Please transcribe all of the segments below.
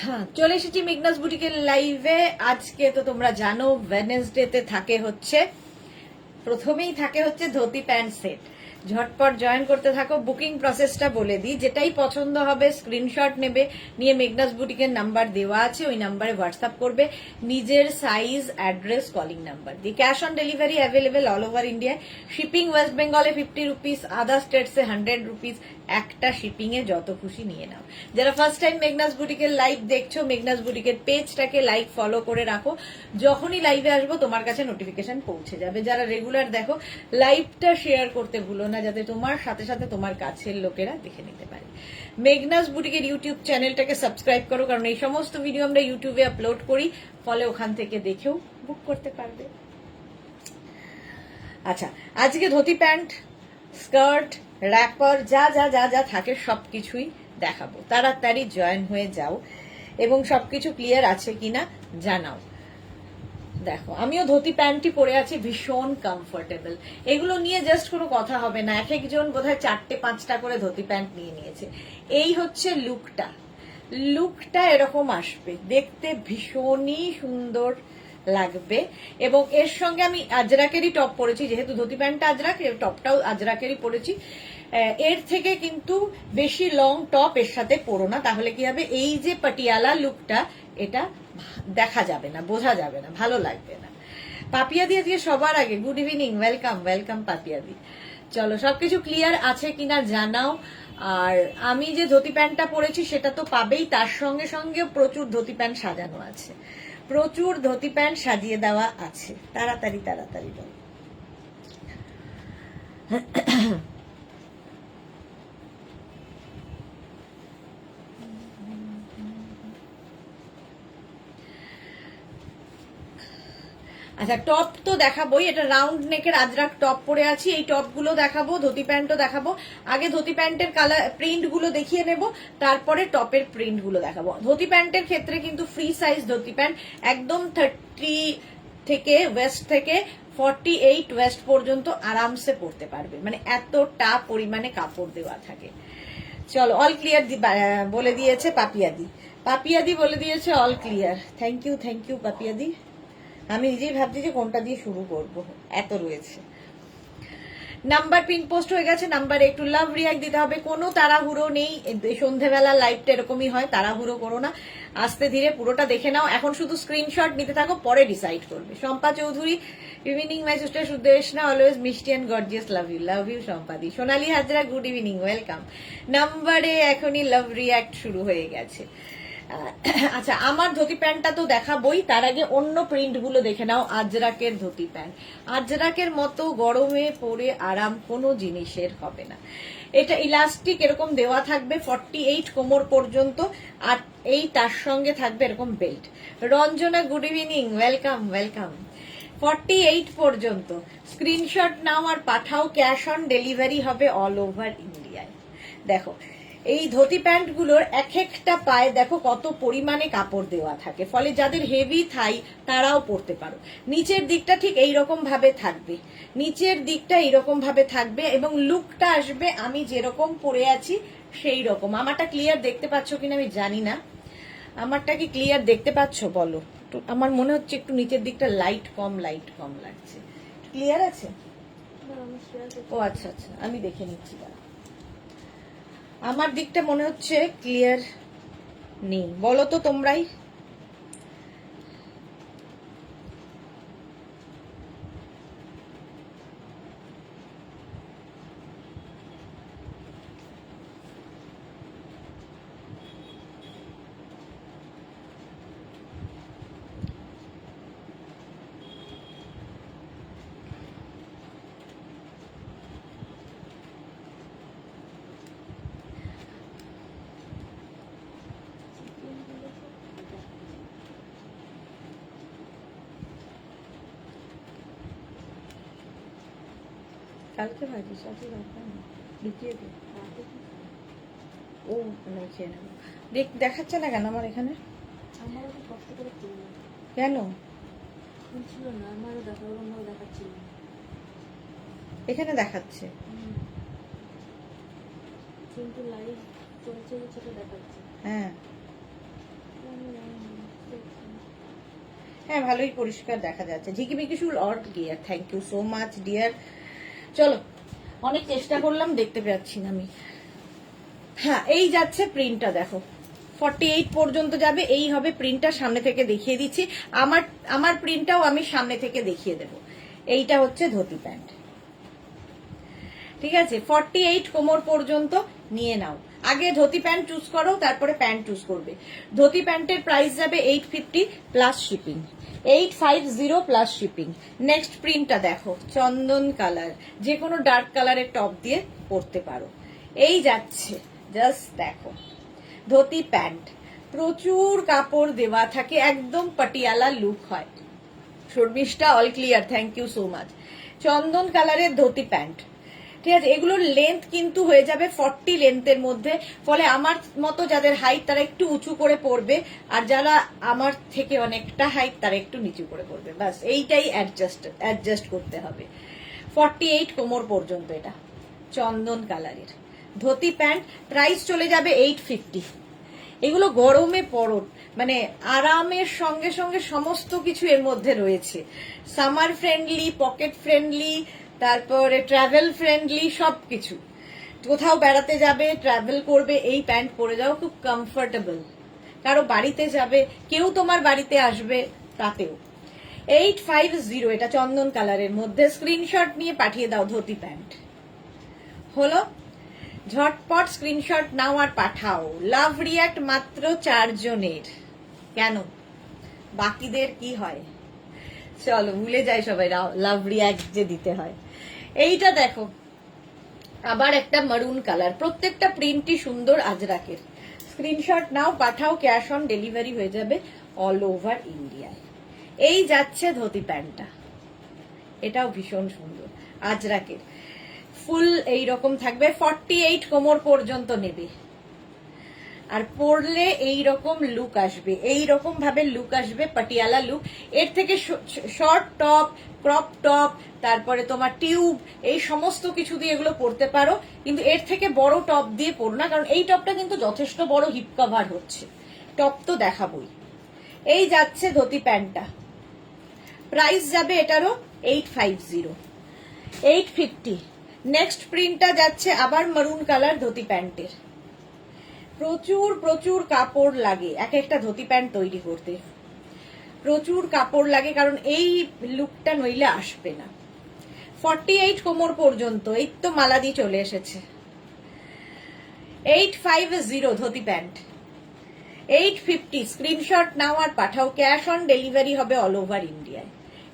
হ্যাঁ, চলে এসেছি মেঘনাস বুটিকের লাইভে। আজকে তো তোমরা জানো ওয়েডনেসডেতে প্রথমেই থাকে হচ্ছে ধুতি প্যান্ট সেট। ঝটপট জয়েন করতে থাকো। বুকিং প্রসেসটা বলে দিই, যেটাই পছন্দ হবে স্ক্রিনশট নেবে, নিয়ে মেঘনাস বুটিকের নাম্বার দেওয়া আছে, ওই নাম্বারে হোয়াটসঅ্যাপ করবে নিজের সাইজ, অ্যাড্রেস, কলিং নাম্বার দিয়ে। Cash on delivery available all over ইন্ডিয়ায়। শিপিং ওয়েস্ট বেঙ্গলে 50 রুপিস, আদার স্টেটসে 100 রুপিস। একটা শিপিং এ যত খুশি নিয়ে নাও। যারা ফার্স্ট টাইম মেঘনাস বুটিকের লাইভ দেখছো, মেঘনাস বুটিকের পেজটাকে লাইক ফলো করে রাখো, যখনই লাইভে আসবো তোমার কাছে নোটিফিকেশন পৌঁছে যাবে। যারা রেগুলার দেখো, লাইভটা শেয়ার করতে ভুলো না, যাতে তোমার সাথে সাথে তোমার কাছের লোকেরা দেখে নিতে পারে। মেঘনাস বুটিকের ইউটিউব চ্যানেলটাকে সাবস্ক্রাইব করো, কারণ এই সমস্ত ভিডিও আমরা ইউটিউবে আপলোড করি, ফলে ওখান থেকে দেখেও বুক করতে পারবে। আচ্ছা, আজকে ধুতি প্যান্ট, স্কার্ট, র্যাপার যা যা যা যা থাকে সবকিছুই দেখাবো। তাড়াতাড়ি জয়েন হয়ে যাও এবং সবকিছু ক্লিয়ার আছে কিনা জানাও। দেখো, আমিও ধুতি প্যান্টই পরে আছি, ভীষণ কমফোর্টেবল। এগুলো নিয়ে জাস্ট কোনো কথা হবে না। এক একজন বোধহয় 4-5টা করে ধুতি প্যান্ট নিয়ে নিয়েছে। এই হচ্ছে লুকটা এরকম আসবে, দেখতে ভীষণই সুন্দর লাগবে। এবং এর সঙ্গে আমি আজরাকেরই টপ পরেছি, যেহেতু ধুতি প্যান্টটা আজরাক, টপটাও আজরাকেরই পরেছি। এর থেকে কিন্তু বেশি লং টপ এর সাথে পরো না, তাহলে কি হবে, এই যে পাটিয়ালা লুকটা, এটা দেখা যাবে না, বোঝা যাবে না, ভালো লাগবে না। পাপিয়াদি আজকে সবার আগে গুড ইভিনিং, ওয়েলকাম ওয়েলকাম পাপিয়াদি। চলো, সবকিছু ক্লিয়ার আছে কিনা জানাও। আর আমি যে ধুতি প্যান্টটা পরেছি সেটা তো পাবেই, তার সঙ্গে সঙ্গে প্রচুর ধুতি প্যান্ট সাজানো আছে, প্রচুর ধুতি প্যান্ট সাজিয়ে দেওয়া আছে। তাড়াতাড়ি তাড়াতাড়ি বলো। আচ্ছা, টপ তো দেখাবোই। এটা রাউন্ড নেকের আজরাক টপ পরে আছি, এই টপ গুলো দেখাবো, ধুতি প্যান্টও দেখাবো। আগে ধুতি প্যান্টের কালার প্রিন্ট গুলো দেখিয়ে নেব, তারপরে টপের প্রিন্ট গুলো দেখাবো। ধুতি প্যান্টের ক্ষেত্রে কিন্তু ফ্রি সাইজ ধুতি প্যান্ট, একদম 30 থেকে ওয়েস্ট থেকে 48 ওয়েস্ট পর্যন্ত আরামসে পরতে পারবে, মানে এতটা পরিমাণে কাপড় দেওয়া থাকে। চলো, অল ক্লিয়ার বলে দিয়েছে পাপিয়াদি বলে দিয়েছে অল ক্লিয়ার। থ্যাংক ইউ পাপিয়াদি। আমি নিজেই ভাবছি যে কোনটা দিয়ে শুরু করব, এত রয়েছে। নাম্বার পিন পোস্ট হয়ে গেছে, নাম্বারে একটু লাভ রিয়াক্ট দিতে হবে। কোনো তাড়াহুড়ো নেই, সন্ধ্যেবেলা লাইভটা এরকমই হয়, তাড়াহুড়ো করো না, আস্তে ধীরে পুরোটা দেখে নাও। এখন শুধু স্ক্রিনশট নিতে থাকো, পরে ডিসাইড করবে। Shampa Chowdhury, evening my sister Sudeshna, always মিষ্টি অ্যান্ড গর্জিয়াস, লাভ ইউ শম্পাদি। Sonali Hazra, good evening, welcome. নাম্বারে এখনই লাভ রিয়াক্ট শুরু হয়ে গেছে। আচ্ছা, আমার ধুতি প্যান্টটা তো দেখাবই, তার আগে অন্য প্রিন্ট গুলো দেখে নাও। আজরাকের ধুতি প্যান্ট, আজরাকের মতো গরমে পরে আরাম কোনো জিনিসের হবে না। এটা ইলাস্টিক এরকম দেওয়া থাকবে 48 কোমর পর্যন্ত, আর এই তার সঙ্গে থাকবে এরকম belt. Ranjana, good evening, welcome. 48 পর্যন্ত স্ক্রিনশট নাও আর পাঠাও। ক্যাশ অন ডেলিভারি হবে অল ওভার ইন্ডিয়ায়। দেখো, এই ধুতি প্যান্ট গুলোর এক একটা পায়ে দেখো কত পরিমাণে কাপড় দেওয়া থাকে, ফলে যাদের হেভি থাই তারাও পরতে পারো। নিচের দিকটা ঠিক এইরকম ভাবে থাকবে, এবং লুকটা আসবে আমি যেরকম পরে আছি সেই রকম। আমারটা ক্লিয়ার দেখতে পাচ্ছ কিনা আমি জানি না, আমারটা কি ক্লিয়ার দেখতে পাচ্ছ বলো। আমার মনে হচ্ছে একটু নিচের দিকটা লাইট কম লাগছে। ক্লিয়ার আছে? ও আচ্ছা, আমি দেখে নিচ্ছি। আমার দিকটা মনে হচ্ছে ক্লিয়ার নেই, বলো তো তোমরাই। কালকে ভাজিস, আজকে লুকিয়ে দে। ও খেয়ে নেবো। দেখাচ্ছে না কেন আমার এখানে? আমারও খুব কষ্ট করে কেন খুলছিল না, আমারও দেখাচ্ছিল। এখানে দেখাচ্ছে কিন্তু লাইভ চলছে সেটা দেখাচ্ছে। হ্যাঁ, হ্যাঁ ভালোই পরিষ্কার দেখা যাচ্ছে। ঝিকিমিকি শুল অর dear, thank you so much dear. চলো, অনেক চেষ্টা করলাম, দেখতে পাচ্ছি না আমি। হ্যাঁ, এই যাচ্ছে প্রিন্টটা, দেখো 48 পর্যন্ত যাবে। এই হবে প্রিন্টটা, সামনে থেকে দেখিয়ে দিচ্ছি। আমার প্রিন্টটাও আমি সামনে থেকে দেখিয়ে দেব। এইটা হচ্ছে ধুতি প্যান্ট, ঠিক আছে? 48 কোমর পর্যন্ত নিয়ে নাও। আগে ধুতি প্যান্ট চুজ করো, তারপরে প্যান্ট চুজ করবে। ধুতি প্যান্টের প্রাইস যাবে 850 plus shipping, 850 plus shipping. Next প্রিন্টটা দেখো, চন্দন কালার, যে কোনো ডার্ক কালারের টপ দিয়ে পরতে পারো। এই যাচ্ছে, জাস্ট দেখো ধুতি প্যান্ট, প্রচুর কাপড় দেওয়া থাকে, একদম পাটিয়ালা লুক হয়। Sharmistha all clear, thank you so much. চন্দন কালারের ধুতি প্যান্ট, ঠিক আছে? এগুলোর লেন্থ কিন্তু হয়ে যাবে 40 লেন্থের মধ্যে, ফলে আমার মতো যাদের হাইট তারা একটু উঁচু করে পরবে, আর যারা আমার থেকে অনেকটা হাইট তারা একটু নিচু করে পরবে। বাস এইটাই অ্যাডজাস্ট করতে হবে। 48 কোমর পর্যন্ত এটা চন্দন কালারের ধুতি প্যান্ট, প্রাইস চলে যাবে 850। এগুলো গরমে পরো, মানে আরামের সঙ্গে সঙ্গে সমস্ত কিছু এর মধ্যে রয়েছে। সামার ফ্রেন্ডলি, পকেট ফ্রেন্ডলি, তারপরে ট্রাভেল ফ্রেন্ডলি, সবকিছু। কোথাও বেড়াতে যাবে, ট্রাভেল করবে, এই প্যান্ট পরে যাও, খুব কমফোর্টেবল। কারো বাড়িতে যাবে, কেউ তোমার বাড়িতে আসবে, তাতেও। 850 এটা চন্দন কালারের মধ্যে। স্ক্রিনশট নিয়ে পাঠিয়ে দাও ধুতি প্যান্ট। হলো, ঝটপট স্ক্রিনশট নাও আর পাঠাও। লাভ রিয়াক্ট মাত্র 4 জনের, কেন বাকিদের কি হয়? চলো, ভুলে যাই সবাই লাভ রিয়াক্ট যে দিতে হয়। এইটা দেখো, আবার একটা মারুন কালার, প্রত্যেকটা প্রিন্টই সুন্দর আজরাকের। স্ক্রিনশট নাও পাঠাও, ক্যাশ অন ডেলিভারি হয়ে যাবে অল ওভার ইন্ডিয়ায়। এই যাচ্ছে ধুতি প্যান্টটা, এটাও ভীষণ সুন্দর আজরাকের, ফুল এইরকম থাকবে। 48 কোমর পর্যন্ত নেবে, আর পরলে এইরকম লুক আসবে, এইরকম ভাবে লুক আসবে, পাটিয়ালা লুক। এর থেকে শর্ট টপ, ক্রপ টপ, তারপরে তোমার টিউব, এই সমস্ত কিছু দিয়ে এগুলো পরতে পারো, কিন্তু এর থেকে বড় টপ দিয়ে পরো না, কারণ এই টপটা কিন্তু যথেষ্ট বড় হিপ কভার হচ্ছে। টপ তো দেখাবই। এই যাচ্ছে ধুতি প্যান্টটা, প্রাইস যাবে এটারও 850, 850। নেক্সট প্রিন্টটা যাচ্ছে আবার মারুন কালার ধুতি প্যান্টের। প্রচুর প্রচুর কাপড় লাগে এক একটা ধুতি প্যান্ট তৈরি করতে, প্রচুর কাপড় লাগে, কারণ এই লুকটা নইলে আসবে না। 48 কোমর পর্যন্ত, এই তো মালাদি চলে এসেছে। 850 ধুতি প্যান্ট, 850। স্ক্রিনশট নাও আর পাঠাও, ক্যাশ অন ডেলিভারি হবে অল ওভার ইন্ডিয়ায়।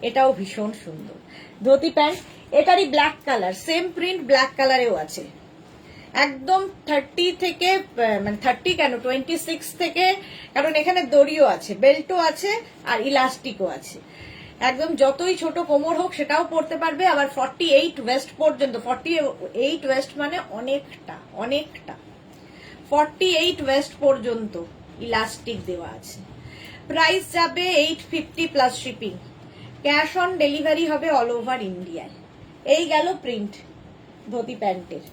এটাও ভীষণ সুন্দর ধুতি প্যান্ট। এটারই black colour, same print black কালারেও আছে। একদম 30 থেকে, মানে 30 কেন, 26 থেকে, কারণ এখানে দড়িও আছে, বেল্টও আছে, আর ইলাস্টিকও আছে। একদম যতই ছোট কোমর হোক সেটাও পরতে পারবে। আবার 48 ওয়েস্ট পর্যন্ত, 48 ওয়েস্ট মানে অনেকটা অনেকটা, 48 ওয়েস্ট পর্যন্ত ইলাস্টিক দেওয়া আছে। প্রাইস যাবে 850 plus shipping, cash on delivery হবে অল ওভার ইন্ডিয়ায়। এই গেল প্রিন্ট ধুতি প্যান্টের।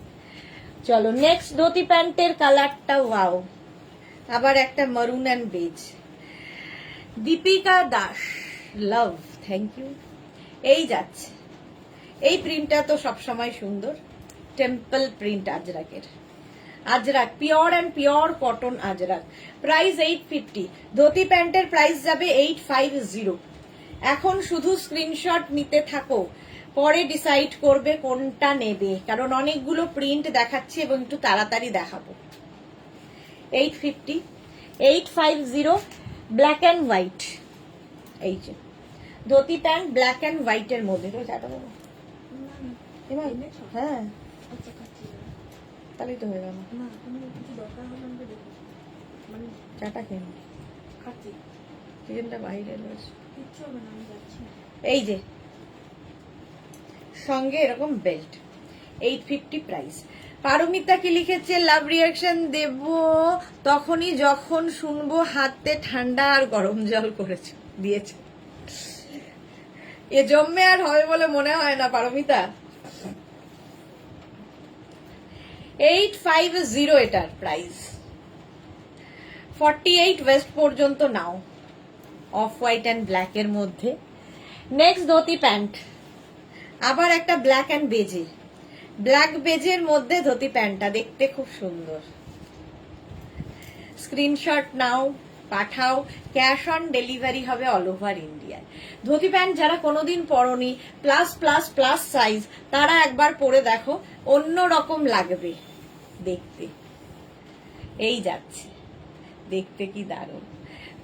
চলো নেক্সট ধুতি প্যান্টের কালারটা, ওয়াও, আবার একটা maroon and beige. Dipika Das, love, thank you. এই যাচ্ছে, এই প্রিন্টটা তো সবসময় সুন্দর, টেম্পল প্রিন্ট আজরাকের, Ajrakh pure and pure cotton Ajrakh. Price 850, dhoti প্যান্টের প্রাইস যাবে 850। এখন শুধু স্ক্রিনশট নিতে থাকো, পরে ডিসাইড করবে কোনটা নেবে, কারণ অনেকগুলো প্রিন্ট দেখাচ্ছি এবং একটু তাড়াতাড়ি দেখাবো। 850, 850, ব্ল্যাক অ্যান্ড হোয়াইট। এই যে ধুতি প্যান্ট ব্ল্যাক অ্যান্ড হোয়াইটের মধ্যে। হ্যাঁ, তাহলেই তো হয়ে গেল। চাটা খেয়ে কিচেনটা বাইরে রয়েছে। এই যে সঙ্গে এরকম বেল্ট, 850 প্রাইস। পারমিতা কি লিখেছে, লাভ রিয়াকশন দেব তখনই যখন শুনবো হাতে ঠান্ডা আর গরম জল করেছে দিয়েছে। এ জন্মে আর হবে বলে মনে হয় না পারমিতা। 850 এটার প্রাইস, 48 ওয়েস্ট পর্যন্ত নাও। অফ হোয়াইট অ্যান্ড ব্ল্যাক এর মধ্যে। নেক্সট ধুতি প্যান্ট, আবার একটা ব্ল্যাক অ্যান্ড বেজে, ব্ল্যাক বেজের মধ্যে ধুতি প্যান্টটা দেখতে খুব সুন্দর। স্ক্রিনশট নাও, পাঠাও, ক্যাশ অন ডেলিভারি হবে অল ওভার ইন্ডিয়ায়। ধুতি প্যান্ট যারা কোনোদিন পরনি, প্লাস প্লাস প্লাস সাইজ, তারা একবার পরে দেখো, অন্য রকম লাগবে দেখতে। এই যাচ্ছে, দেখতে কি দারুণ।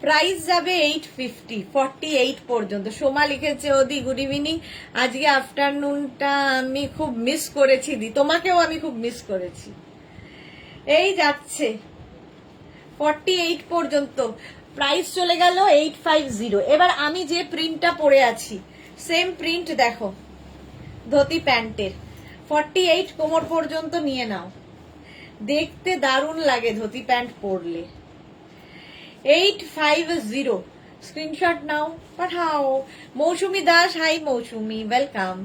প্রাইস যাবে 850, 48 পর্যন্ত। সোমা লিখেছে, ওদি গুড ইভিনিং, আজকে আফটারনুনটা আমি খুব মিস করেছি দি, তোমাকেও আমি খুব মিস করেছি। এই যাচ্ছে 48 পর্যন্ত, প্রাইস চলে গেল 850। এবার আমি যে প্রিন্টটা পরে আছি সেম প্রিন্ট দেখো ধুতি প্যান্টের, 48 কোমর পর্যন্ত নিয়ে নাও, দেখতে দারুণ লাগে ধুতি প্যান্ট পরলে। 850, স্ক্রিনশট নাও, পাঠাও। মৌসুমি দাস, হাই মৌসুমি, ওয়েলকাম।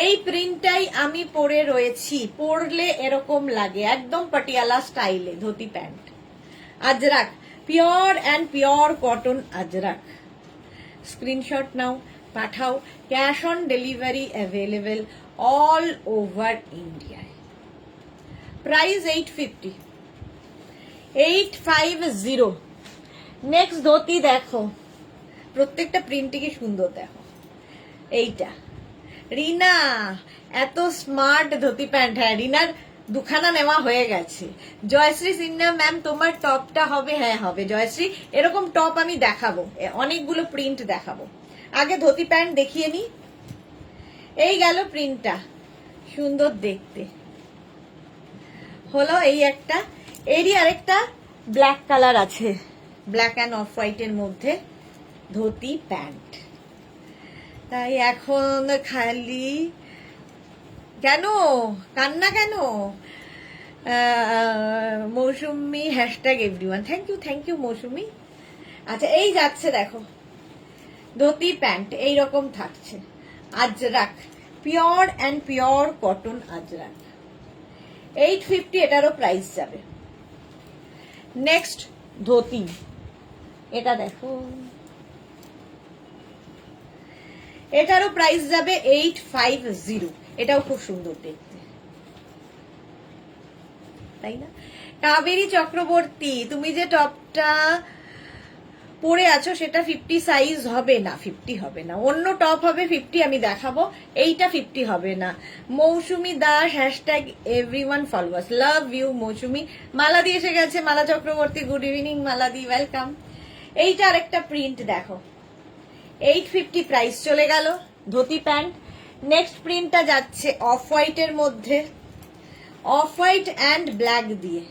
এই প্রিন্টটাই আমি পরে রয়েছি, পরলে এরকম লাগে, একদম পাটিয়ালা স্টাইলে dhoti pant. Ajrak, pure and pure cotton Ajrak. Screenshot নাও, পাঠাও। Cash on delivery available all over ইন্ডিয়ায়। প্রাইস 850, 850। নেক্সট ধুতি দেখো, প্রত্যেকটা প্রিন্টই কি সুন্দর দেখো। এইটা রিনা, এত স্মার্ট ধুতি প্যান্ট। হ্যাঁ, রিনার দুখানা নেওয়া হয়ে গেছে। জয়শ্রী সিনহা ম্যাম, তোমার টপটা হবে? হ্যাঁ হবে জয়শ্রী, এরকম টপ আমি দেখাবো, অনেকগুলো প্রিন্ট দেখাবো। আগে ধুতি প্যান্ট দেখিয়ে নি। এই গেল প্রিন্টটা, সুন্দর দেখতে হলো। এই একটা, এরই আরেকটা ব্ল্যাক কালার আছে, ব্ল্যাক অ্যান্ড অফ হোয়াইটের মধ্যে ধুতি প্যান্ট। তাই এখন খালি কেন কান্না কেন? মৌসুমি হ্যাশট্যাগ এভরিওয়ান, থ্যাংক ইউ মৌসুমি। আচ্ছা, এই যাচ্ছে দেখো ধুতি প্যান্ট, এইরকম থাকছে Ajrak, pure and pure cotton Ajrakh. 850, এটারও প্রাইস যাবে। নেক্সট ধুতি, এটা দেখো, এটারও প্রাইস যাবে 850। এটাও খুব সুন্দর দেখতে, তাই না? কাবেরী চক্রবর্তী, তুমি যে টপটা পরে আছো সেটা 50 সাইজ হবে না, 50 হবে না, অন্য টপ হবে 50, আমি দেখাবো। এইটা 50 হবে না। Mousumi Das, hashtag everyone followers, love you Mousumi. মালাদি এসে গেছে, মালা চক্রবর্তী, গুড ইভিনিং মালাদি, ওয়েলকাম। এইটা আরেকটা প্রিন্ট দেখো, 850 প্রাইস চলে গেল ধুতি প্যান্ট। নেক্সট প্রিন্টটা যাচ্ছে অফ হোয়াইটের মধ্যে, অফ হোয়াইট অ্যান্ড ব্ল্যাক দিয়ে,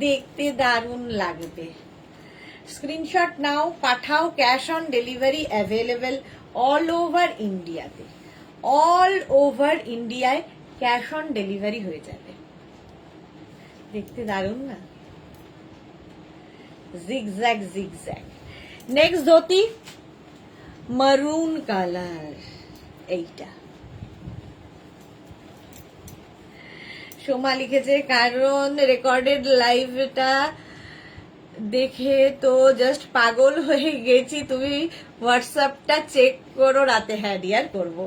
দেখতে দারুণ লাগবে। স্ক্রিনশট নাও, পাঠাও। Cash on delivery available all over ইন্ডিয়াতে, অল ওভার ইন্ডিয়ায় ক্যাশ অন ডেলিভারি হয়ে যাবে। দেখতে দারুণ না? Zigzag zigzag. নেক্সট ধুতি মারুন কালার, এইটা সোমা লিখেছে, কারণ রেকর্ডেড লাইভটা দেখে তো জাস্ট পাগল হয়ে গেছি, তুমি হোয়াটসঅ্যাপটা চেক করো রাতে। হ্যাঁ ডিয়ার, করবো।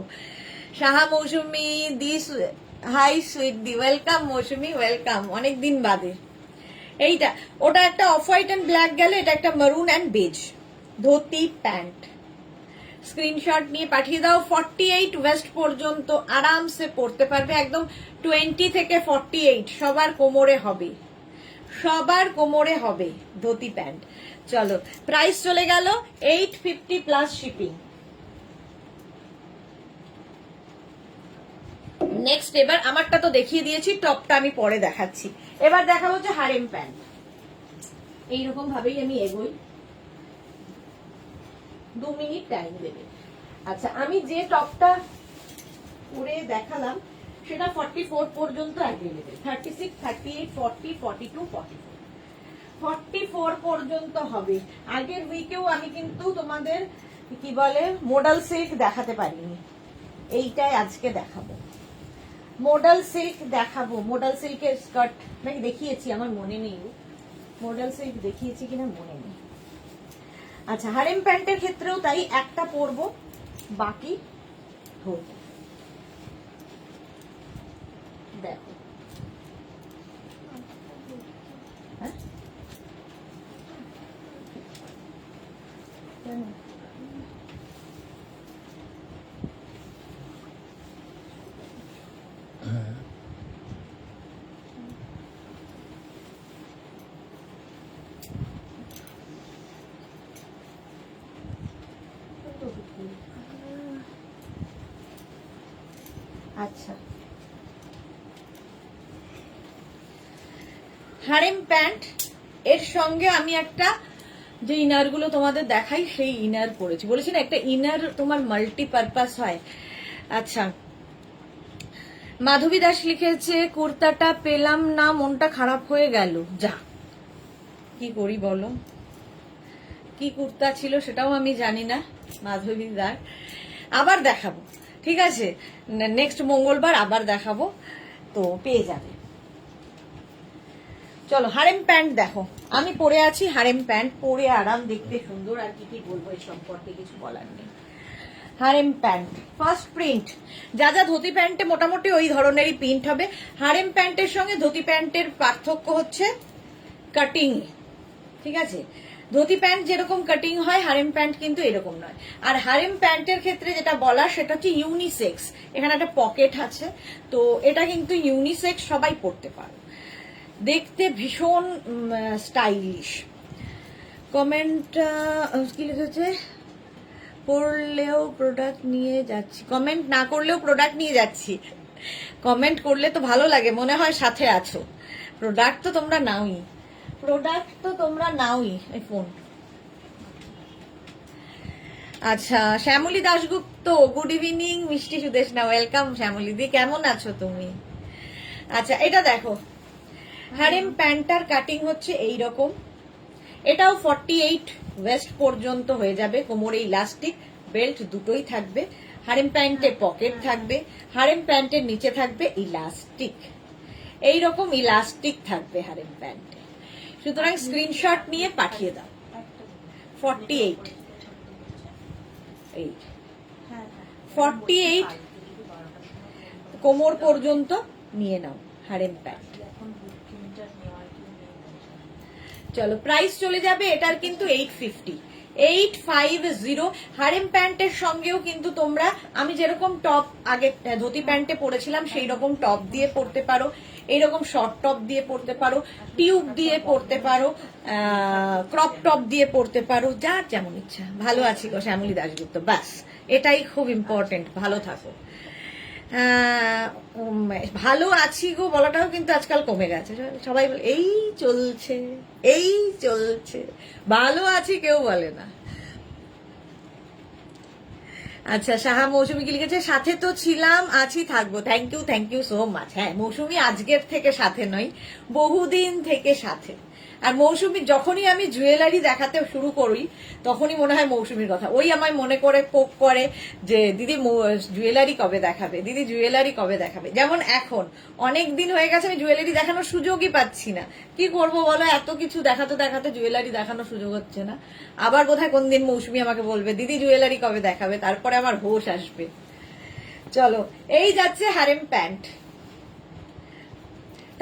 সাহা মৌসুমি দি, হাই সুইট দি, ওয়েলকাম মৌসুমি, ওয়েলকাম, অনেকদিন বাদে। এইটা, ওটা একটা অফ হোয়াইট অ্যান্ড ব্ল্যাক গেল, এটা একটা maroon and beige dhoti pant. Screenshot নিয়ে পাঠিয়ে দাও। 48 ওয়েস্ট পর্যন্ত আরামসে পড়তে পারবে, একদম 20 থেকে 48 সবার কোমরে হবে, সবার কোমরে হবে ধুতি প্যান্ট। চলো, প্রাইস চলে গেল 850 প্লাস শিপিং। নেক্সট, এবার আমারটা তো দেখিয়ে দিয়েছি, টপটা আমি পরে দেখাচ্ছি। এবার দেখা হচ্ছে হারেম প্যান্ট। এইরকম ভাবেই আমি এগোই, 2 মিনিট টাইম দেবে। আচ্ছা, আমি যে টপটা পরে দেখালাম সেটা 44 পর্যন্ত অ্যাভেলেবেল, 36, 38, 40, 42, 44, 44 পর্যন্ত হবে। আগের উইকেও আমি কিন্তু তোমাদের কি বলে মডেল সিল্ক দেখাতে পারিনি, এইটাই আজকে দেখাবো। মডেল সিল্ক দেখাবো, মডেল সিল্কের স্কার্ট নাকি দেখিয়েছি, আমার মনে নেই মডেল সিল্ক দেখিয়েছি কিনা মনে নেই। আচ্ছা, হারেম প্যান্টের ক্ষেত্রেও তাই, একটা পরবো বাকি ধরবো। দেখো হ্যাঁ আচ্ছা, হারেম প্যান্ট এর সঙ্গে আমি একটা যে ইনার গুলো তোমাদের দেখাই সেই ইনার পরেছি। বলেছি না একটা ইনার তোমার মাল্টিপারপাস হয়। আচ্ছা, মাধবী দাস লিখেছে কুর্তাটা পেলাম না, মনটা খারাপ হয়ে গেল। যা, কি করি বলো, কি কুর্তা ছিল সেটাও আমি জানি না। মাধবী দাস আবার দেখাবো, ঠিক আছে, নেক্সট মঙ্গলবার আবার দেখাবো, তো পেয়ে যাবে। চলো হারেম প্যান্ট দেখো, আমি পরে আছি হারেম প্যান্ট, পরে আরাম, দেখতে সুন্দর, আর কি কি বলবো এই সম্পর্কে কিছু বলার নেই। হারেম প্যান্ট ফার্স্ট প্রিন্ট, যা যা ধুতি প্যান্টে মোটামুটি ওই ধরনেরই প্রিন্ট হবে। হারেম প্যান্টের সঙ্গে ধুতি প্যান্টের পার্থক্য হচ্ছে কাটিং, ঠিক আছে। ধুতি প্যান্ট যেরকম কাটিং হয় হারেম প্যান্ট কিন্তু এরকম নয়। আর হারেম প্যান্টের ক্ষেত্রে যেটা বলা সেটা হচ্ছে ইউনিসেক্স, এখানে একটা পকেট আছে, তো এটা কিন্তু ইউনিসেক্স, সবাই পরতে পারে, দেখতে ভীষণ স্টাইলিশ। কমেন্ট কি লিখেছে, পড়লেও প্রোডাক্ট নিয়ে যাচ্ছি, কমেন্ট না করলেও প্রোডাক্ট নিয়ে যাচ্ছি। কমেন্ট করলে তো ভালো লাগে, মনে হয় সাথে আছো। প্রোডাক্ট তো তোমরা নাওই, প্রোডাক্ট তো তোমরা নাওই। এই ফোন। আচ্ছা, শ্যামলী দাশগুপ্ত, গুড ইভিনিং মিষ্টি সুদেশনা, ওয়েলকাম শ্যামলী দি, কেমন আছো তুমি? আচ্ছা, এটা দেখো, হারেম প্যান্টার কাটিং হচ্ছে এই রকম, এটাও 48 ওয়েস্ট পর্যন্ত হয়ে যাবে, কোমরে ইলাস্টিক, বেল্ট দুটোই থাকবে, হারেম প্যান্টে পকেট থাকবে, হারেম প্যান্টের নিচে থাকবে ইলাস্টিক, এই রকম ইলাস্টিক থাকবে হারেম প্যান্টে। সুতরাং স্ক্রিনশট নিয়ে পাঠিয়ে দাও। 48 48 কোমর পর্যন্ত নিয়ে নাও হারেম প্যান্ট। চলো প্রাইস চলে যাবে এটার কিন্তু 850, 850। হারেম প্যান্টের সঙ্গেও কিন্তু তোমরা, আমি যেরকম টপ আগে ধুতি প্যান্টে পরেছিলাম সেই রকম টপ দিয়ে পরতে পারো, এইরকম শর্ট টপ দিয়ে পরতে পারো, টিউব দিয়ে পরতে পারো, ক্রপ টপ দিয়ে পরতে পারো, যার যেমন ইচ্ছা। ভালো আছি গো শ্যামলী দাশগুপ্ত, বাস এটাই খুব ইম্পর্টেন্ট, ভালো থাকো। ভালো আছি গো বলাটাও কিন্তু আজকাল কমে গেছে, সবাই বলে এই চলছে, এই চলছে, ভালো আছি কেউ বলে না। আচ্ছা, সাহা মৌসুমী কি লিখেছে, সাথে তো ছিলাম, আছি, থাকবো। Thank you so much. হ্যাঁ মৌসুমী আজকের থেকে সাথে নয়, বহুদিন থেকে সাথে। আর মৌসুমী যখনই আমি জুয়েলারি দেখাতে শুরু করি তখনই মনে হয় মৌসুমীর কথা, ওই আমায় মনে করে পোক করে যে দিদি জুয়েলারি কবে দেখাবে, দিদি জুয়েলারি কবে দেখাবে। যেমন এখন অনেক দিন হয়ে গেছে আমি জুয়েলারি দেখানোর সুযোগই পাচ্ছি না, কি করব বলো, এত কিছু দেখাতে দেখাতে জুয়েলারি দেখানোর সুযোগ হচ্ছে না। আবার বোধহয় কোন দিন মৌসুমী আমাকে বলবে দিদি জুয়েলারি কবে দেখাবে, তারপরে আমার হোশ আসবে। চলো, এই যাচ্ছে হারেম প্যান্ট,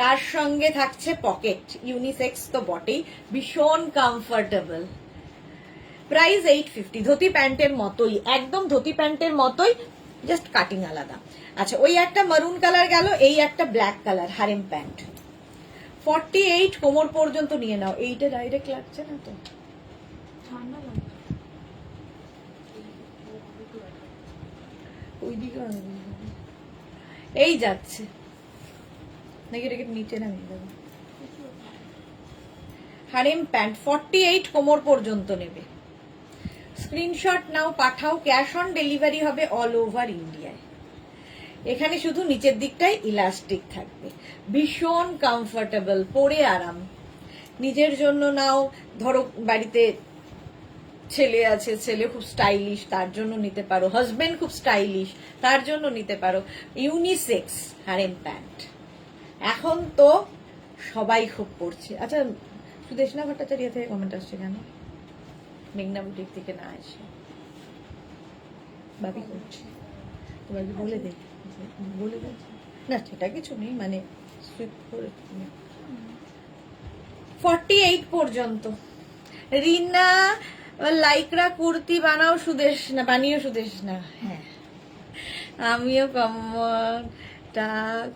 তার সঙ্গে থাকছে পকেট, ইউনিসেক্স তো বটেই, ভীষণ কমফোর্টেবল। প্রাইস 850, ধুতি প্যান্টের মতোই, একদম ধুতি প্যান্টের মতোই, জাস্ট কাটিং আলাদা। আচ্ছা, ওই একটা মারুন কালার গেল, এই একটা ব্ল্যাক কালার হারেম প্যান্ট, 48 কোমর পর্যন্ত নিয়ে নাও। এইটা ডাইরেক্ট লাগছে না তো, ঠান্ডা লাগে ওইদিকে এই যাচ্ছে নাকি, এটাকে নিচে নামিয়ে দেবো। হারেম প্যান্ট 48 কোমর পর্যন্ত নেবে, স্ক্রিনশট নাও, পাঠাও, ক্যাশ অন ডেলিভারি হবে অল ওভার ইন্ডিয়ায়। এখানে শুধু নিচের দিকটাই ইলাস্টিক থাকবে, ভীষণ কমফোর্টেবল, পরে আরাম। নিজের জন্য নাও, ধরো বাড়িতে ছেলে আছে, ছেলে খুব স্টাইলিশ তার জন্য নিতে পারো, হাজবেন্ড খুব স্টাইলিশ তার জন্য নিতে পারো, ইউনিসেক্স হারেম প্যান্ট এখন তো সবাই খুব পড়ছে। আচ্ছা, সুদেশনা ভট্টাচার্য থেকে কমেন্ট আসছে কেন? মেঘনা বুটিক থেকে না এসে। ভাবি করছে, তোমার কি বলে দেয়, বলে দেয় না, সেটা কিছু নেই, মানে সুইপ করে 48 পর্যন্ত। রিনা লাইকরা কুর্তি বানাও সুদেশ না, বানিও সুদেশ না। হ্যাঁ, আমিও কমেন্টটা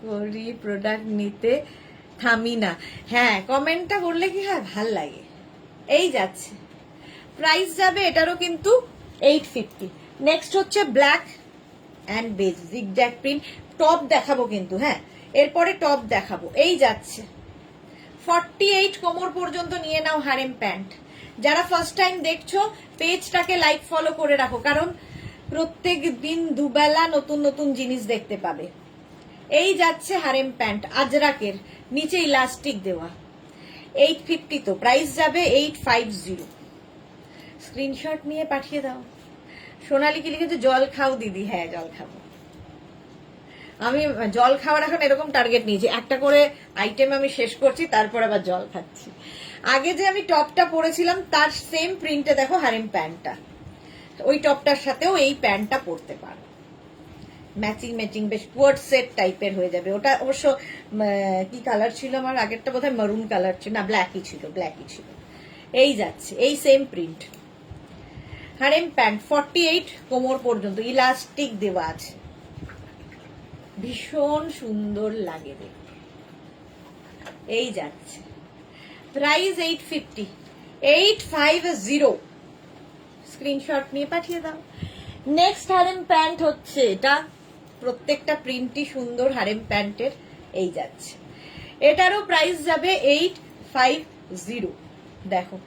করি, প্রোডাক্ট নিতে থামি না। হ্যাঁ, কমেন্টটা করলে কি হয়, ভাল লাগে। এই যাচ্ছে, প্রাইস যাবে এটারও কিন্তু 850। নেক্সট হচ্ছে black and beige zigzag print. Top দেখাবো কিন্তু, হ্যাঁ এরপরে টপ দেখাবো। এই যাচ্ছে 48 কোমর পর্যন্ত নিয়ে নাও হারেম প্যান্ট। যারা ফার্স্ট টাইম দেখছো পেজটাকে লাইক ফলো করে রাখো, কারণ প্রত্যেক দিন দুবেলা নতুন নতুন জিনিস দেখতে পাবে। এই যাচ্ছে হারেম প্যান্ট আজরাকের, নিচে ইলাস্টিক দেওয়া, 850 তো প্রাইস যাবে 850। স্ক্রিনশট নিয়ে পাঠিয়ে দাও। সোনালি কি লিখেছে, জল খাও দিদি। হ্যাঁ জল খাবো, আমি জল খাওয়ার এখন এরকম টার্গেট নিয়েছি, একটা করে আইটেম আমি শেষ করছি, তারপর আবার জল খাচ্ছি। আগে যে আমি টপটা পরেছিলাম তার সেম প্রিন্টে দেখো হারেম প্যান্টটা, ওই টপটার সাথেও এই প্যান্টটা পরতে পারো, ম্যাচিং ম্যাচিং বেশ কোয়ার্ড সেট টাইপের হয়ে যাবে। ওটা অবশ্য কি কালার ছিল আমার আগেরটা, বোধহয় মারুন কালার ছিল, না ব্ল্যাকই ছিল, ব্ল্যাকই ছিল। এই যাচ্ছে এই সেম প্রিন্ট হারেম প্যান্ট 48 কোমর পর্যন্ত, ইলাস্টিক দেওয়া আছে, ভীষণ সুন্দর লাগে দেখতে। এই যাচ্ছে প্রাইস 850, 850। স্ক্রিনশট নিয়ে পাঠিয়ে দাও। নেক্সট হারেম প্যান্ট হচ্ছে এটা, প্রত্যেকটা প্রিন্টই সুন্দর হারেম প্যান্টের। এই যাচ্ছে, এটারও প্রাইস যাবে 850। দেখো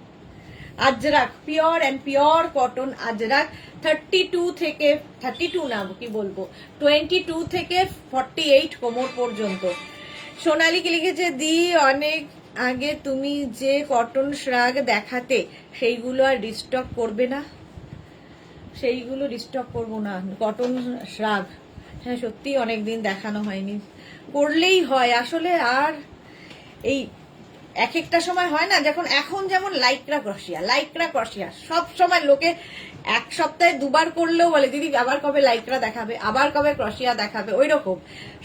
Ajrak, pure and pure cotton Ajrak, 32 থেকে 32 না কি বলবো 22 থেকে 48 কোমর পর্যন্ত। সোনালি কি লিখেছে, দি অনেক আগে তুমি যে কটন শ্রাগ দেখাতে সেইগুলো আর রিস্টক করবে না? সেইগুলো রিস্টক করবো না, কটন শ্রাগ। হ্যাঁ সত্যি অনেকদিন দেখানো হয়নি, করলেই হয় আসলে। আর এই এক একটা সময় হয় না, যখন এখন যেমন লাইকরা ক্রসিয়া সব সময় লোকে এক সপ্তাহে দুবার করলেও বলে দিদি আবার কবে লাইকরা দেখাবে, আবার কবে ক্রসিয়া দেখাবে, ওই রকম।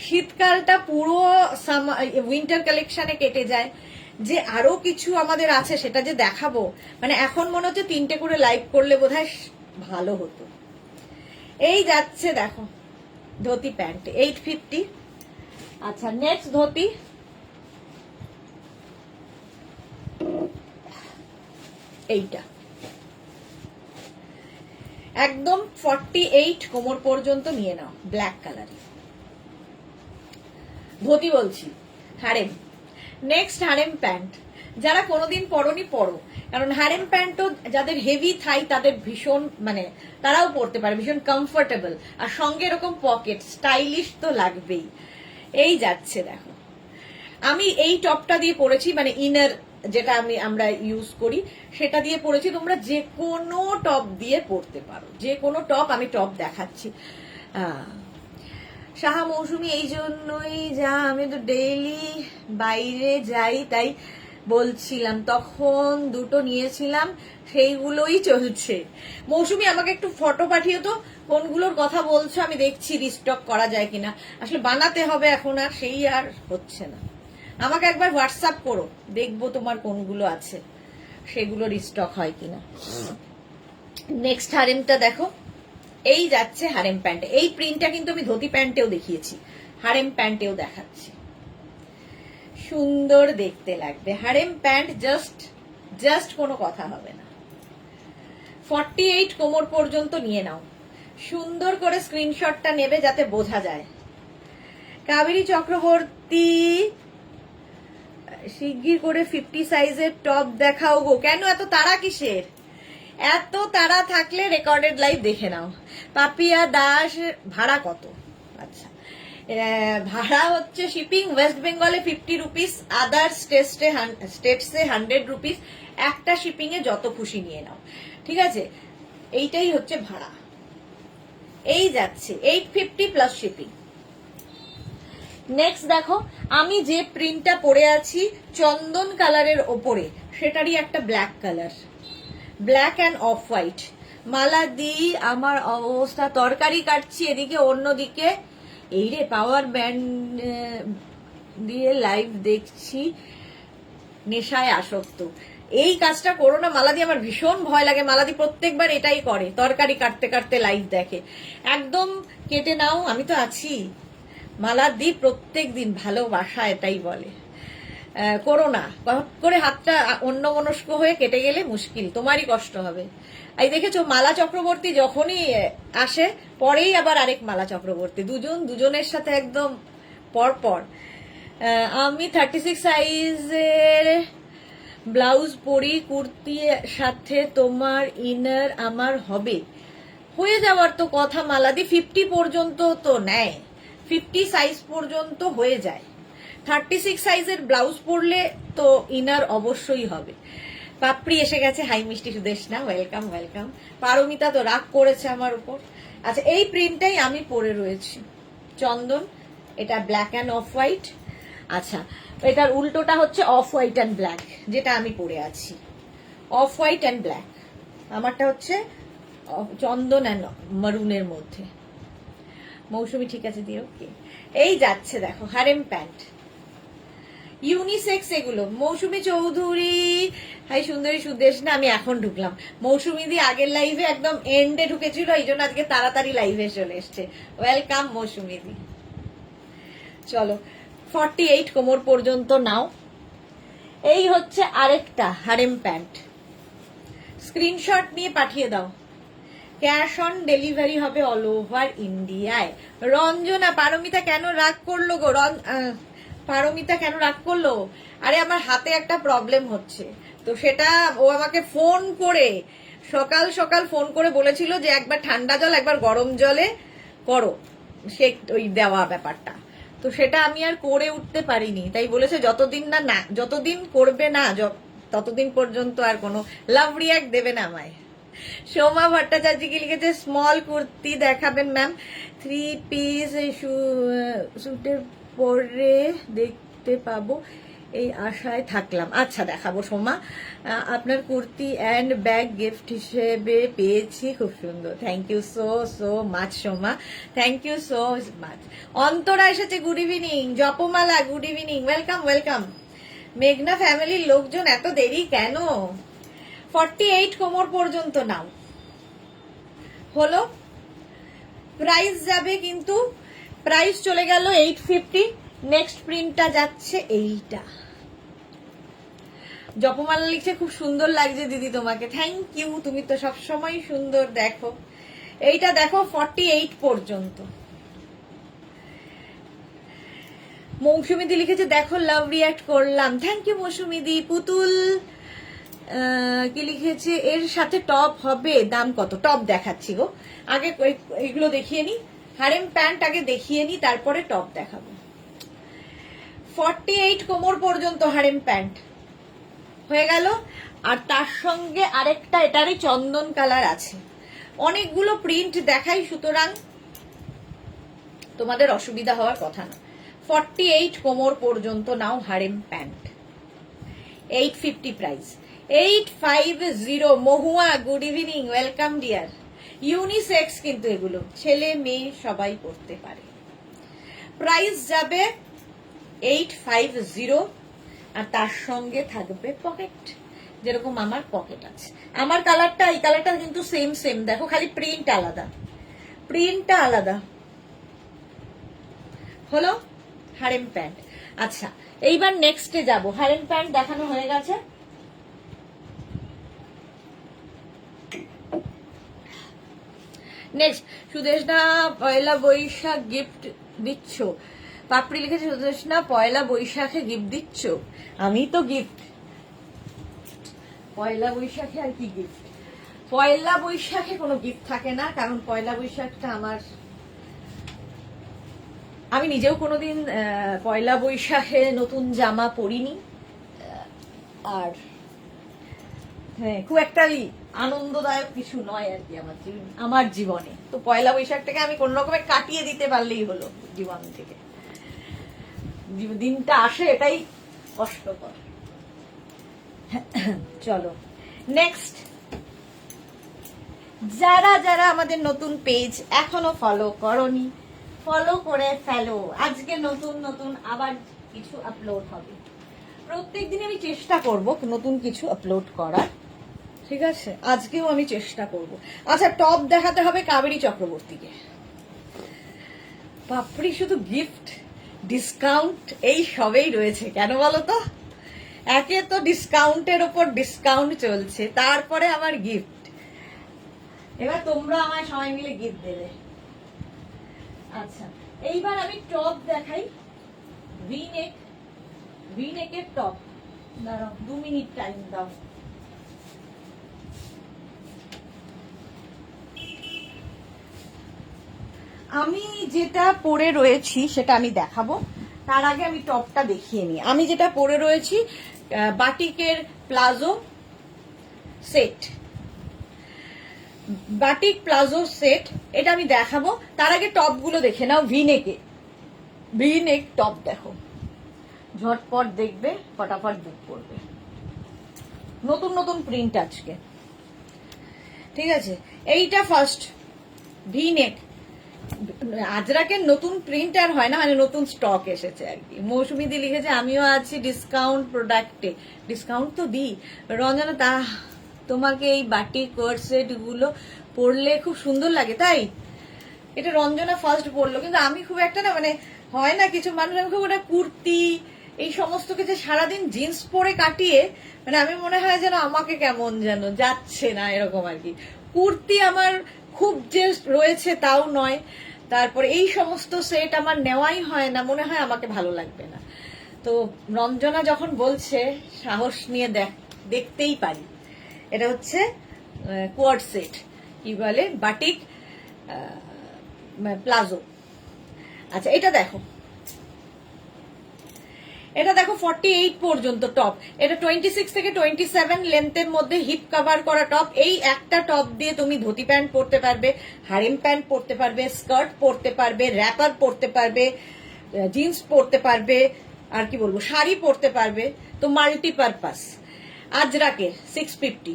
শীতকালটা পুরো উইন্টার কালেকশনে কেটে যায়, যে আরো কিছু আমাদের আছে সেটা যে দেখাবো, মানে এখন মনে হচ্ছে 3টে করে লাইভ করলে বোধহয় ভালো হতো। এই যাচ্ছে দেখো ধুতি প্যান্ট 850। আচ্ছা নেক্সট ধুতি, এইটা একদম 48 কোমর পর্যন্ত নিয়ে নাও, ব্ল্যাক কালারের ধুতি বলছি, হারেম। নেক্সট হারেম প্যান্ট, যারা কোনোদিন পরনি পরো, কারণ হারেম প্যান্টও যাদের হেভি থাই তাদের ভীষণ, মানে তারাও পরতে পারে, ভীষণ কমফোর্টেবল, আর সঙ্গে এরকম পকেট, স্টাইলিশ তো লাগবেই। এই যাচ্ছে দেখো, আমি এই টপটা দিয়ে পরেছি, মানে ইনার যেটা আমরা ইউজ করি সেটা দিয়ে পরেছি, তোমরা যে কোনো টপ দিয়ে পরতে পারো, যে কোনো টপ। আমি টপ দেখাচ্ছি। সাহা মৌসুমী, এই জন্যই যা আমি তো ডেইলি বাইরে যাই তাই বলছিলাম, তখন দুটো নিয়েছিলাম সেইগুলোই চলছে। মৌসুমী আমাকে একটু ফটো পাঠিয়ে তো, কোনগুলোর কথা বলছো আমি দেখছি রিস্টক করা যায় কিনা। আসলে বানাতে হবে এখন, আর সেই আর হচ্ছে না। আমাকে একবার হোয়াটসঅ্যাপ করো, দেখবো তোমার কোনগুলো আছে, সেগুলো রিস্টক হয় কিনা। নেক্সট হারেমটা দেখো, এই যাচ্ছে হারেম প্যান্ট। এই প্রিন্টটা কিন্তু আমি ধুতি প্যান্টেও দেখিয়েছি, হারেম প্যান্টেও দেখাচ্ছি, সুন্দর দেখতে লাগবে হারেম প্যান্ট, জাস্ট কোনো কথা হবে না। 48 কোমর পর্যন্ত নিয়ে নাও, সুন্দর করে স্ক্রিনশটটা নেবে যাতে বোঝা যায়। কাবেরী চক্রবর্তী, শিগগির করে 50 সাইজের টপ দেখাও গো। কেন এত তাড়া কিসের? এত তাড়া থাকলে রেকর্ডেড লাইভ দেখে নাও। পাপিয়া দাস, ভাড়া কত? আচ্ছা, ভাড়া হচ্ছে শিপিং ওয়েস্ট বেঙ্গলে 50 রুপিস, আদার স্টেটসে 100 রুপিস। একটা শিপিং এ যত খুশি নিয়ে নাও, ঠিক আছে? এইটাই হচ্ছে ভাড়া। এই যাচ্ছে 850 প্লাস শিপিং। নেক্সট দেখো, আমি যে প্রিন্টটা পরে আছি চন্দন কালারের ওপরে, সেটারই একটা black colour, black and off white. Mala di আমার অবস্থা, তরকারি কাটছি এদিকে, অন্যদিকে এই রে পাওয়ার ব্যান্ড দিয়ে লাইভ দেখছি, নেশায় আসক্ত। এই কাজটা করো না মালাদি, আমার ভীষণ ভয় লাগে। মালাদি প্রত্যেকবার এটাই করে, তরকারি কাটতে কাটতে লাইভ দেখে। একদম কেটে নাও, আমি তো আছি। মালাদি প্রত্যেক দিন ভালোবাসা এটাই বলে। করো না, হঠাৎ করে হাতটা অন্যমনস্ক হয়ে কেটে গেলে মুশকিল, তোমারই কষ্ট হবে। এই দেখেছো মালা চক্রবর্তী যখনই আসে পরেই আবার আরেক মালা চক্রবর্তী, দুজনের সাথে একদম পরপর। আমি 36 সাইজের ব্লাউজ পরি, কুর্তির সাথে তোমার ইনার আমার হবে, হয়ে যাওয়ার তো কথা মালাদি। 50 পর্যন্ত তো নেয়, 50 সাইজ পর্যন্ত হয়ে যায়। 36 সাইজের ব্লাউজ পরলে তো ইনার অবশ্যই হবে। পাপড়ি এসে গেছে, হাই মিষ্টি সুদেশনা, ওয়েলকাম ওয়েলকাম। পারমিতা তো রাগ করেছে আমার উপর। আচ্ছা, এই প্রিন্টটাই আমি পরে রয়েছি, চন্দন। এটা ব্ল্যাক অ্যান্ড অফ হোয়াইট। আচ্ছা, এটার উল্টোটা হচ্ছে অফ হোয়াইট অ্যান্ড ব্ল্যাক, যেটা আমি পরে আছি। অফ হোয়াইট অ্যান্ড ব্ল্যাক, আমারটা হচ্ছে চন্দন অ্যান্ড মারুনের মধ্যে। মৌসুমি ঠিক আছে দিয়ে, ওকে। এই যাচ্ছে দেখো হারেম প্যান্ট, ইউনিসেক্স এগুলো। মৌসুমি চৌধুরী, হাই সুন্দরী সুদেশ না, আমি এখন ঢুকলাম। মৌসুমি দি আগের লাইভে একদম এন্ডে ঢুকেছিল, এই জন্য আজকে তাড়াতাড়ি লাইভে চলে এসছে। ওয়েলকাম মৌসুমি দি। চলো 48 কোমর পর্যন্ত নাও। এই হচ্ছে আরেকটা হারেম প্যান্ট, স্ক্রিনশট নিয়ে পাঠিয়ে দাও। ক্যাশ অন ডেলিভারি হবে অল ওভার ইন্ডিয়ায়। রঞ্জনা, পারমিতা কেন রাগ করলো গো? পারমিতা কেন রাগ করলো? আরে আমার হাতে একটা প্রবলেম হচ্ছে, তো সেটা ও আমাকে ফোন করে সকাল সকাল ফোন করে বলেছিল যে একবার ঠান্ডা জল একবার গরম জলে করো, সে ওই দেওয়া ব্যাপারটা, তো সেটা আমি আর করে উঠতে পারিনি। তাই বলেছে যতদিন করবে না ততদিন পর্যন্ত আর কোনো লাভ রিয়াক্ট দেবে না আমায়। সোমা ভট্টাচার্য কি লিখেছে, স্মল কুর্তি দেখাবেন ম্যাম, 3 পিস স্যুটের পরে দেখতে পাবো এই আশায় থাকলাম। আচ্ছা দেখাবো সোমা, আপনার কুর্তি অ্যান্ড ব্যাগ গিফট হিসেবে পেয়েছি, খুব সুন্দর। Thank you so much Soma, thank you so much. Antara এসেছে, good evening. Japmala, good evening, welcome welcome. মেঘনা ফ্যামিলির লোকজন এত দেরি কেন? 48 কোমর পর্যন্ত নাও, হলো। প্রাইস যাবে কিন্তু, প্রাইস চলে গেল 850। নেক্সট প্রিন্টটা যাচ্ছে এইটা। জপমালা লিখছে, খুব সুন্দর লাগছে দিদি তোমাকে। থ্যাংক ইউ, তুমি তো সবসময় সুন্দর। দেখো এইটা দেখো 48 পর্যন্ত। মৌসুমিদি লিখেছে, দেখো লাভ রিয়াক্ট করলাম। থ্যাংক ইউ মৌসুমিদি। পুতুল কি লিখেছে, এর সাথে টপ হবে, দাম কত? টপ দেখাচ্ছি গো, আগে এইগুলো দেখিয়ে নি, হারেম প্যান্ট আগে দেখিয়ে নি, তারপরে টপ দেখাবো। 48 কোমর পর্যন্ত হারেম প্যান্ট হয়ে গেল। আর তার সঙ্গে আরেকটা এটারই চন্দন কালার আছে। অনেকগুলো প্রিন্ট দেখাই, সুতরাং তোমাদের অসুবিধা হওয়ার কথা না। 48 কোমর পর্যন্ত নাও harem pant, 850 price. 850। Mahua, good evening, welcome dear. Unisex কিন্তু এগুলো, ছেলে মেয়ে সবাই পড়তে পারে। প্রাইস যাবে 850, আর তার সঙ্গে থাকবে পকেট, যেরকম আমার পকেট আছে। আমার কালারটা, এই কালারটা কিন্তু সেম দেখো, খালি প্রিন্ট আলাদা, প্রিন্টটা আলাদা। হলো হারেম প্যান্ট। আচ্ছা, এইবার নেক্সটে যাব। হারেম প্যান্ট দেখানো হয়ে গেছে। নেক্সট, সুদেশনা পয়লা বৈশাখ গিফট দিচ্ছ। পাপড়ি লিখেছে, সুদেশনা পয়লা বৈশাখে গিফট দিচ্ছ। আমি তো গিফট, পয়লা বৈশাখে আর কি গিফট? পয়লা বৈশাখে কোনো গিফট থাকে না, কারণ পয়লা বৈশাখটা আমি নিজেও কোনোদিন পয়লা বৈশাখে নতুন জামা পরিনি, আর হ্যাঁ খুব একটা আনন্দদায়ক কিছু নয় আর কি আমার জীবনে। তো পয়লা বৈশাখটাকে আমি কোন রকমে কাটিয়ে দিতে পারলেই হলো জীবন থেকে। দিনটা আসে এটাই কষ্টকর। চলো নেক্সট, যারা যারা আমাদের নতুন পেজ এখনো ফলো করনি, ফলো করে ফেলো। আজকে নতুন নতুন আবার কিছু আপলোড হবে। প্রত্যেকদিন আমি চেষ্টা করব নতুন কিছু আপলোড করার, ঠিক আছে? আজকেও আমি চেষ্টা করব। আচ্ছা, টপ দেখাতে হবে কাবেরী চক্রবর্তীকে। বাপরি, শুধু গিফট ডিসকাউন্ট এই সবেই রয়েছে, কেন বলো তো? একে তো ডিসকাউন্টের ওপর ডিসকাউন্ট চলছে, তারপরে আমার গিফট। এবার তোমরা আমায় সবাই মিলে গিফট দেবে। আচ্ছা, এইবার আমি টপ দেখাই। ভি নেকের টপ। দাঁড়াও, 2 মিনিট টাইম দাও। আমি যেটা পরে রয়েছি সেটা আমি দেখাবো, তার আগে আমি টপটা দেখিয়ে নিই। আমি যেটা পরে রয়েছি বাটিকের palazzo set, batik palazzo set, এটা আমি দেখাবো। তার আগে টপগুলো দেখে নাও। ভি নেক টপ দেখো, ঝটপট দেখবে, ফটাফট বুক করবে। নতুন নতুন প্রিন্ট আজকে, ঠিক আছে? এইটা ফার্স্ট ভি নেক। আজরাকের নতুন প্রিন্ট আর হয় না, মানে নতুন স্টক এসেছে আর কি। মৌসুমি দি লিখেছে আমিও আছি ডিসকাউন্ট প্রোডাক্টে। ডিসকাউন্ট তো দিই রঞ্জনা। তা তোমাকে এই বাটিক কোট সেট গুলো পরলে খুব সুন্দর লাগে, তাই? এটা রঞ্জনা ফার্স্ট পরলো, কিন্তু আমি খুব একটা না, মানে হয় না কিছু মানুষ, আমি খুব একটা কুর্তি এই সমস্ত কিছু সারাদিন জিন্স পরে কাটিয়ে, মানে আমি মনে হয় যেন আমাকে কেমন যেন যাচ্ছে না, এরকম আর কি। কুর্তি আমার খুব যে রয়েছে তাও নয়, তারপরে এই সমস্ত সেট আমার নেওয়াই হয় না, মনে হয় আমাকে ভালো লাগবে না। তো রঞ্জনা যখন বলছে সাহস নিয়ে দেখতেই পারি। এটা হচ্ছে কোয়াড সেট, কি বলে, বাটিক প্লাজো। আচ্ছা, এটা দেখো, এটা দেখো 48 পর্যন্ত টপ। এটা 26 থেকে 27 লেন্থের মধ্যে হিপ কভার করা টপ। এই একটা টপ দিয়ে তুমি ধুতি প্যান্ট পরতে পারবে, হারেম প্যান্ট পরতে পারবে, স্কার্ট পরতে পারবে, র্যাপার পরতে পারবে, জিন্স পরতে পারবে, আর কি বলবো, শাড়ি পরতে পারবে। তো মাল্টিপারপাস। আজরাকে 650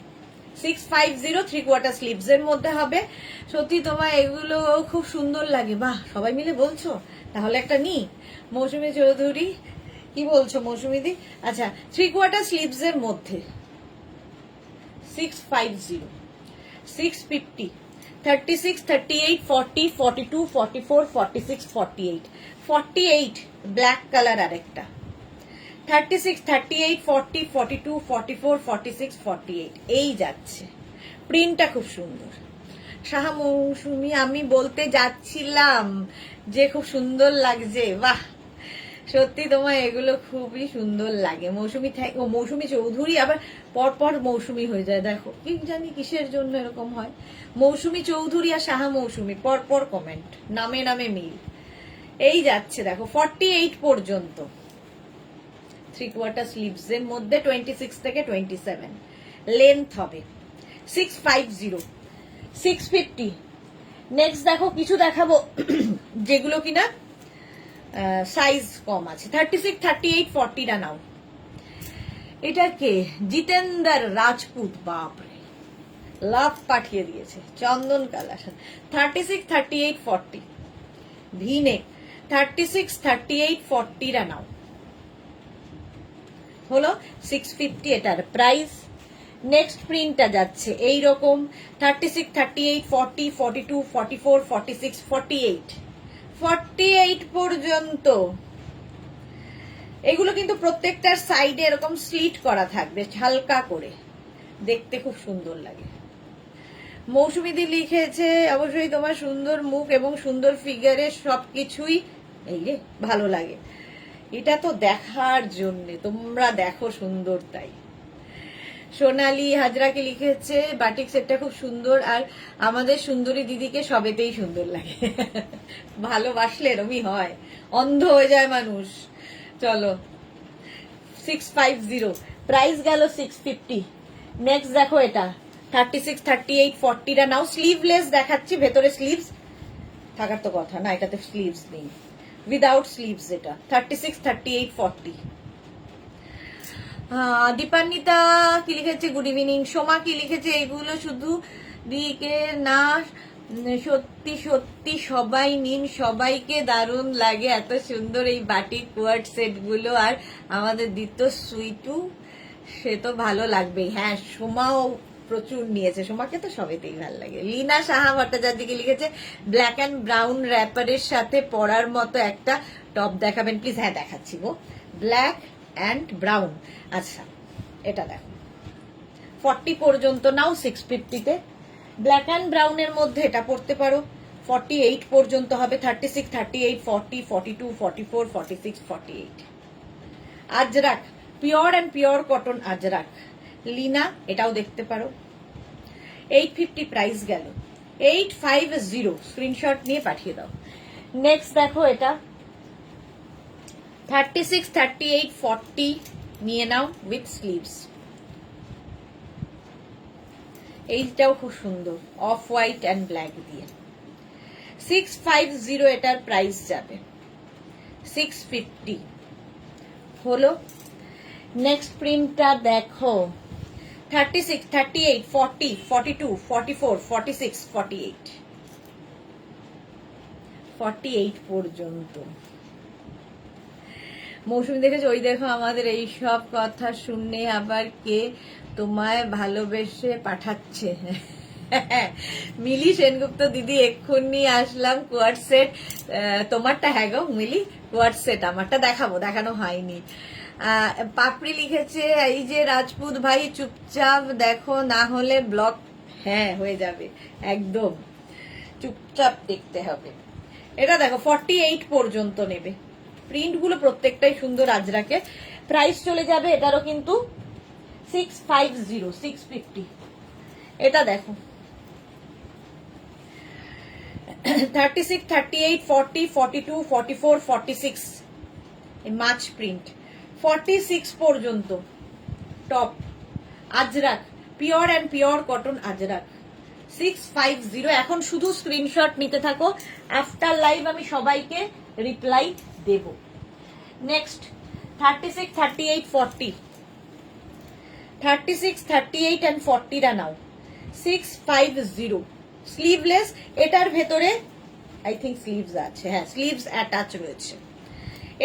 3/4 স্লিভস এর মধ্যে হবে। সত্যি তোমার এগুলো খুব সুন্দর লাগে। বাহ, সবাই মিলে বলছো, তাহলে একটা নি। মৌসুমী চৌধুরী, কি বলছো মৌসুমী দি? আচ্ছা, 3/4 স্লিভস এর মধ্যে 650 650 36 38 40 42 44 46 48 48 ব্ল্যাক কালার আরেকটা, 36 38 40 42 44 46 48 এই যাচ্ছে। প্রিন্টটা খুব সুন্দর। সাহা মৌসুমী, আমি বলতে যাচ্ছিলাম যে খুব সুন্দর লাগছে। বাহ, সত্যি তোমার এগুলো খুবই সুন্দর লাগে মৌসুমী। ও মৌসুমী চৌধুরী, আবার পরপর মৌসুমী হয়ে যায়, দেখো কি জানি কিসের জন্য এরকম হয়। মৌসুমী চৌধুরী আর সাহা মৌসুমী পরপর কমেন্ট, নামে নামে মিল। এই যাচ্ছে দেখো 48 পর্যন্ত 3/4 স্লিভস এর মধ্যে 26 থেকে 27 লেন্থ হবে। 650 650। নেক্সট দেখো, কিছু দেখাবো যেগুলো কিনা সাইজ কম আছে। 36 38 40টা নাও। এটা কে? জিতেন্দ্র রাজপুত, বাপরে, লাভ পাঠিয়ে দিয়েছে চন্দন কালার। 36 38 40 ভি নেক। 36 38 40টা নাও, হলো 650 এটার প্রাইস। নেক্সট প্রিন্টটা যাচ্ছে এইরকম 36 38 40 42 44 46 48 48 পর্যন্ত। এগুলো কিন্তু প্রত্যেকটার সাইডে এরকম স্লিট করা থাকবে হালকা করে, দেখতে খুব সুন্দর লাগে। মৌসুমী দি লিখেছে অবশ্যই তোমার সুন্দর মুখ এবং সুন্দর ফিগারে সবকিছুই এই রে ভালো লাগে। এটা তো দেখার জন্যে, তোমরা দেখো সুন্দর তাই। সোনালি হাজরাকে লিখেছে বাটিক সেটটা খুব সুন্দর, আর আমাদের সুন্দরী দিদিকে সবেতেই সুন্দর লাগে। ভালোবাসলে এরমই হয়, অন্ধ হয়ে যায় মানুষ। চলো 650 প্রাইস গেল 650। নেক্সট দেখো, এটা 36 38 40টা নাও। স্লিভলেস দেখাচ্ছি, ভেতরে স্লিভস থাকার তো কথা না, এটাতে স্লিভস নেই, উইদাউট স্লিভস। এটা 36 38 40 দীপান্বিতা কি লিখেছে, গুড ইভিনিং। সোমা কি লিখেছে, এগুলো শুধু দিকে না, সত্যি সত্যি সবাই নিন, সবাইকে দারুণ লাগে, এত সুন্দর এই বাটিক কোয়ার্ড সেট গুলো। আর আমাদের দ্বিতীয় সুইটু, সে তো ভালো লাগবেই। হ্যাঁ, সোমাও প্রচুর নিয়েছে, সোমাকে তো সবেতেই ভালো লাগে। লীনা সাহা ভট্টাচার্যকে লিখেছে, ব্ল্যাক অ্যান্ড ব্রাউন র্যাপারের সাথে পরার মতো একটা টপ দেখাবেন প্লিজ। হ্যাঁ, দেখাচ্ছি গো, ব্ল্যাক অ্যান্ড ব্রাউন। আচ্ছা, এটা দেখো 40 পর্যন্ত নাও 650-তে। ব্ল্যাক অ্যান্ড ব্রাউনের মধ্যে এটা পড়তে পারো, 48 পর্যন্ত হবে, 36, 38, 40, 42, 44, 46, 48। Ajrak, pure and pure cotton Ajrak, Lina, এটাও দেখতে পারো। 850 প্রাইস গেল, 850, স্ক্রিনশট নিয়ে পাঠিয়ে দাও। নেক্সট দেখো, এটা 36, 38, 40 নিয়ে নাও উইথ স্লিভস। এইটাও খুব সুন্দর, অফ হোয়াইট অ্যান্ড ব্ল্যাক দিয়ে। 650 এটার প্রাইস যাবে, 650 হলো। নেক্সট প্রিন্টটা দেখো, 36, 38, 40, 42, 44, 46, 48, 48 পর্যন্ত। মৌসুমি দেখেছো, ওই দেখো আমাদের এই সব কথা শুনে আবার কে তোমায় ভালোবেসে পাঠাচ্ছে। মিলি সেনগুপ্ত দিদি, এক্ষুনি আসলাম, কোয়ার্ড সেট তোমারটা। হ্যাঁ গো মিলি, কোয়ার্ড সেট আমারটা দেখাবো, দেখানো হয়নি। পাপড়ি লিখেছে, এই যে রাজপুত ভাই চুপচাপ দেখো, না হলে ব্লক। হ্যাঁ, হয়ে যাবে, একদম চুপচাপ দেখতে হবে। এটা দেখো 48 পর্যন্ত নেবে, প্রিন্ট গুলো প্রত্যেকটাই সুন্দর আজরাকে। প্রাইস চলে যাবে এটারও কিন্তু 650, 650। এটা দেখো 36, 38, 40, 42, 44, 46 মাছ প্রিন্ট। 46 পর্যন্ত top Ajrak, pure and pure cotton Ajrak, 650। এখন শুধু স্ক্রিনশট নিতে থাকো, আফটার লাইভ আমি সবাইকে রিপ্লাই দেব। নেক্সট 36, 38, 40, 36, 38 and 40 টা নাও, 650 স্লিভলেস। এটার ভেতরে আই থিঙ্ক স্লিভস আছে, হ্যাঁ স্লিভস অ্যাটাচ রয়েছে,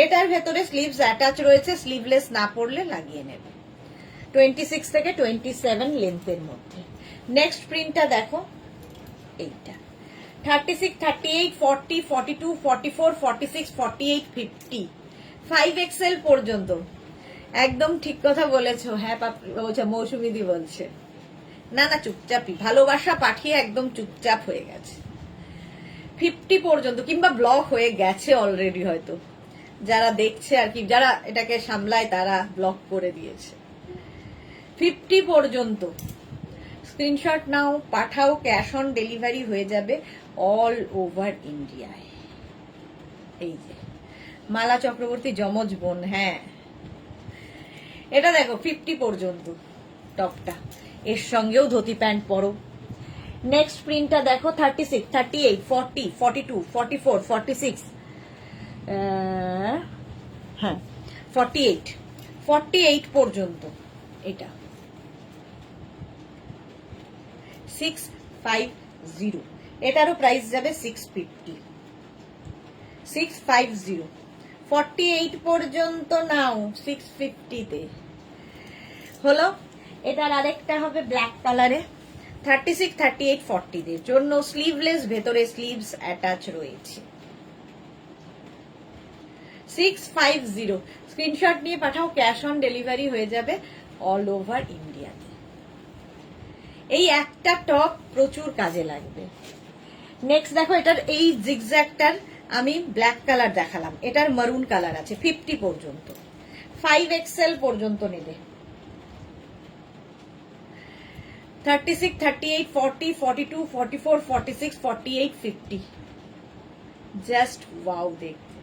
এটার ভেতরে স্লিভস অ্যাটাচ রয়েছে, স্লিভলেস না পড়লে লাগিয়ে নেবে। 26 থেকে 27 লেন্থের মধ্যে। নেক্সট প্রিন্টটা দেখো, এইটা 36, 38, 40, 42, 44, 46, 48, 50, 5XL পর্যন্ত। একদম ঠিক কথা বলেছো। হ্যাঁ মৌসুমিদি বলছে, না না চুপচাপই, ভালোবাসা পাঠিয়ে একদম চুপচাপ হয়ে গেছে। 50 পর্যন্ত, কিংবা ব্লক হয়ে গেছে অলরেডি, হয়তো যারা দেখছে আর কি, যারা এটাকে সামলায় তারা ব্লক করে দিয়েছে। 50 পর্যন্ত স্ক্রিনশট নাও, পাঠাও, ক্যাশ অন ডেলিভারি হয়ে যাবে অল ওভার ইন্ডিয়ায়। এই যে মালা চক্রবর্তী যমজ বোন, হ্যাঁ এটা দেখো 50 পর্যন্ত টপটা, এর সঙ্গেও ধুতি প্যান্ট পরো। নেক্সট প্রিন্টটা দেখো 36, 38, 40, 42, 44, 46, হ্যাঁ 48, 48 পর্যন্ত। এটা 650, এটারও প্রাইস যাবে 650, 650, 48 পর্যন্ত নাও 650-তে হলো। এটার আরেকটা হবে ব্ল্যাক কালারে, 36, 38, 40-দের জন্য স্লিভলেস, ভেতরে স্লিভস অ্যাটাচ রয়েছে। 650 স্ক্রিনশট নিয়ে পাঠাও, ক্যাশ অন ডেলিভারি হয়ে যাবে অল ওভার ইন্ডিয়াতে। এই একটা টপ প্রচুর কাজে লাগবে। নেক্সট দেখো, এটার এই জিগজ্যাগটার আমি ব্ল্যাক কালার দেখালাম, এটার মারুন কালার আছে। 50 পর্যন্ত, 5XL পর্যন্ত নেবে। 36, 38, 40, 42, 44, 46, 48, 50, জাস্ট ওয়াও দেখতে।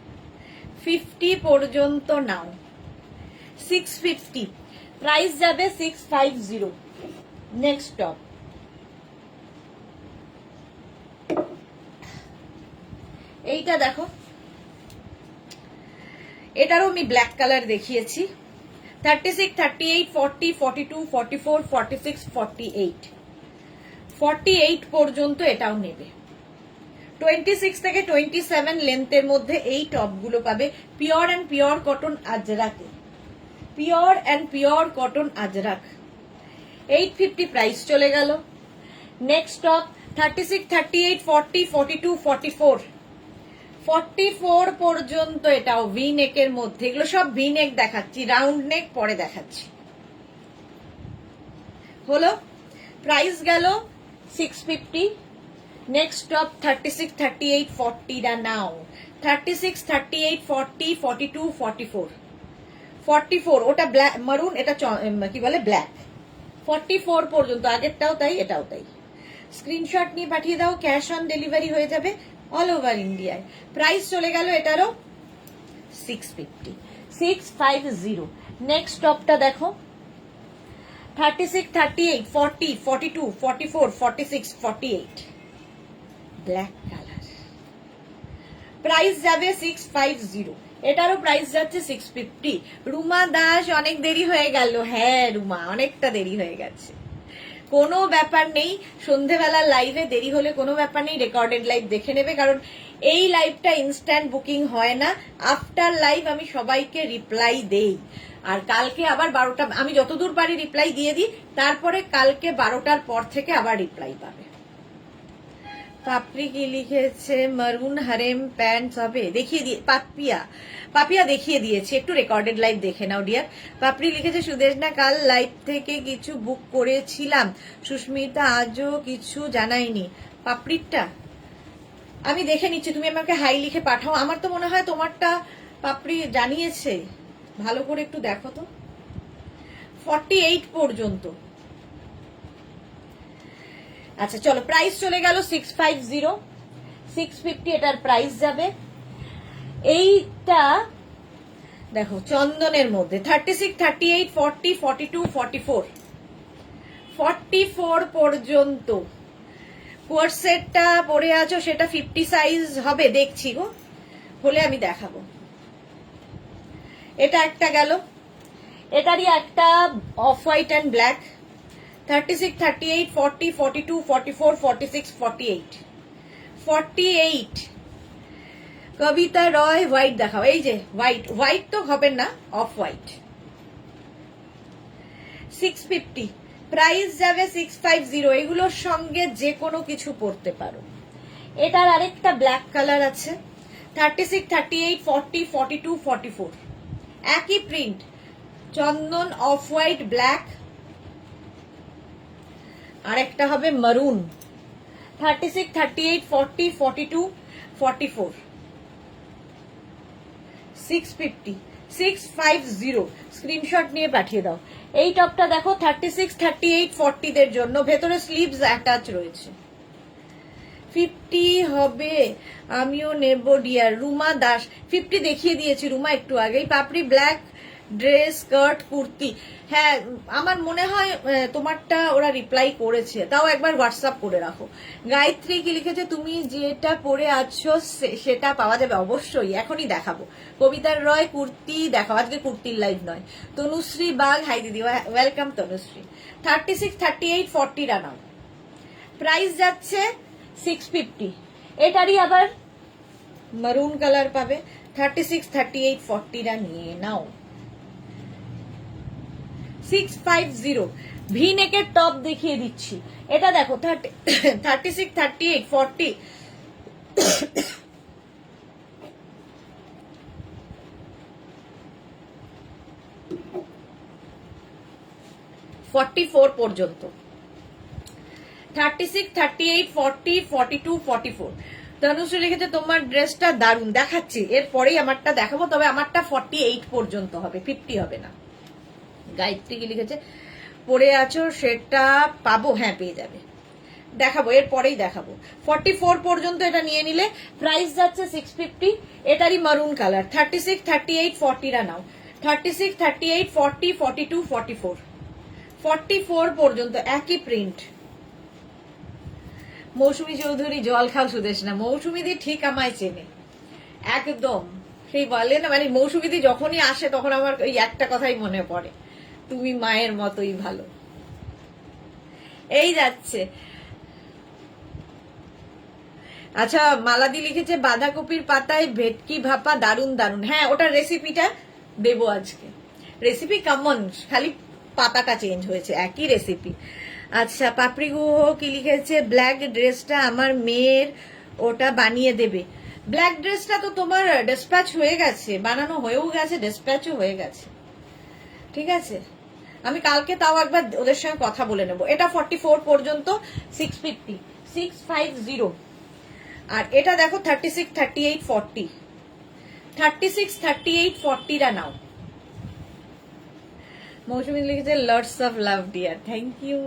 50 পর্যন্ত নাও, 650 প্রাইস যাবে 650। নেক্সট টপ এইটা দেখো, এটারও আমি ব্ল্যাক কালার দেখিয়েছি। 36, 38, 40, 42, 44, 46, 48 48 পর্যন্ত এটাও নেবে। 26 থেকে 27 লেন্থের মধ্যে এই টপগুলো পাবে পিওর অ্যান্ড পিওর কটন আজরাকে, pure and pure cotton Ajrakh. 850 price চলে গেল। নেক্সট টপ 36, 38, 40, 42, 44 44 পর্যন্ত এটাও ভি নেকের মধ্যে। এগুলো সব ভি নেক দেখাচ্ছি, রাউন্ড নেক পরে দেখাচ্ছি। হলো, প্রাইস গেল 650। নেক্সট টপ 36, 38, 40 টা নাও। 36, 38, 40, 42, 44 44 ওটা ব্ল্যাক মারুন, এটা কি বলে ব্ল্যাক। 44 পর্যন্ত, আগেরটাও তাই এটাও তাই। স্ক্রিনশট নিয়ে পাঠিয়ে দাও, ক্যাশ অন ডেলিভারি হয়ে যাবে অল ওভার ইন্ডিয়ায়। প্রাইস চলে গেল এটারও 650 650। নেক্সট টপটা দেখো 36, 38, 40, 42, 44, 46, 48 ব্ল্যাক কালার। প্রাইস যাবে 650। এটারও প্রাইস যাচ্ছে 650। রুমা দাস অনেক দেরি হয়ে গেল। হ্যাঁ রুমা, অনেকটা দেরি হয়ে গেছে, কোনো ব্যাপার নেই। সন্ধেবেলার লাইভে দেরি হলে কোনো ব্যাপার নেই, রেকর্ডেড লাইভ দেখে নেবে, কারণ এই লাইভটা ইনস্ট্যান্ট বুকিং হয় না। আফটার লাইভ আমি সবাইকে রিপ্লাই দেই, আর কালকে আবার 12টা, আমি যতদূর পারি রিপ্লাই দিয়ে দিই, তারপরে কালকে 12টার পর থেকে আবার রিপ্লাই পাবে। পাপড়ি কি লিখেছে? মারুন হারেম প্যান্টস হবে, দেখিয়ে দিয়ে পাপিয়া দেখিয়ে দিয়েছে, একটু রেকর্ডেড লাইভ দেখে নাও ডিয়ার। পাপড়ি লিখেছে সুদেশ না, কাল লাইভ থেকে কিছু বুক করেছিলাম, সুস্মিতা আজও কিছু জানায়নি। পাপড়িরটা আমি দেখে নিচ্ছি, তুমি আমাকে হাই লিখে পাঠাও। আমার তো মনে হয় তোমারটা পাপড়ি জানিয়েছে, ভালো করে একটু দেখো তো। 48 পর্যন্ত। আচ্ছা চলো, প্রাইস চলে গেল 650 650 এটার প্রাইস যাবে। এইটা দেখো চন্দনের মধ্যে 36, 38, 40, 42, 44 44 পর্যন্ত। কোর্সেটটা পরে আছো, সেটা 50 সাইজ হবে, দেখছি গো, হলে আমি দেখাবো। এটা একটা গেল, এটারই একটা off white and black. 36, 38, 40, 42, 44, 46, 48 48 Kabita Roy white দেখাও। এই যে হোয়াইট, হোয়াইট তো হবে না, অফ হোয়াইট। 650 প্রাইস যাবে 650। এগুলোর সঙ্গে যে কোনো কিছু পরতে পারো। এটার আরেকটা ব্ল্যাক কালার আছে 36, 38, 40, 42, 44 একই print, Chandan, of white, black. আরেকটা হবে মারুন 36, 38, 40, 42, 44 650 650 স্ক্রিনশট নিয়ে পাঠিয়ে দাও। এই টপটা দেখো 36, 38, 40 দের জন্য, ভেতরে স্লিভস অ্যাটাচ রয়েছে। 50 হবে, আমিও নেব ডিয়ার। রুমা দাস 50 দেখিয়ে দিয়েছি রুমা একটু আগেই। পাপড়ি ব্ল্যাক ড্রেস, স্কার্ট, কুর্তি। হ্যাঁ আমার মনে হয় তোমারটা ওরা রিপ্লাই করেছে, তাও একবার হোয়াটসঅ্যাপ করে রাখো। গায়ত্রী কি লিখেছে? তুমি যেটা পরে আছো সেটা পাওয়া যাবে, অবশ্যই এখনই দেখাবো। কবিতার রয় কুর্তি দেখাও, আজকে কুর্তির লাইভ নয়। তনুশ্রী বাগ, হাই দিদি, ওয়েলকাম তনুশ্রী। 36, 38, 40 রানাও, প্রাইস যাচ্ছে 650। এটারই আবার মারুন কালার পাবে। 36, 38, 40 রা নিয়ে নাও। 650 ভি নেকের টপ দেখিয়ে দিচ্ছি। এটা দেখো 36, 38, 40 44 পর্যন্ত। 36, 38, 40, 42, 44 তনুশ্রী লিখেছে তোমার ড্রেসটা দারুণ, দেখাচ্ছি এরপরেই আমারটা দেখাবো, তবে আমারটা 48 পর্যন্ত হবে, 50 হবে না। গায়ত্রী কি লিখেছে? পরে আছো সেটা পাবো, হ্যাঁ পেয়ে যাবে, দেখাবো এরপরেই দেখাবো। 44 পর্যন্ত এটা নিয়ে নিলে প্রাইস যাচ্ছে 650। এটারই মারুন কালার। 36, 38, 40 রা নাও। 36, 38, 40, 42, 44 44 পর্যন্ত একই প্রিন্ট। মৌসুমী চৌধুরী জল খাও সুদেশ না, মৌসুমী দি ঠিক আমায় চেনে একদম। সেই বলে না, মানে মৌসুমীদি যখনই আসে তখন আমার ওই একটা কথাই মনে পড়ে, তুমি মায়ের মতোই ভালো। এই যাচ্ছে। আচ্ছা, মালাদি লিখেছে বাঁধাকপির পাতায় ভেটকি ভাপা দারুন দারুন। হ্যাঁ, ওটার রেসিপিটা দেবো আজকে। রেসিপি কমন, খালি পাতাটা চেঞ্জ হয়েছে, একই রেসিপি। আচ্ছা, পাপড়ি গুহ কি লিখেছে, ব্ল্যাক ড্রেসটা আমার মেয়ের, ওটা বানিয়ে দেবে। ব্ল্যাক ড্রেসটা তো তোমার ডিসপ্যাচ হয়ে গেছে, বানানো হয়েও গেছে, ডিসপ্যাচও হয়ে গেছে। ঠিক আছে, আমি কালকে তাও একবার ওদের সঙ্গে কথা বলে নেব। এটা 44 পর্যন্ত 650 650। আর এটা দেখো 36 38 40 36 38 40টা নাও। মৌসুমী লিখেছে lots of love dear, thank you.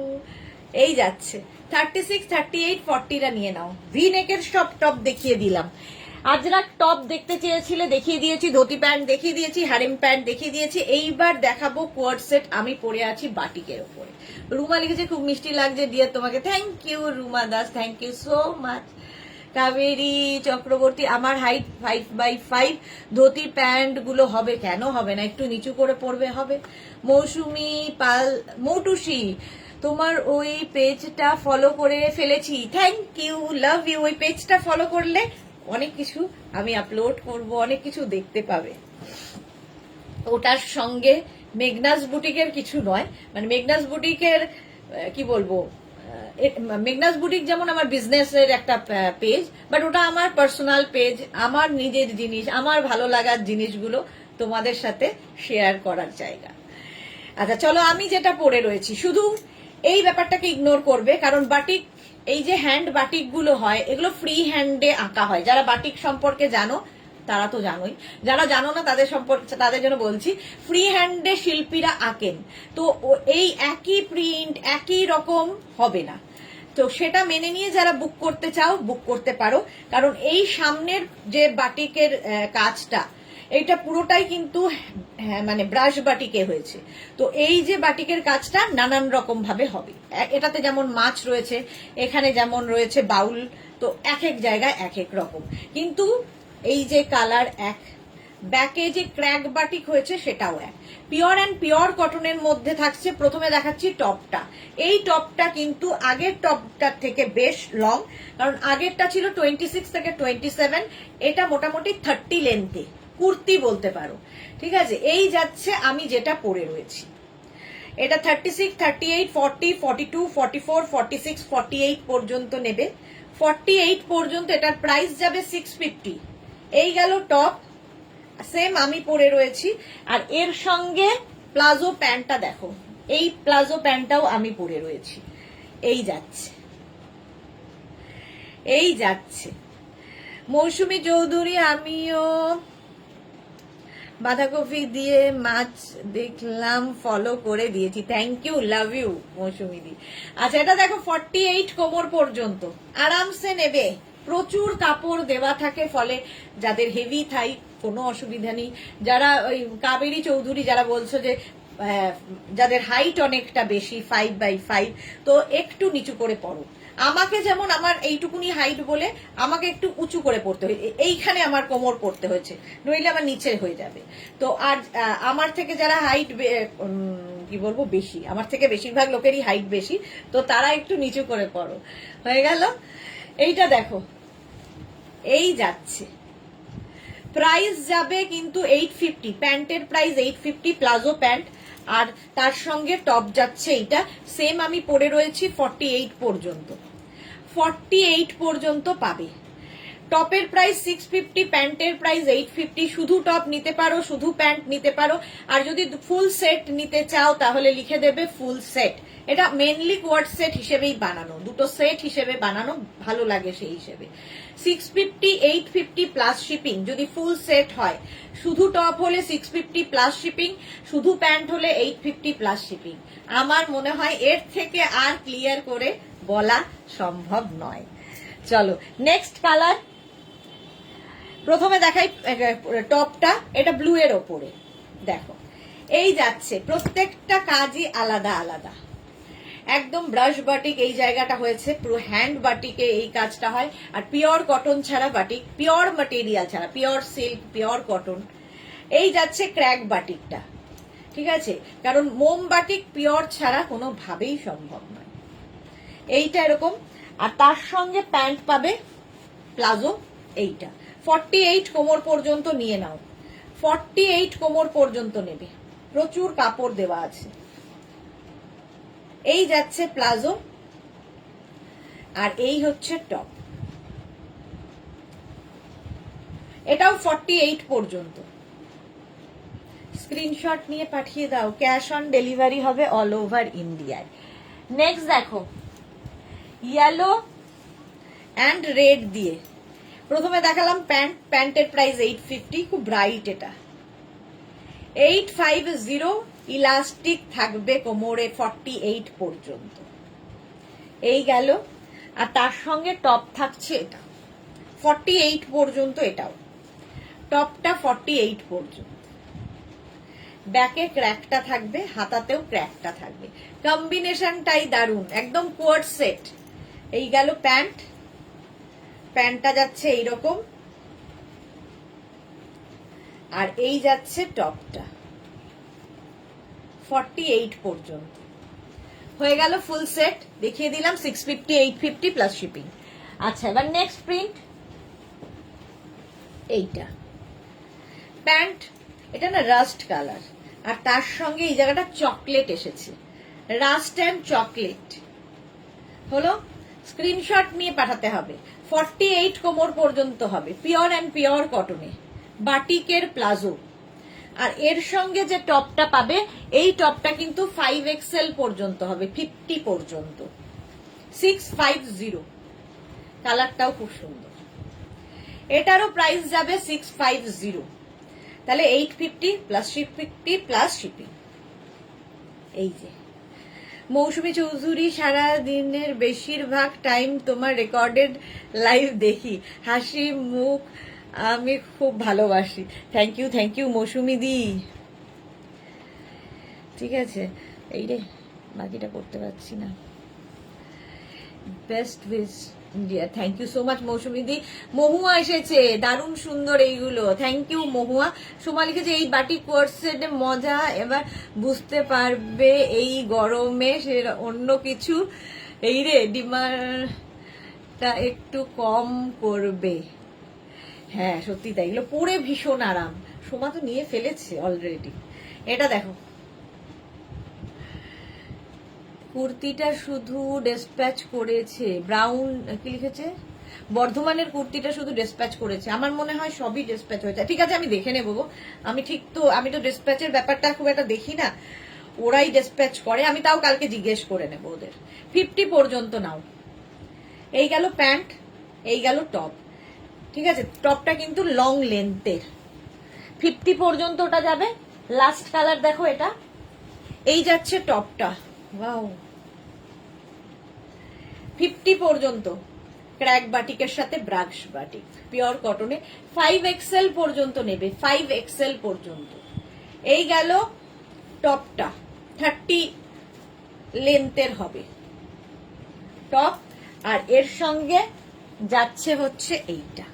এই যাচ্ছে 36 38 40টা নিয়ে নাও। ভি নেকের সব টপ দেখিয়ে দিলাম। আজরাক টপ দেখতে চেয়েছিলে, দেখিয়ে দিয়েছি। ধুতি প্যান্ট দেখিয়ে দিয়েছি, হারিম প্যান্ট দেখিয়ে দিয়েছি। এইবার দেখাবো কোয়ার্ড সেট। আমি পরে আছি বাটিকের উপরে। রুমা লিখেছে খুব মিষ্টি লাগছে ডিয়ার তোমাকে, thank you Ruma Das, thank you so much. Kaberi Chakraborty, আমার হাইট 5x5, ধুতি প্যান্ট গুলো হবে, কেন হবে না, একটু নিচু করে পরবে, হবে। মৌসুমী পাল, মৌটুসি, তোমার ওই পেজটা ফলো করে ফেলেছি, থ্যাংক ইউ, লাভ ইউ। ওই পেজটা ফলো করলে অনেক কিছু আমি আপলোড করব, অনেক কিছু দেখতে পাবে। ওটার সঙ্গে মেঘনাস বুটিকের কিছু নয়, মানে মেঘনাস বুটিকের কি বলবো, মেঘনাস বুটিক যেমন আমার বিজনেসের একটা পেজ, বাট ওটা আমার পার্সোনাল পেজ, আমার নিজের জিনিস, আমার ভালো লাগার জিনিসগুলো তোমাদের সাথে শেয়ার করার জায়গা। আচ্ছা চলো, আমি যেটা পরে রয়েছি, শুধু এই ব্যাপারটাকে ইগনোর করবে, কারণ বাটিক, এই যে হ্যান্ড বাটিক গুলো হয়, এগুলো ফ্রি হ্যান্ডে আঁকা হয়। যারা বাটিক সম্পর্কে জানো তারা তো জানোই, যারা জানো না তাদের সম্পর্কে, তাদের জন্য বলছি, ফ্রি হ্যান্ডে শিল্পীরা আঁকেন। তো এই একই প্রিন্ট একই রকম হবে না, তো সেটা মেনে নিয়ে যারা বুক করতে চাও বুক করতে পারো। কারণ এই সামনের যে বাটিকের কাজটা, এইটা পুরোটাই কিন্তু মানে ব্রাশ বাটিকে হয়েছে। তো এই যে বাটিকের কাজটা নানান রকম ভাবে হবে। এটাতে যেমন মাছ রয়েছে, এখানে যেমন রয়েছে বাউল, তো এক এক জায়গায় এক এক রকম। কিন্তু এই যে কালার এক, ব্যাকে যে ক্র্যাক বাটিক হয়েছে সেটাও এক। পিওর অ্যান্ড পিওর কটনের মধ্যে থাকছে। প্রথমে দেখাচ্ছি টপটা। এই টপটা কিন্তু আগের টপটার থেকে বেশ লং, কারণ আগেরটা ছিল 26 থেকে 27, এটা মোটামুটি 30 লেন্থে, কুর্তি বলতে পারো। ঠিক আছে, এই যাচ্ছে আমি যেটা পরে রয়েছি। এটা 36 38 40 42 44 46 48 পর্যন্ত নেবে। 48 পর্যন্ত এটার প্রাইস যাবে 650। এই গেল টপ, সেম আমি পরে রয়েছি। আর এর সঙ্গে প্লাজো প্যান্টটা দেখো, এই প্লাজো প্যান্টটাও আমি পরে রয়েছি। এই যাচ্ছে, এই যাচ্ছে। মৌসুমী চৌধুরী, আমিও বাঁধাকপি দিয়ে মাছ দেখলাম, ফলো করে দিয়েছি, thank you, love you Mousumi দি। আচ্ছা, এটা দেখো 48 কোমর পর্যন্ত আরামসে নেবে, প্রচুর কাপড় দেওয়া থাকে, ফলে যাদের হেভি থাই কোনো অসুবিধা নেই। যারা ওই কাবেরী চৌধুরী যারা বলছো যে যাদের হাইট অনেকটা বেশি 5x5, তো একটু নিচু করে পড়ো। আমাকে যেমন আমার এইটুকুনি হাইট বলে আমাকে একটু উঁচু করে পড়তে হয়, এইখানে আমার কোমর পড়তে হয়েছে, নইলে আমার নিচে হয়ে যাবে। তো আর আমার থেকে যারা হাইট কি বলবো বেশি, আমার থেকে বেশিরভাগ লোকেরই হাইট বেশি, তো তারা একটু নিচু করে পড়ো, হয়ে গেল। এইটা দেখো, এই যাচ্ছে, প্রাইস যাবে কিন্তু 850, প্যান্টের প্রাইস 850, প্লাজো প্যান্ট, আর তার সঙ্গে টপ যাচ্ছে এইটা, সেম আমি পরে রয়েছি 48 পর্যন্ত। 48 পর্যন্ত পাবে। টপের প্রাইস 650, প্যান্টের প্রাইস 850। শুধু টপ নিতে পারো, শুধু প্যান্ট নিতে পারো, আর যদি ফুল সেট নিতে চাও তাহলে লিখে দেবে ফুল সেট। এটা মেনলি কোয়ার্ড সেট হিসেবেই বানানো, দুটো সেট হিসেবে বানানো, ভালো লাগে সেই হিসেবে। 650 850 প্লাস শিপিং যদি ফুল সেট হয়। শুধু টপ হলে 650 প্লাস শিপিং, শুধু প্যান্ট হলে 850 প্লাস শিপিং। আমার মনে হয় এর থেকে আর ক্লিয়ার করে বলা সম্ভব নয়। চলো নেক্সট কালার। প্রথমে দেখাই টপটা, এটা ব্লু এর ওপরে দেখো, এই যাচ্ছে, প্রত্যেকটা কাজই আলাদা আলাদা। একদম ব্রাশ বাটিক এই জায়গাটা হয়েছে, পুরো হ্যান্ড বাটিকে এই কাজটা হয়। আর পিওর কটন ছাড়া বাটিক, পিওর ম্যাটেরিয়াল ছাড়া, পিওর সিল্ক, পিওর কটন। এই যাচ্ছে ক্র্যাক বাটিকটা, ঠিক আছে, কারণ মোম বাটিক পিওর ছাড়া কোনোভাবেই সম্ভব নয়। এইটা এরকম। আর তার সঙ্গে প্যান্ট পাবে প্লাজো, এইটা 48 কোমর পর্যন্ত নিয়ে নাও, 48 কোমর পর্যন্ত নেবে, প্রচুর কাপড় দেওয়া আছে। এই যাচ্ছে প্লাজো, আর এই হচ্ছে টপ, এটাও 48 পর্যন্ত। স্ক্রিনশট নিয়ে পাঠিয়ে দাও, ক্যাশ অন ডেলিভারি হবে অল ওভার ইন্ডিয়ায়। নেক্সট দেখো, ইয়েলো অ্যান্ড রেড দিয়ে প্রথমে দেখালাম প্যান্ট, প্যান্টের প্রাইস 850, খুব ব্রাইট এটা, 850, ইলাস্টিক থাকবে কোমরে 48 পর্যন্ত। এই গেল। আর তার সঙ্গে টপ থাকছে এটা 48 পর্যন্ত, এটাও টপটা 48 পর্যন্ত। ব্যাকে ক্র্যাকটা থাকবে, হাতাতেও ক্র্যাকটা থাকবে, কম্বিনেশনটাই দারুণ, একদম কোয়ার্ড সেট। এই গেল প্যান্ট, প্যান্টটা যাচ্ছে এইরকম, আর এই যাচ্ছে টপটা 48 পর্যন্ত। হয়ে গেল ফুল সেট, দেখিয়ে দিলাম 650, 850 প্লাস শিপিং। আচ্ছা, এবার নেক্সট প্রিন্ট, এইটা প্যান্ট, এটা না রাস্ট কালার, আর তার সঙ্গে এই জায়গাটা চকলেট এসেছে, রাস্ট অ্যান্ড চকলেট হলো। স্ক্রিনশট নিয়ে পাঠাতে হবে। 48 কোমর পর্যন্ত হবে, পিওর অ্যান্ড পিওর কটনে, বাটিকের প্লাজো। আর এর সঙ্গে যে টপটা পাবে, এই টপটা কিন্তু 5XL পর্যন্ত হবে, 50 পর্যন্ত, 650। কালারটাও খুব সুন্দর, এটারও প্রাইস যাবে 650, তাহলে 850 প্লাস 650 প্লাস শিপিং। এই যে মৌসুমী চৌধুরী, সারা দিনের বেশিরভাগ টাইম তোমার রেকর্ডেড লাইভ দেখি, হাসি মুখ আমি খুব ভালোবাসি। Thank you Mousumi di. ঠিক আছে, এই রে বাকিটা করতে পারছি না। Best wish India, thank you so much Mousumi di. Mahua এসেছে, দারুণ সুন্দর এইগুলো, থ্যাংক ইউ মহুয়া। সোমা লিখেছে এই বাটিক কোয়ার্সেটের মজা এবার বুঝতে পারবে এই গরমে, সে অন্য কিছু। এই রে ডিমান্ডটা একটু কম করবে। হ্যাঁ সত্যি তাই, এগুলো পরে ভীষণ আরাম। সোমা তো নিয়ে ফেলেছে অলরেডি। এটা দেখো, কুর্তিটা শুধু ডিসপ্যাচ করেছে, ব্রাউন কি লিখেছে, বর্ধমানের কুর্তিটা শুধু ডিসপ্যাচ করেছে। আমার মনে হয় সবই ডিসপ্যাচ হয়েছে। ঠিক আছে, আমি দেখে নেবো, আমি তো ডিসপ্যাচের ব্যাপারটা খুব একটা দেখি না, ওরাই ডিসপ্যাচ করে, আমি তাও কালকে জিজ্ঞেস করে নেবো ওদের। 50 পর্যন্ত নাও। এই গেল প্যান্ট, এই গেল টপ, ঠিক আছে, টপটা কিন্তু লং লেন্থের, 50 পর্যন্ত ওটা যাবে। লাস্ট কালার দেখো, এটা এই যাচ্ছে টপটা, ওয়াও, 50 পর্যন্ত, ক্র্যাক বাটিকের সাথে ব্রাশ বাটিক, পিওর কটনে, 5XL পর্যন্ত নেবে, 5XL পর্যন্ত। এই গেল টপটা, 30 লেন্থের হবে টপ, আর এর সঙ্গে যাচ্ছে হচ্ছে এইটা।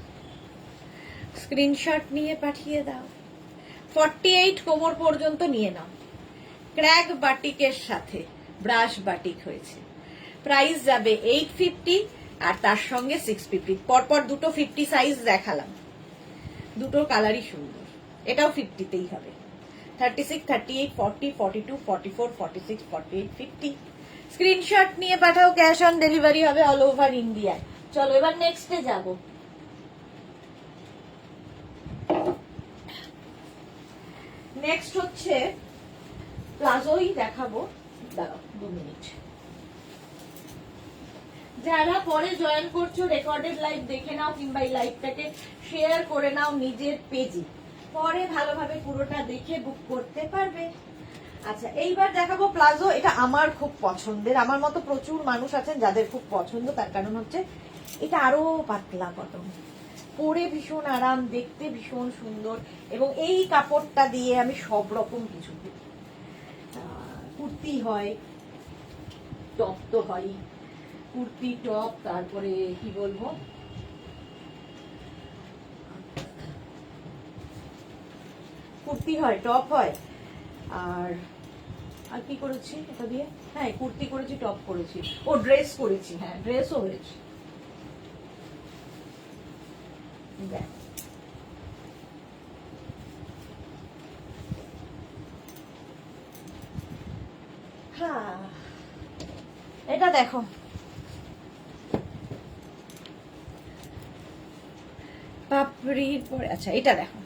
স্ক্রিনশট নিয়ে পাঠিয়ে দাও, 48 কোমর পর্যন্ত নিয়ে নাও, ক্র্যাক বাটিকের সাথে ব্রাশ বাটিক হয়েছে। প্রাইস যাবে 850, আর তার সঙ্গে 650। পরপর দুটো 50 সাইজ দেখালাম, দুটো কালারই সুন্দর। এটাও 50তেই হবে, 36, 38, 40, 42, 44, 46, 48, 50। স্ক্রিনশট নিয়ে পাঠাও, ক্যাশ অন ডেলিভারি হবে অল ওভার ইন্ডিয়ায়। চলো এবার নেক্সটে যাব। নেক্সট হচ্ছে প্লাজোই দেখাবো, দাঁড়াও 2 মিনিট। যারা পরে জয়েন করছো রেকর্ডেড লাইভ দেখে নাও, কিংবা এই লাইভটাকে শেয়ার করে নাও নিজের পেজে, পরে ভালোভাবে পুরোটা দেখে বুক করতে পারবে। আচ্ছা, এইবার দেখাবো প্লাজো। এটা আমার খুব পছন্দের, আমার মতো প্রচুর মানুষ আছেন যাদের খুব পছন্দ, তার কারণ হচ্ছে এটা আরো পাতলা কটন, পরে ভীষণ আরাম, দেখতে ভীষণ সুন্দর, এবং এই কাপড়টা দিয়ে আমি সব রকম কিছু কুর্তি হয়, টপ তো হয়, কুর্তি টপ, তারপরে কি বলবো, কুর্তি হয়, টপ হয়, আর আর কি করেছি এটা দিয়ে, হ্যাঁ কুর্তি করেছি, টপ করেছি, ও ড্রেস করেছি, হ্যাঁ ড্রেসও হয়েছে। দেখ হ্যাঁ, এটা দেখো, পাপড়ির পরে, আচ্ছা এটা দেখো,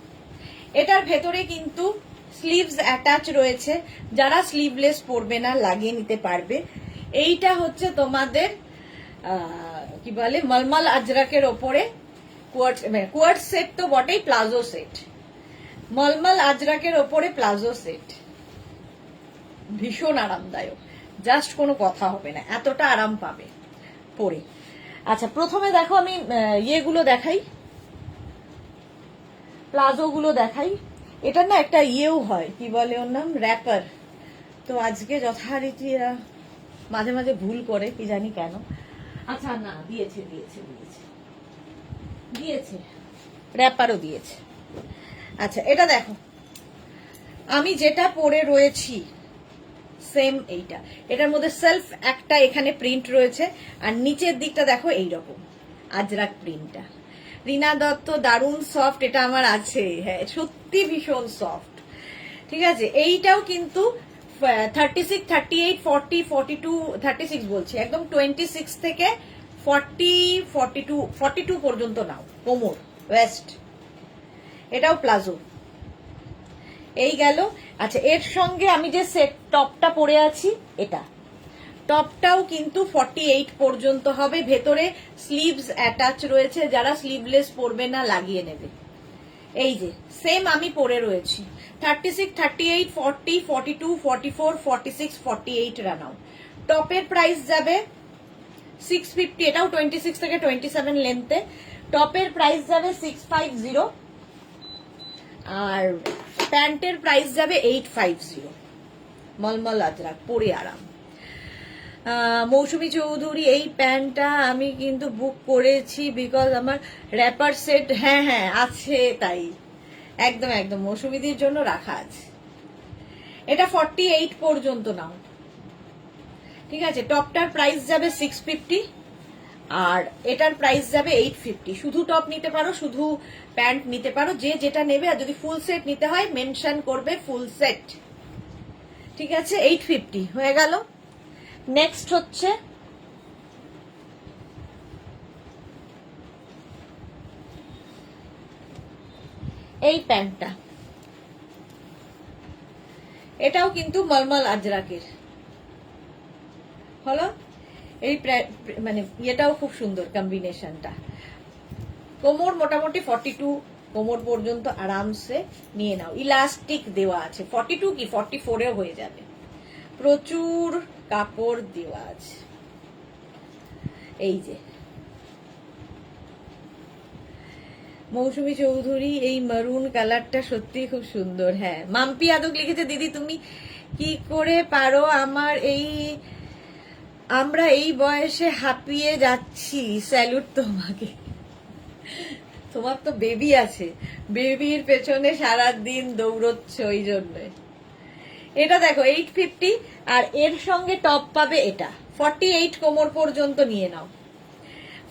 এটার ভেতরে কিন্তু স্লিভস অ্যাটাচ রয়েছে, যারা স্লিভলেস পরবে না লাগিয়ে নিতে পারবে। এইটা হচ্ছে তোমাদের কি বলে, মলমল আজরাকের ওপরে কোয়ার্ট সেট তো বটেই, প্লাজো সেট, মলমল আজরাকের ওপরে প্লাজো সেট, ভীষণ আরামদায়ক, জাস্ট কোনো কথা হবে না, এতটা আরাম পাবে পরে। আচ্ছা প্রথমে দেখো আমি ইয়েগুলো দেখাই, প্লাজো গুলো দেখাই। এটা না একটা ইয়েও হয়, কি বলে ওর নাম, র্যাপার। তো আজকে যথারীতি এরা মাঝে মাঝে ভুল করে, কি জানি কেন। আচ্ছা না, দিয়েছে দিয়েছে দিয়েছে দিয়েছে, র্যাপারও দিয়েছে। আচ্ছা এটা দেখো, আমি যেটা পরে রয়েছি সেম এইটা, এটার মধ্যে সেলফ একটা এখানে প্রিন্ট রয়েছে, আর নিচের দিকটা দেখো এইরকম আজরাক প্রিন্টটা। রিনা দত্ত, দারুণ সফট, এটা আমার আছে, হ্যাঁ সত্যি ভীষণ সফট। ঠিক আছে, এইটাও কিন্তু 36, 38, 40, 42, 36 বলছি, একদম 26 থেকে 40, 42, 42 পর্যন্ত নাও, কোমর ওয়েস্ট, এটাও প্লাজো। এই গেল। আচ্ছা এর সঙ্গে আমি যে সেট টপটা পরে আছি, এটা টপটাও কিন্তু 48 পর্যন্ত হবে, ভেতরে স্লিভস অ্যাটাচ রয়েছে, যারা স্লিভলেস পরবে না লাগিয়ে নেবে। এই যে সেম আমি পরে রয়েছি, 36, 38, 40, 42, 44, 46, 48 রানাও। টপের প্রাইস যাবে 650, এটাও 26 থেকে 27 লেন্থে, টপের প্রাইস যাবে 650, আর প্যান্টের প্রাইস যাবে 850। মলমল আজরাক, পরে আরাম। মৌসুমী চৌধুরী, এই প্যান্টটা আমি কিন্তু বুক করেছি বিকজ আমার র্যাপার সেট, হ্যাঁ হ্যাঁ আছে, তাই একদম একদম মৌসুমীদের জন্য রাখা আছে। এটা 48 পর্যন্ত নাও, ঠিক আছে। টপটার প্রাইস যাবে 650, আর এটার প্রাইস যাবে 850। শুধু টপ নিতে পারো, শুধু প্যান্ট নিতে পারো, যে যেটা নেবে। আর যদি ফুল সেট নিতে হয় মেনশন করবে ফুল সেট, ঠিক আছে। 850 হয়ে গেল। নেক্সট হচ্ছে এই প্যান্টটা, এটাও কিন্তু মলমল আজরাকের হলো। এই মানে এটাও খুব সুন্দর কম্বিনেশনটা। কোমর মোটামুটি 42 কোমর পর্যন্ত আরামসে নিয়ে নাও, ইলাস্টিক দেওয়া আছে, 42 কি 44 হয়ে যাবে, প্রচুর কাপড় দেওয়া আছে। এই যে মৌসুমী চৌধুরী, এই মারুন কালারটা সত্যি খুব সুন্দর। হ্যাঁ মাম্পি আদক লিখেছে, দিদি তুমি কি করে পারো, আমরা এই বয়সে হাঁপিয়ে যাচ্ছি, স্যালুট তোমাকে। তোমার তো বেবি আছে, বেবির পেছনে সারাদিন দৌড়চ্ছ, ওই জন্য। এটা দেখো 850, আর এর সঙ্গে টপ পাবে এটা 48 কোমর পর্যন্ত নিয়ে নাও,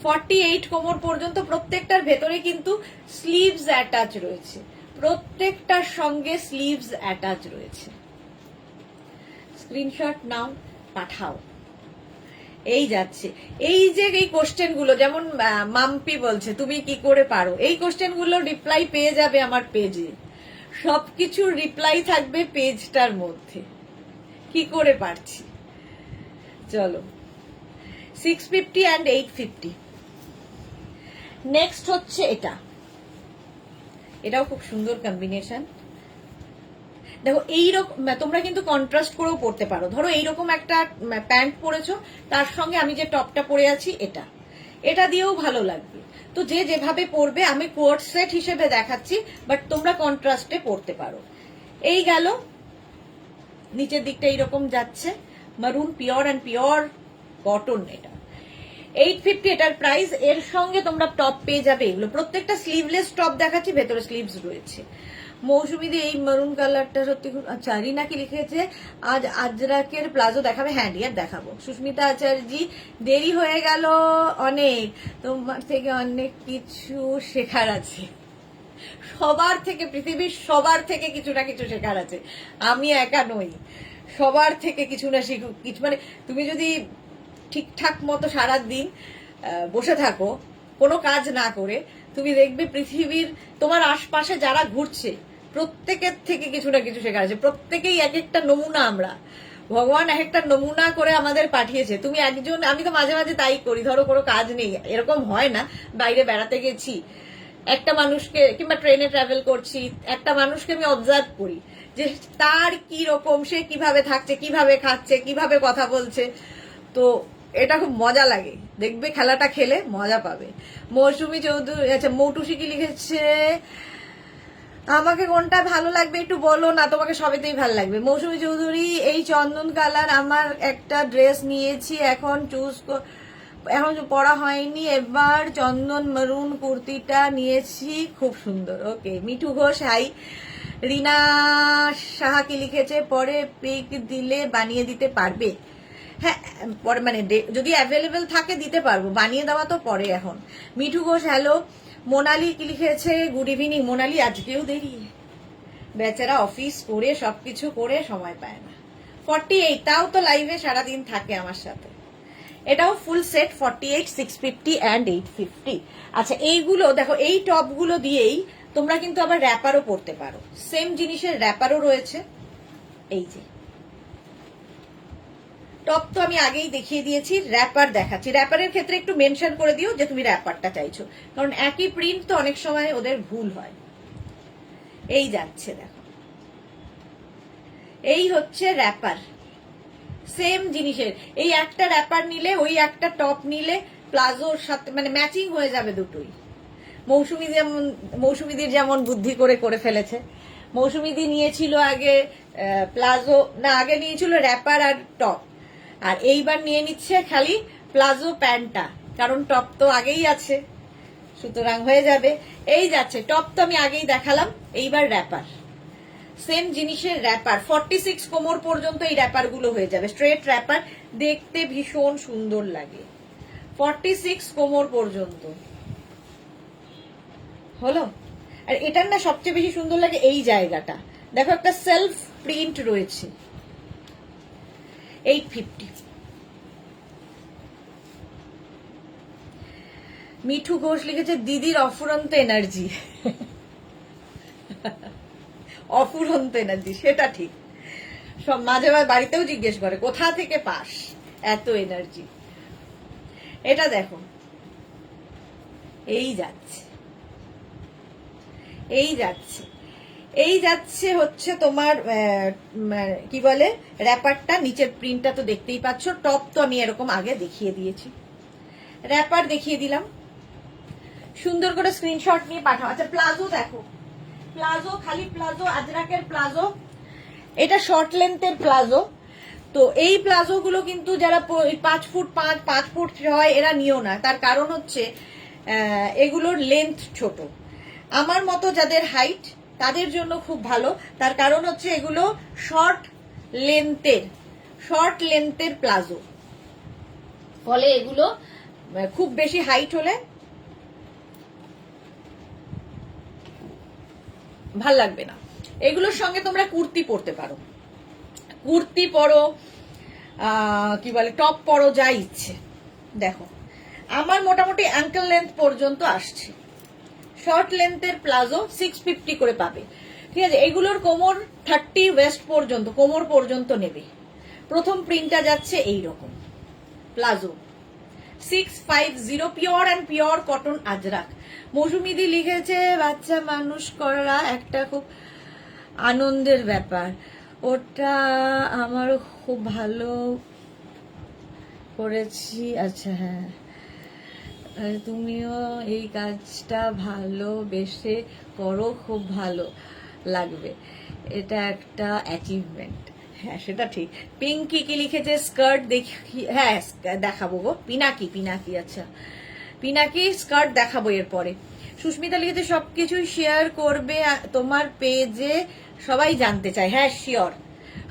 48 কোমর পর্যন্ত। প্রত্যেকটার ভেতরে কিন্তু স্লিভস অ্যাটাচ রয়েছে, প্রত্যেকটার সঙ্গে স্লিভস অ্যাটাচ রয়েছে। স্ক্রিনশট নাও, পাঠাও। এই যাচ্ছে। এই যে এই কোশ্চেন গুলো, যেমন মাম্পি বলছে তুমি কি করে পারো, এই কোশ্চেন গুলো রিপ্লাই পেয়ে যাবে আমার পেজে, সবকিছুর রিপ্লাই থাকবে পেজটার মধ্যে। কি করে পারছি, চলো। 650 and 850। নেক্সট হচ্ছে এটাও খুব সুন্দর কম্বিনেশন। দেখো এইরকম তোমরা কিন্তু কন্ট্রাস্ট করেও পরতে পারো। ধরো এইরকম একটা প্যান্ট পরেছো, তার সঙ্গে আমি যে টপটা পরে আছি এটা দিয়েও ভালো লাগবে। তো যে যেভাবে পরবে, আমি কোট সেট হিসেবে দেখাচ্ছি, বাট তোমরা কন্ট্রাস্টে পরতে পারো। এই গেল, নিচের দিকটা এইরকম যাচ্ছে, মারুন পিওর অ্যান্ড পিওর কটন এটা 850 এটার প্রাইস। এর সঙ্গে তোমরা টপ পেয়ে যাবে এগুলো, প্রত্যেকটা স্লিভলেস টপ দেখাচ্ছি, ভেতরে স্লিভস রয়েছে। মৌসুমীদি এই মেরুন কালারটা সত্যি খুব আচ্ছা। রিনা কি লিখেছে, আজ আজরাকের প্লাজো দেখাবে? হ্যাঁ ডিয়ার দেখাবো। সুস্মিতা আচার্যি, দেরি হয়ে গেল অনেক, তোমার থেকে অনেক কিছু শেখার আছে। সবার থেকে, পৃথিবীর সবার থেকে কিছু না কিছু শেখার আছে, আমি একা নই, সবার থেকে কিছু না কিছু, মানে তুমি যদি ঠিকঠাক মতো সারাদিন বসে থাকো কোনো কাজ না করে, তুমি দেখবে পৃথিবীর তোমার আশপাশে যারা ঘুরছে প্রত্যেকের থেকে কিছু না কিছু শেখার আছে। প্রত্যেকেই এক একটা নমুনা, আমরা ভগবান এক একটা নমুনা করে আমাদের পাঠিয়েছে। তুমি একজন, আমি তো মাঝে মাঝে তাই করি, ধরো কোনো কাজ নেই, এরকম হয় না, বাইরে বেড়াতে গেছি, একটা মানুষকে কিংবা ট্রেনে ট্রাভেল করছি, একটা মানুষকে আমি অবজার্ভ করি যে তার কি রকম, সে কিভাবে থাকছে, কিভাবে খাচ্ছে, কিভাবে কথা বলছে। তো এটা খুব মজা লাগে, দেখবে খেলাটা খেলে মজা পাবে। মৌসুমী চৌধুরী, আচ্ছা মৌটুসি কি লিখেছে, আমাকে কোনটা ভালো লাগবে একটু বলো না, তোমাকে সবেতেই ভালো লাগবে। মৌসুমী চৌধুরী, এই চন্দন কালার আমার একটা ড্রেস নিয়েছি, এখন পরা হয়নি, এবার চন্দন মেরুন কুর্তিটা নিয়েছি, খুব সুন্দর। ওকে মিঠু ঘোষ হাই। রিনা সাহা কি লিখেছে, পরে পিক দিলে বানিয়ে দিতে পারবে? হ্যাঁ পরে, মানে যদি অ্যাভেলেবেল থাকে দিতে পারবো, বানিয়ে দেওয়া তো পরে। এখন মিঠু ঘোষ হ্যালো। মোনালি কি লিখেছে, গুড ইভিনিং। মোনালি আজকেও দেরি, বেচারা অফিস করে সবকিছু করে সময় পায় না। 48, তাও তো লাইভে সারাদিন থাকে আমার সাথে। এটাও ফুল সেট 48, 650 অ্যান্ড 850। আচ্ছা এইগুলো দেখো, এই টপগুলো দিয়েই তোমরা কিন্তু আবার র্যাপারও পরতে পারো, সেম জিনিসের র্যাপারও রয়েছে। এই যে টপ তো আমি আগেই দেখিয়ে দিয়েছি, র্যাপার দেখাচ্ছি। র্যাপারের ক্ষেত্রে একটু মেনশন করে দিও যে তুমি র্যাপারটা চাইছো, কারণ একই প্রিন্ট তো অনেক সময় ওদের ভুল হয়। এই যাচ্ছে দেখো, এই হচ্ছে র্যাপার, সেম জিনিসের। এই একটা র্যাপার নিলে, ওই একটা টপ নিলে প্লাজোর সাথে মানে ম্যাচিং হয়ে যাবে দুটোই। মৌসুমীদির যেমন বুদ্ধি করে করে ফেলেছে। মৌসুমীদি নিয়েছিল আগে প্লাজো, না আগে নিয়েছিল র্যাপার আর টপ, আর এইবার নিয়ে নিচ্ছে খালি প্লাজো প্যান্টটা, কারণ টপ তো আগেই আছে, সুতরাং হয়ে যাবে। এই যাচ্ছে টপ তো আমি আগেই দেখালাম, এইবার র্যাপার, সেম জিনিসের র্যাপার। 46 কোমর পর্যন্ত এই র্যাপার গুলো হয়ে যাবে, স্ট্রেট র্যাপার, দেখতে ভীষণ সুন্দর লাগে। 46 কোমর পর্যন্ত হলো। আর এটার না সবচেয়ে বেশি সুন্দর লাগে এই জায়গাটা, দেখো একটা সেলফ প্রিন্ট রয়েছে। 850। মিঠু ঘোষ লিখেছে, দিদির অফুরন্ত এনার্জি। অফুরন্ত এনার্জি, সেটা ঠিক। সব মাঝে মাঝে বাড়িতেও জিজ্ঞেস করে কোথা থেকে পাস এত এনার্জি। এটা দেখো, এই যাচ্ছে, এই যাচ্ছে, এই যাচ্ছে হচ্ছে তোমার কি বলে র্যাপারটা, নিচের প্রিন্টটা তো দেখতেই পাচ্ছ। টপ তো আমি এরকম আগে দেখিয়ে দিয়েছি, র্যাপার দেখিয়ে দিলাম। সুন্দর করে স্ক্রিনশট নিয়ে পাঠাও। আচ্ছা প্লাজো দেখো, প্লাজো, খালি প্লাজো, আজরাকের প্লাজো, এটা শর্ট লেন্থের প্লাজো। তো এই প্লাজো গুলো কিন্তু যারা 5 ফুট 5 ফুট 6 এরা নিও না, তার কারণ হচ্ছে এগুলোর লেন্থ ছোট। আমার মতো যাদের হাইট তাদের জন্য খুব ভালো, তার কারণ হচ্ছে এগুলো শর্ট লেন্থের প্লাজো, ফলে এগুলো খুব বেশি হাইট হলে ভাল লাগবে না। এগুলোর সঙ্গে তোমরা কুর্তি পরতে পারো, কুর্তি পরো, কি বলে টপ পরো, যা ইচ্ছে। দেখো আমার মোটামুটি অ্যাঙ্কেল লেন্থ পর্যন্ত আসছে। শর্ট লেন্থের প্লাজো 650 করে পাবে, ঠিক আছে। এগুলোর কোমর 30 ওয়েস্ট পর্যন্ত, কোমর পর্যন্ত নেবে। প্রথম প্রিন্টটা যাচ্ছে এইরকম palazzo 650, pure and pure cotton Ajrakh. মৌসুমীদি লিখেছে, বাচ্চা মানুষ করা একটা খুব আনন্দের ব্যাপার, ওটা আমারও খুব ভালো করেছি। আচ্ছা হ্যাঁ, তুমিও এই কাজটা ভালোবেসে করো, খুব ভালো লাগবে, এটা একটা অ্যাচিভমেন্ট। হ্যাঁ সেটা ঠিক। পিঙ্কি কি লিখেছে, স্কার্ট দেখি, হ্যাঁ দেখাবো গো। পিনাকি, পিনাকি, আচ্ছা পিনাকি স্কার্ট দেখাবো এরপরে। সুস্মিতা লিখেছে সবকিছু শেয়ার করবে তোমার পেজে, সবাই জানতে চায়। হ্যাঁ শিওর,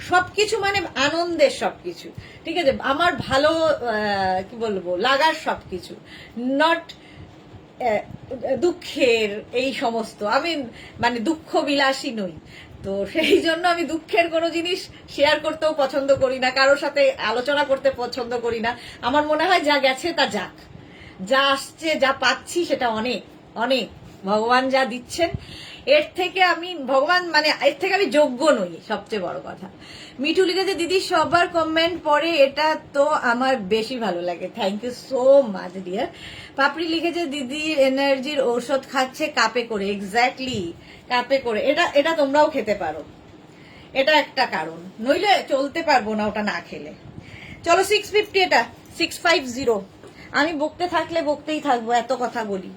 সবকিছু মানে আনন্দের সবকিছু, ঠিক আছে, আমার ভালো কি বলবো লাগার সবকিছু, নট দুঃখের এই সমস্ত। আমি মানে দুঃখ বিলাসী নই, তো সেই জন্য আমি দুঃখের কোনো জিনিস শেয়ার করতেও পছন্দ করি না, কারোর সাথে আলোচনা করতে পছন্দ করি না। আমার মনে হয় যা গেছে তা যাক, যা আসছে যা পাচ্ছি সেটা অনেক অনেক, ভগবান যা দিচ্ছেন এর থেকে আমি ভগবান মানে এর থেকে আমি যোগ্য নই, সবচেয়ে বড় কথা। মিঠু লিখেছে দিদি সবার কমেন্ট পড়ে, এটা তো আমার বেশি ভালো লাগে, thank you so much dear. Papri লিখেছে দিদি এনার্জির ঔষধ খাচ্ছে কাপে করে, এক্স্যাক্টলি কাপে করে, এটা এটা তোমরাও খেতে পারো, এটা একটা কারণ, নইলে চলতে পারবো না ওটা না খেলে। চলো 650, এটা 650। আমি বকতে থাকলে বকতেই থাকবো, এত কথা বলি,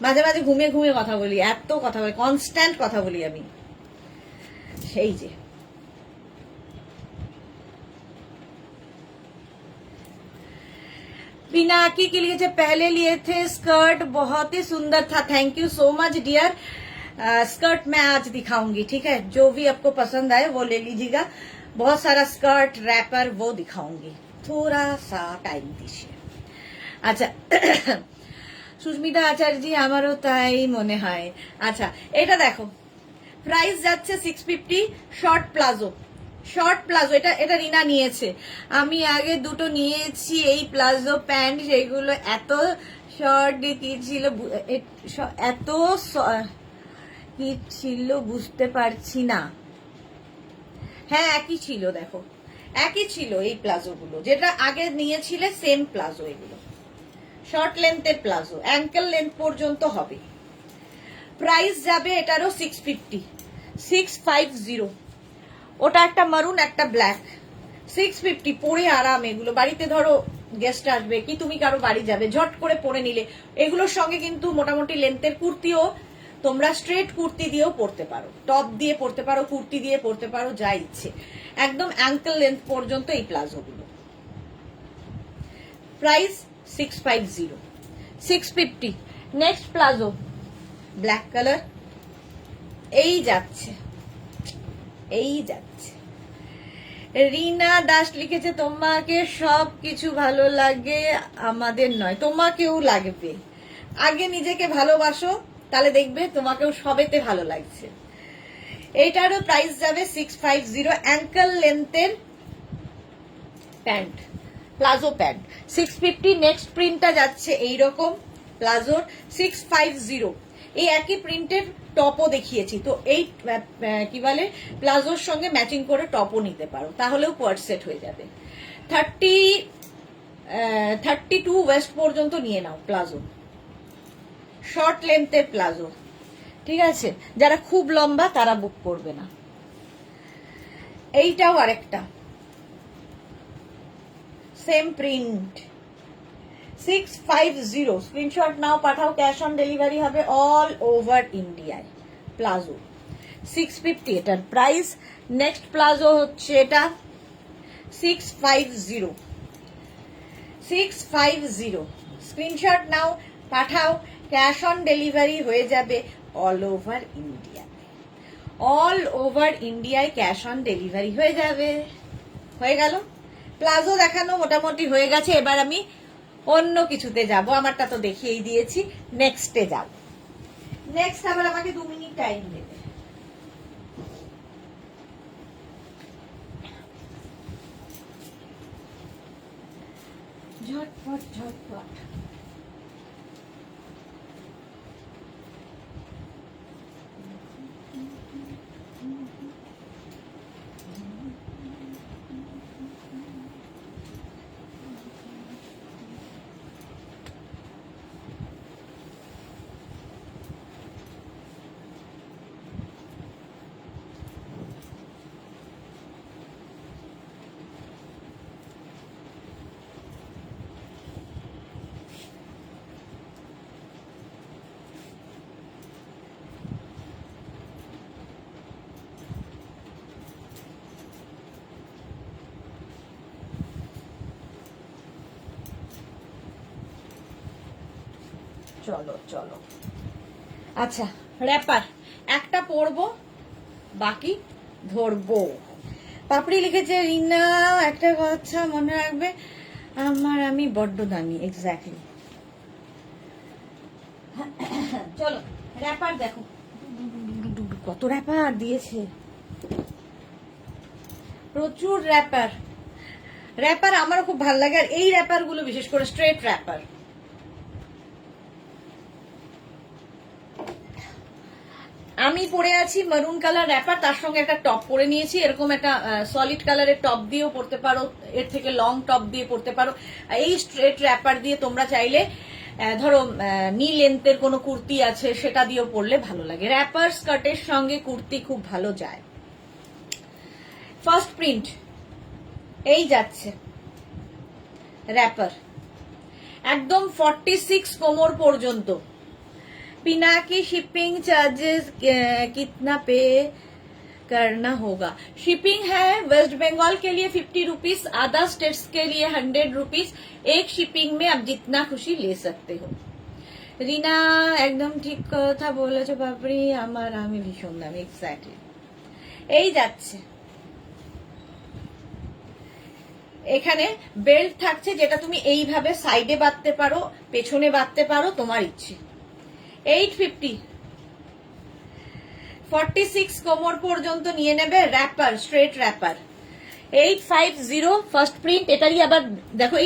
মাঝে মাঝে ঘুমিয়ে ঘুমিয়ে কথা বলি, এত কথা বলি, কনস্ট্যান্ট কথা বলি আমি। সেই যে पिनाकी के लिए जो पहले लिए थे स्कर्ट बहुत ही सुंदर था, thank you so much dear. Skirt मैं आज दिखाऊंगी, ठीक है, जो भी आपको पसंद आए वो ले लीजिएगा। बहुत सारा स्कर्ट रैपर वो दिखाऊंगी, थोड़ा सा टाइम दीजिए। আচ্ছা সুস্মিতা আচার্য, আমারও তাই মনে হয়। আচ্ছা এটা দেখো, প্রাইস যাচ্ছে 650, শর্ট প্লাজো, শর্ট প্লাজো, এটা এটা রিনা নিয়েছে, আমি আগে দুটো নিয়েছি এই প্লাজো প্যান্ট, সেগুলো এত শর্ট কি ছিল, এত কি ছিল বুঝতে পারছি না। হ্যাঁ একই ছিল, দেখো একই ছিল এই প্লাজো গুলো, যেটা আগে নিয়েছিলে সেম প্লাজো, এগুলো শর্ট লেন্থের প্লাজো, অ্যাঙ্কেল লেন্থ পর্যন্ত হবে। প্রাইস যাবে এটারও 650, 650। ওটা একটা মারুন একটা ব্ল্যাক, 650 পরে আরাম, এগুলো বাড়িতে ধরো গেস্ট আসবে কি তুমি কারো বাড়ি যাবে, ঝট করে পরে নিলে। এগুলোর সঙ্গে কিন্তু মোটামুটি লেন্থের কুর্তিও তোমরা স্ট্রেট কুর্তি দিয়েও পরতে পারো, টপ দিয়ে পরতে পারো, কুর্তি দিয়ে পরতে পারো, যা ইচ্ছে, একদম অ্যাঙ্কেল লেন্থ পর্যন্ত এই প্লাজোগুলো। Price 650, 650। Next palazzo black colour, এই যাচ্ছে এই যাচ্ছে। রিনা দাস লিখেছে তোমাকে সব কিছু ভালো লাগে, আমাদের নয়, তোমাকেও লাগবে, আগে নিজেকে ভালোবাসো, তাহলে দেখবে তোমাকেও সবেতে ভালো লাগছে। এইটারও প্রাইস যাবে 650, অ্যাঙ্কেল লেন্থের প্যান্ট, প্লাজো প্যান্ট 650। নেক্সট প্রিন্টটা যাচ্ছে এইরকম প্লাজোর 650, এই একই প্রিন্টের টপও দেখিয়েছি, তো এই কি বলে প্লাজোর সঙ্গে ম্যাচিং করে টপও নিতে পারো, তাহলেও কোয়ার্ড সেট হয়ে যাবে। 32 ওয়েস্ট পর্যন্ত নিয়ে নাও প্লাজো, শর্ট লেন্থের প্লাজো, ঠিক আছে, যারা খুব লম্বা তারা বুক করবে না। এইটাও আরেকটা সেম প্রিন্ট, 650, স্ক্রিনশট নাও পাঠাও, ক্যাশ অন ডেলিভারি হবে অল ওভার ইন্ডিয়ায়। প্লাজো 650 এটার প্রাইস। নেক্সট প্লাজো হচ্ছে এটা 650, 650, স্ক্রিনশট নাও পাঠাও, ক্যাশ অন ডেলিভারি হয়ে যাবে all over India, all over ইন্ডিয়ায় ক্যাশ অন ডেলিভারি হয়ে যাবে। হয়ে গেল, প্লাজো দেখানো মোটামুটি হয়ে গেছে, এবার আমি অন্য কিছুতে যাব, আমারটা তো দেখিয়েই দিয়েছি, নেক্সটে যাব। নেক্সট আবার আমাকে 2 মিনিট টাইম দেবে। ঝটপট ঝটপট। চলো চলো, আচ্ছা র্যাপার একটা পরবো, বাকি ধরবো। পাপড়ি লিখেছে রিনা একটা কথা মনে রাখবে, আমি বড্ড দামি। এক্স্যাক্টলি। চলো র্যাপার দেখো, কত র্যাপার দিয়েছে, প্রচুর র্যাপার। র্যাপার আমারও খুব ভালো লাগে, আর এই র্যাপার গুলো বিশেষ করে স্ট্রেট র্যাপার। আমি পরে আছি মারুন কালার র্যাপার, তার সঙ্গে একটা টপ পরে নিয়েছি, এরকম একটা সলিড কালারের টপ দিয়েও পরতে পারো, এর থেকে লং টপ দিয়ে পরতে পারো। এই স্ট্রেট র্যাপার দিয়ে তোমরা চাইলে ধরো নি লেন্থের কোনো কুর্তি আছে সেটা দিয়েও পরলে ভালো লাগে। র্যাপার স্কার্টের সঙ্গে কুর্তি খুব ভালো যায়। ফার্স্ট প্রিন্ট এই যাচ্ছে র্যাপার, একদম 46 কোমর পর্যন্ত। बिना की शिपिंग चार्जेस कितना पे करना होगा? शिपिंग है वेस्ट बंगाल के लिए 50 रुपीज, अदर स्टेट्स के लिए 100 रुपीज। एक शिपिंग में आप जितना खुशी ले सकते हो। রিনা একদম ঠিক কথা বলেছো বাপরি, আমি ভীষণ দামি। এক্স্যাক্টলি। এই যাচ্ছে, এখানে বেল্ট থাকছে যেটা তুমি এইভাবে সাইডে বাঁধতে পারো, পেছনে বাঁধতে পারো, তোমার ইচ্ছে। 850, 46 কোমর পর্যন্ত নিয়ে নেবে। Wrapper, straight wrapper 850 first print. এটারই আবার দেখো,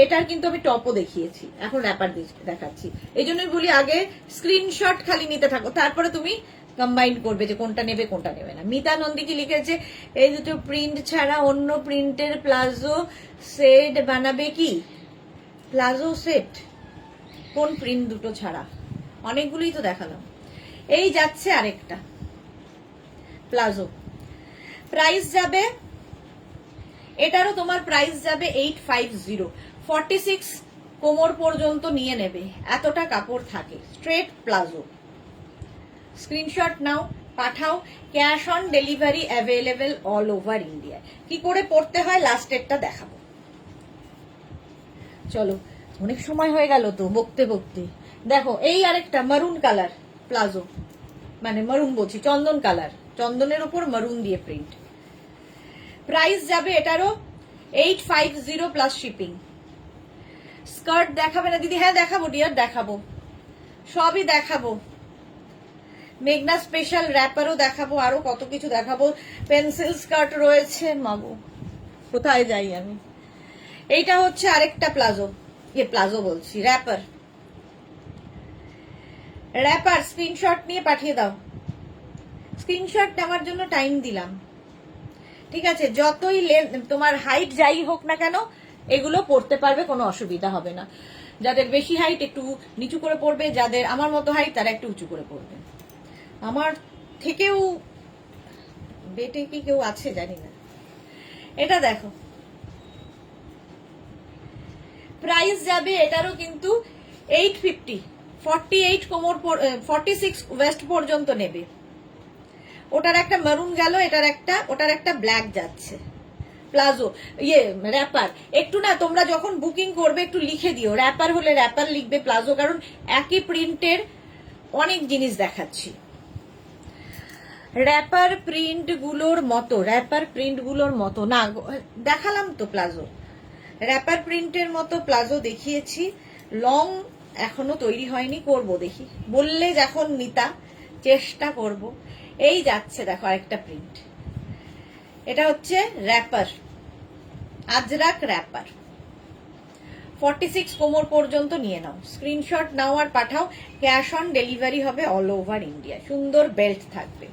এটার কিন্তু আমি টপও দেখিয়েছি, এখন র্যাপার দেখাচ্ছি। এই জন্যই বলি আগে স্ক্রিনশট খালি নিতে থাকো, তারপরে তুমি কম্বাইন করবে যে কোনটা নেবে কোনটা নেবে না। মিতা নন্দী কি লিখেছে, এই দুটো প্রিন্ট ছাড়া অন্য প্রিন্টের প্লাজো সেট বানাবে কি? প্লাজো সেট কোন প্রিন্ট দুটো ছাড়া? অনেকগুলোই তো দেখালাম। এই যাচ্ছে আরেকটা প্লাজো, প্রাইস যাবে, এটারও তোমার প্রাইস যাবে 850। 46 কোমর পর্যন্ত নিয়ে নেবে, এতটা কাপড় থাকে। স্ট্রেট প্লাজো, স্ক্রিনশট নাও, পাঠাও। Cash on delivery available all over India. কি করে পড়তে হয় লাস্টেরটা দেখাবো। চলো, অনেক সময় হয়ে গেল তো বকতে বকতে। দেখো এই আরেকটা মারুন কালার প্লাজো, মানে মারুন বলছি, চন্দন কালার, চন্দনের উপর মারুন দিয়ে প্রিন্ট। প্রাইস যাবে এটারও 850 প্লাস শিপিং। স্কার্ট দেখাবে না দিদি? হ্যাঁ দেখাবো ডিয়ার, দেখাবো, সবই দেখাবো। মেঘনা স্পেশাল র্যাপারও দেখাবো, আরো কত কিছু দেখাবো। পেন্সিল স্কার্ট রয়েছে, মাগো কোথায় যাই আমি। এইটা হচ্ছে আরেকটা প্লাজো, প্লাজো বলছি, র্যাপার। র্যাপার স্ক্রিনশট নিয়ে পাঠিয়ে দাও। স্ক্রিনশট নেওয়ার জন্য টাইম দিলাম, ঠিক আছে? যতই তোমার হাইট যাই হোক না কেন, এগুলো পড়তে পারবে, কোনো অসুবিধা হবে না। যাদের বেশি হাইট একটু নিচু করে পড়বে, যাদের আমার মতো হাইট তারা একটু উঁচু করে পড়বে। আমার থেকেও বেটে কি কেউ আছে জানি না। এটা দেখো, প্রাইস যাবে এটারও কিন্তু 850। 48 কোমর 46 ওয়েস্ট পর্যন্ত নেবে। ওটার একটা মারুন গেল, ওটার একটা ব্ল্যাক যাচ্ছে। Palazzo wrapper. একটু না তোমরা যখন বুকিং করবে একটু লিখে দিও, র্যাপার হলে র্যাপার লিখবে, প্লাজো, কারণ একই প্রিন্টের অনেক জিনিস দেখাচ্ছি। র্যাপার প্রিন্ট গুলোর মতো না দেখালাম তো প্লাজো, র্যাপার প্রিন্টের মতো প্লাজো দেখিয়েছি। লং এখনো তৈরি হয়নি, করব দেখি, বললে যখন নিতা চেষ্টা করব। এই যাচ্ছে দেখো আরেকটা প্রিন্ট, এটা হচ্ছে র্যাপার, আজরাক র্যাপার। 46 কোমর পর্যন্ত নিয়ে নাও, স্ক্রিনশট নাও আর পাঠাও। ক্যাশ অন ডেলিভারি হবে অল ওভার ইন্ডিয়া। সুন্দর বেল্ট থাকবে।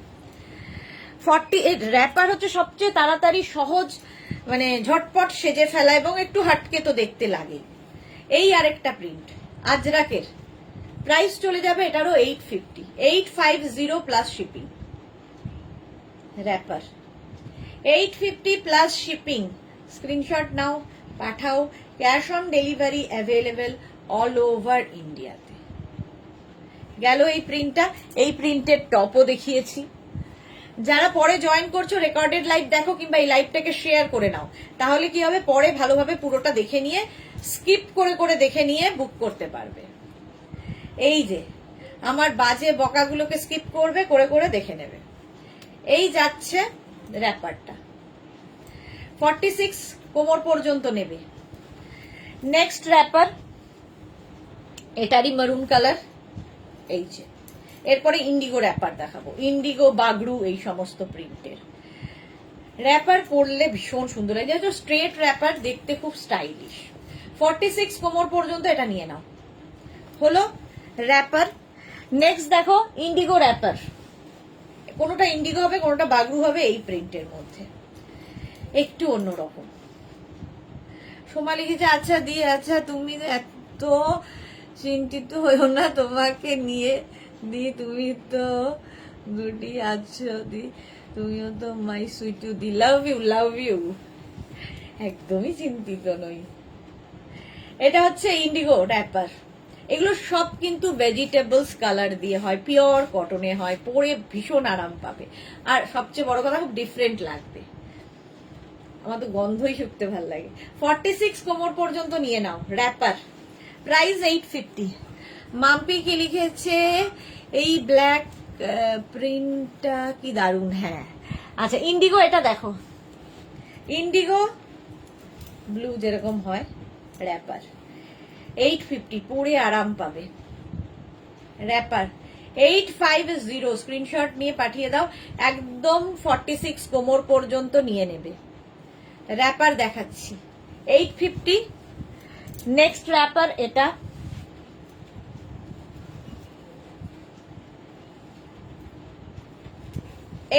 48 র্যাপার হচ্ছে সবচেয়ে তাড়াতাড়ি সহজ, মানে ঝটপট সেজে ফেলা, এবং একটু হাটকে তো দেখতে লাগে। এই আরেকটা প্রিন্ট আজরাকের, প্রাইস চলে যাবে এটারও 850। 850 plus shipping. Wrapper 850 plus shipping. Screenshot নাও, পাঠাও। Cash on delivery available all over ইন্ডিয়াতে। গেল এই প্রিন্টটা। এই প্রিন্টের টপও দেখিয়েছি। যারা পরে জয়েন করছো রেকর্ডেড লাইভ দেখো, কিংবা এই লাইভটাকে শেয়ার করে নাও, তাহলে কি হবে, পরে ভালোভাবে পুরোটা দেখে নিয়ে, স্কিপ করে করে দেখে নিয়ে বুক করতে পারবে। এই যে আমার বাজে বকাগুলোকে স্কিপ করবে, করে করে দেখে নেবে। এই যাচ্ছে র্যাপারটা, 46 কোমর পর্যন্ত নেবে। নেক্সট র্যাপার, এটারই মেরুন কালার, এই যে। এরপরে ইন্ডিগো র্যাপার দেখাবো, ইন্ডিগো, বাগড়ু, এই সমস্ত প্রিন্টের র্যাপার পরলে ভীষণ সুন্দর লাগে। যেহেতু স্ট্রেট র্যাপার, দেখতে খুব স্টাইলিশ। 46 কোমর পর্যন্ত এটা নিয়ে নাও, হলো র্যাপার। নেক্সট দেখো ইন্ডিগো র্যাপার, কোনোটা ইন্ডিগো হবে, কোনোটা বাগড়ু হবে, এই প্রিন্টের মধ্যে একটু অন্যরকম। সোমা লিখেছে, আচ্ছা দি, আচ্ছা তুমি এত চিন্তিত হইও না তোমাকে নিয়ে দি, তুমি তো গুডি আছো দি, তুমিও তো মাই সুইট দি, লাভ ইউ লাভ ইউ। একদমই চিন্তিত নই। এটা হচ্ছে ইন্ডিগো র্যাপার। এগুলো সব কিন্তু ভেজিটেবলস কালার দিয়ে হয়, পিওর কটনে হয়, পরে ভীষণ আরাম পাবে। আর সবচেয়ে বড় কথা, খুব ডিফারেন্ট লাগবে। আমার তো গন্ধই শুকতে ভাল লাগে। 46 কোমর পর্যন্ত নিয়ে নাও র্যাপার, প্রাইস 850। মাম্পি কি লিখেছে, এই ব্ল্যাক প্রিন্টটা কি দারুণ। হ্যাঁ আচ্ছা, ইন্ডিগো এটা দেখো, ইন্ডিগো ব্লু যেরকম হয় র্যাপার, 850, পরে আরাম পাবে। র্যাপার 850, স্ক্রিনশট নিয়ে পাঠিয়ে দাও। একদম 46 কোমর পর্যন্ত নিয়ে নেবে। র্যাপার দেখাচ্ছি 850। নেক্সট র্যাপার এটা,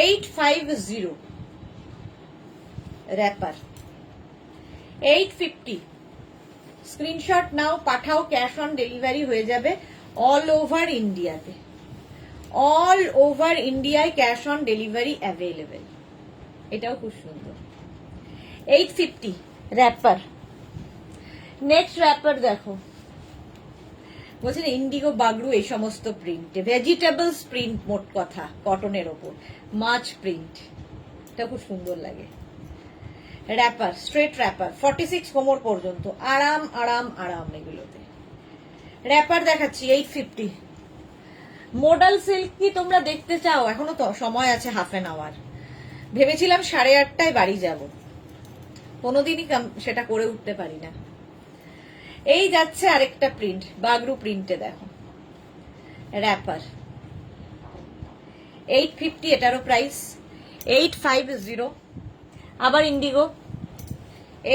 $850 র্যাপার, 850। স্ক্রিনশট নাও, পাঠাও, ক্যাশ অন ডেলিভারি হয়ে যাবে অল ওভার ইন্ডিয়াতে। অল ওভার ইন্ডিয়ায় ক্যাশ অন ডেলিভারি অ্যাভেলেবেল। এটাও খুব সুন্দর, 850 র্যাপার। নেক্সট র্যাপার দেখো, বলছেন ইন্ডিগো, বাগড়ু, এই সমস্ত প্রিন্ট, ভেজিটেবলস প্রিন্ট, মোট কথা কটনের ওপর, মাছ প্রিন্ট, এটা খুব সুন্দর লাগে। র্যাপার, স্ট্রেট র্যাপার, 46 কোমর পর্যন্ত, আরাম আরাম আরাম এগুলোতে। র্যাপার দেখাচ্ছি 850। মোডাল সিল্ক কি তোমরা দেখতে চাও? এখনো তো সময় আছে, হাফ এন আওয়ার। ভেবেছিলাম 8:30টায় বাড়ি যাব, কোনোদিনই সেটা করে উঠতে পারি না। এই যাচ্ছে আরেকটা প্রিন্ট, বাগড়ু প্রিন্টে দেখো র্যাপার, 850, এটারও প্রাইস 850। আবার ইন্ডিগো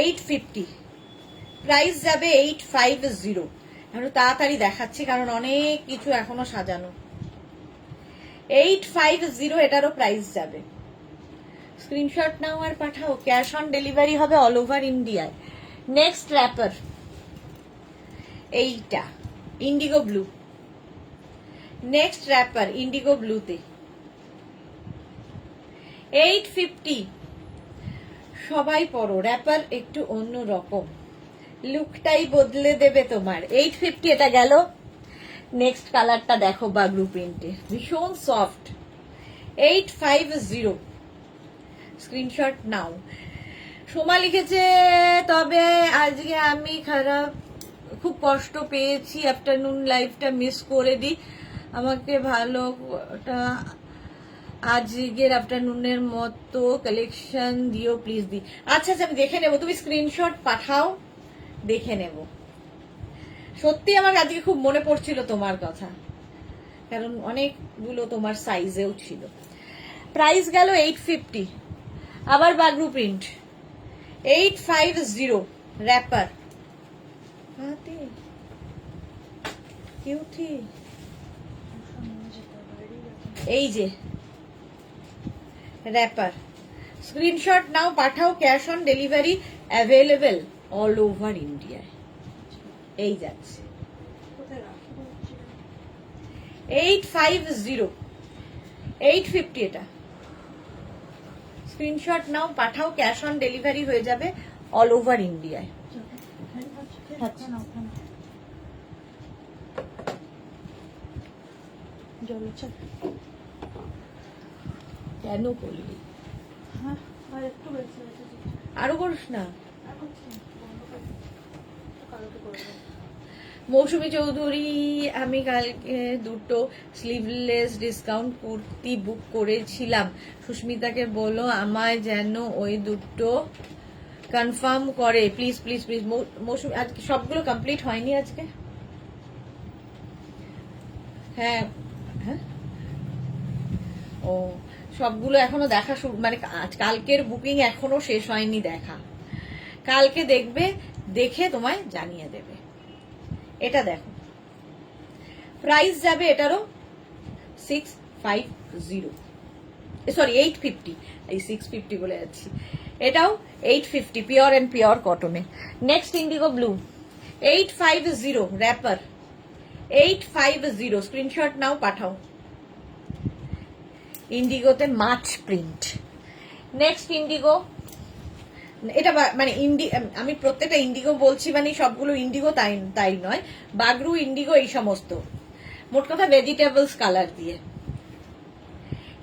850, প্রাইস যাবে 850। একটু তাড়াতাড়ি দেখাচ্ছি কারণ অনেক কিছু এখনো সাজানো। 850, এটারও প্রাইস যাবে। স্ক্রিনশট নাও আর পাঠাও, ক্যাশ অন ডেলিভারি হবে অল ওভার ইন্ডিয়ায়। নেক্সট র্যাপার এইটা, indigo blue. Next wrapper indigo ব্লুতে, 850। সবাই পরো, র্যাপার একটু অন্য রকম, লুকটাই বদলে দেবে তোমার। 850 এটা গেল। নেক্সট কালারটা দেখো, বাগড়ু প্রিন্টে, ভীষণ সফট, 850। স্ক্রিনশট নাও। সোমা লিখেছে, তবে আজকে আমি খারাপ, খুব কষ্ট পেয়েছি, আফটারনুন লাইফটা মিস করে দিই, আমাকে ভালোটা আজকের আফটারনুনের মতো কালেকশন দিও প্লিজ দি। আচ্ছা আচ্ছা, আমি দেখে নেব, তুমি স্ক্রিনশট পাঠাও, দেখে নেব। সত্যি আমার আজকে খুব মনে পড়ছিল তোমার কথা, কারণ অনেকগুলো তোমার সাইজেও ছিল। প্রাইস গেল 850। আবার বাগড়ু প্রিন্ট, 850 র্যাপার। এই যে র্যাপার, স্ক্রিনশট নাও, পাঠাও, cash on delivery available all over ইন্ডিয়ায়। এই যাচ্ছে 850, 850 এটা। স্ক্রিনশট নাও, পাঠাও, ক্যাশ অন ডেলিভারি হয়ে যাবে অল ওভার ইন্ডিয়ায়। কেন করলি? আরো করিস না। মৌসুমী চৌধুরী, আমি কালকে দুটো স্লিভলেস ডিসকাউন্ট কুর্তি বুক করেছিলাম, সুস্মিতাকে বলো আমায় যেন ওই দুটো কনফার্ম করে প্লিজ প্লিজ প্লিজ। মৌসুমী আজকে সবগুলো কমপ্লিট হয়নি আজকে। হ্যাঁ হ্যাঁ, ও সবগুলো এখনো দেখা শুরু, মানে কালকের বুকিং এখনো শেষ হয়নি দেখা, কালকে দেখবে, দেখে তোমায় জানিয়ে দেবে। এটা দেখো, প্রাইস যাবে এটারও 650, সরি 850, এই 650 বলে যাচ্ছি, এটাও 850 পিওর এন্ড পিওর কটনে। Next indigo blue 850 wrapper, 850 screenshot নাও পাঠাও। ইন্ডিগোতে মাছ প্রিন্ট। নেক্সট ইন্ডিগো, এটা মানে আমি প্রত্যেকটা ইন্ডিগো বলছি, মানে সবগুলো ইন্ডিগো তাই তাই নয়, বাগরু ইন্ডিগো এই সমস্ত, মোট কথা ভেজিটেবলস কালার দিয়ে।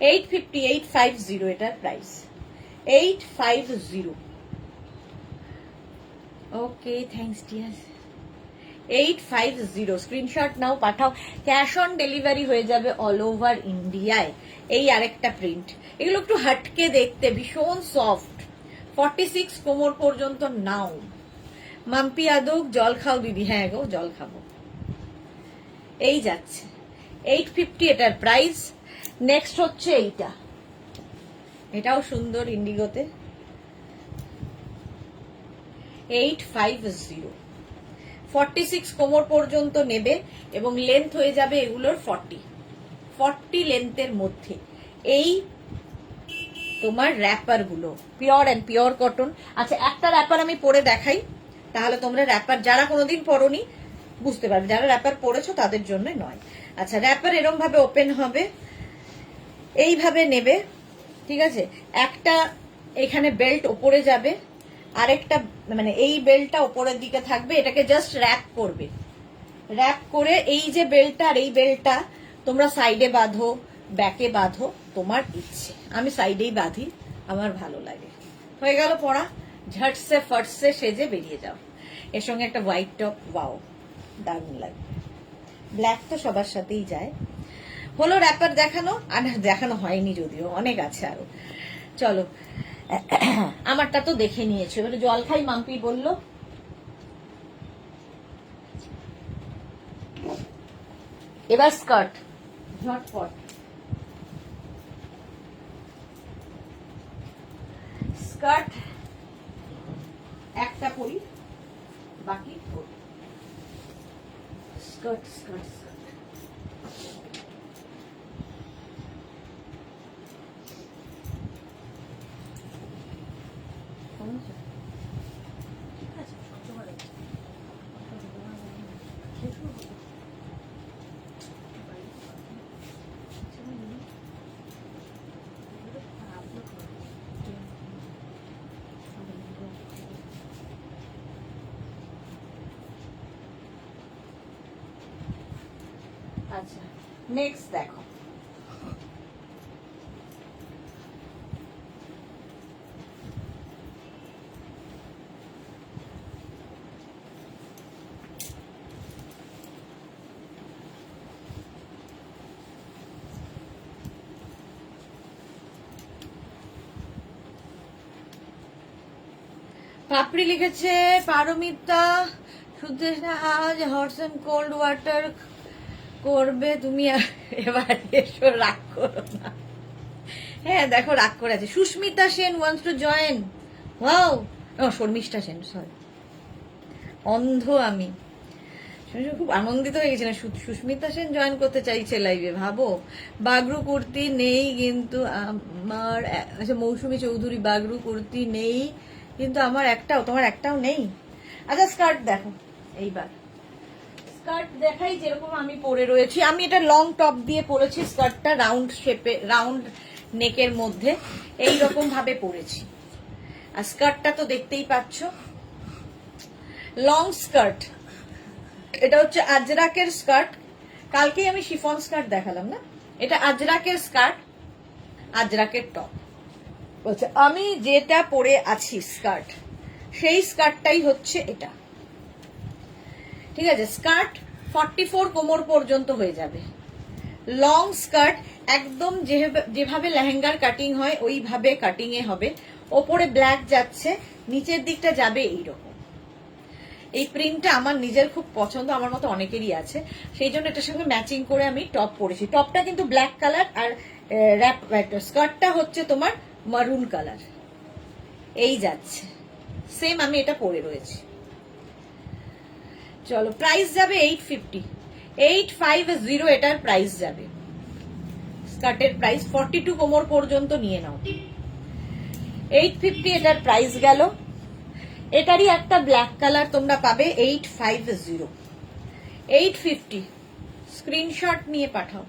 850, 850 এটার price 850। Okay thanks dear. 850 screenshot নাও পাঠাও। ক্যাশ অন ডেলিভারি হয়ে যাবে অল ওভার ইন্ডিয়ায়। এই আরেকটা প্রিন্ট, এগুলো একটু হাটকে দেখতে, ভীষণ সফট, 46 কোমর পর্যন্ত নাও। মাম্পি আদক জল খাও দিদি, হ্যাঁ গো জল খাবো। এই যাচ্ছে 850 এটার প্রাইস। নেক্সট হচ্ছে এইটা, এটাও সুন্দর ইন্ডিগোতে, 850, 46 কোমর পর্যন্ত নেবে এবং লেন্থ হয়ে যাবে এগুলোর 40 লেন্থের মধ্যে। এই তোমার র্যাপার গুলো পিওর এন্ড পিওর কটন। আচ্ছা একটা র্যাপার আমি পরে দেখাই, তাহলে তোমরা র্যাপার যারা কোনোদিন পরোনি বুঝতে পারবে, যারা র্যাপার পরেছো তাদের জন্য নয়। আচ্ছা র্যাপার এরকম ভাবে ওপেন হবে, এইভাবে নেবে, ঠিক আছে, একটা এখানে বেল্ট ওপরে যাবে, আরেকটা মানে এই বেল্টটা ওপরের দিকে থাকবে, এটাকে জাস্ট র্যাপ করবে, র্যাপ করে এই যে বেল্টটা আর এই বেল্টটা তোমরা সাইডে বাঁধো, ব্যাকে বাঁধো, তোমার ইচ্ছে। আমি সাইডেই বাঁধি, আমার ভালো লাগে। হয়ে গেল পড়া, ঝটসে ফটসে সেজে বেরিয়ে যাও। এর সঙ্গে একটা হোয়াইট টপ, ওয়াও দারুণ লাগবে। ব্ল্যাক তো সবার সাথেই যায়। হলো র্যাপার দেখানো, আর দেখানো হয়নি যদিও, অনেক আছে আরো। চলো আমারটা তো দেখে নিয়েছো, এবারে জল খাই, মাম্পি বললো। এবার স্কার্ট ঝটপট, স্কার্ট একটা পরি, বাকি পরি। স্কার্ট স্কার্ট স্কার্ট, ঠিক আছে সহ্য করে। আচ্ছা নেক্সট দেখো, পাপড়ি লিখেছে পারমিতা, শুধু আজ হটস এন্ড কোল্ড ওয়াটার করবে তুমি, এবার এসো, রাগ করো না। হ্যাঁ দেখো রাগ করে আছে। Susmita Sen wants to join, wow, ও শর্মিষ্ঠা সেন, সরি অন্ধ আমি, খুব আনন্দিত হয়ে গেছিলাম। সুস্মিতা সেন জয়েন করতে চাইছে লাইভে, ভাবো। বাগরু কুর্তি নেই কিন্তু আমার, আচ্ছা মৌসুমী চৌধুরী, বাগরু কুর্তি নেই কিন্তু আমার একটাও, তোমার একটাও নেই। আচ্ছা স্কার্ট দেখো, এইবার স্কার্ট দেখাই যেরকম আমি পরে রয়েছি। আমি এটা লং টপ দিয়ে পরেছি, স্কার্টটা রাউন্ড শেপে, রাউন্ড নেকের মধ্যে এইরকম ভাবে পরেছি। আর স্কার্টটা তো দেখতেই পাচ্ছ, লং স্কার্ট, এটা হচ্ছে আজরাকের স্কার্ট। কালকেই আমি শিফন স্কার্ট দেখালাম না, এটা আজরাকের স্কার্ট, আজরাকের টপ। বলছে আমি যেটা পরে আছি স্কার্ট, সেই স্কার্টটাই হচ্ছে এটা। ঠিক আছে, স্কার্ট 44 কোমর পর্যন্ত হয়ে যাবে। লং স্কার্ট একদম যেভাবে লেহেঙ্গার কাটিং হয় ওইভাবে কাটিং এ হবে। ওপরে ব্ল্যাক যাচ্ছে, নিচের দিকটা যাবে এইরকম। এই প্রিন্টটা আমার নিজের খুব পছন্দ, আমার মতো অনেকেরই আছে, সেই জন্য এটার সঙ্গে ম্যাচিং করে আমি টপ পরেছি। টপটা কিন্তু ব্ল্যাক কালার আর স্কার্টটা হচ্ছে তোমার মারুন কালার। এই যাচ্ছে, সেম আমি এটা পরে রয়েছি। চলো, প্রাইস যাবে 850, 850 এটার প্রাইস যাবে। স্কার্টের প্রাইস 42 কোমর পর্যন্ত নিয়ে নাও। 850 এটার প্রাইস গেল। এটারই একটা ব্ল্যাক কালার তোমরা পাবে 850, 850। স্ক্রিনশট নিয়ে পাঠাও।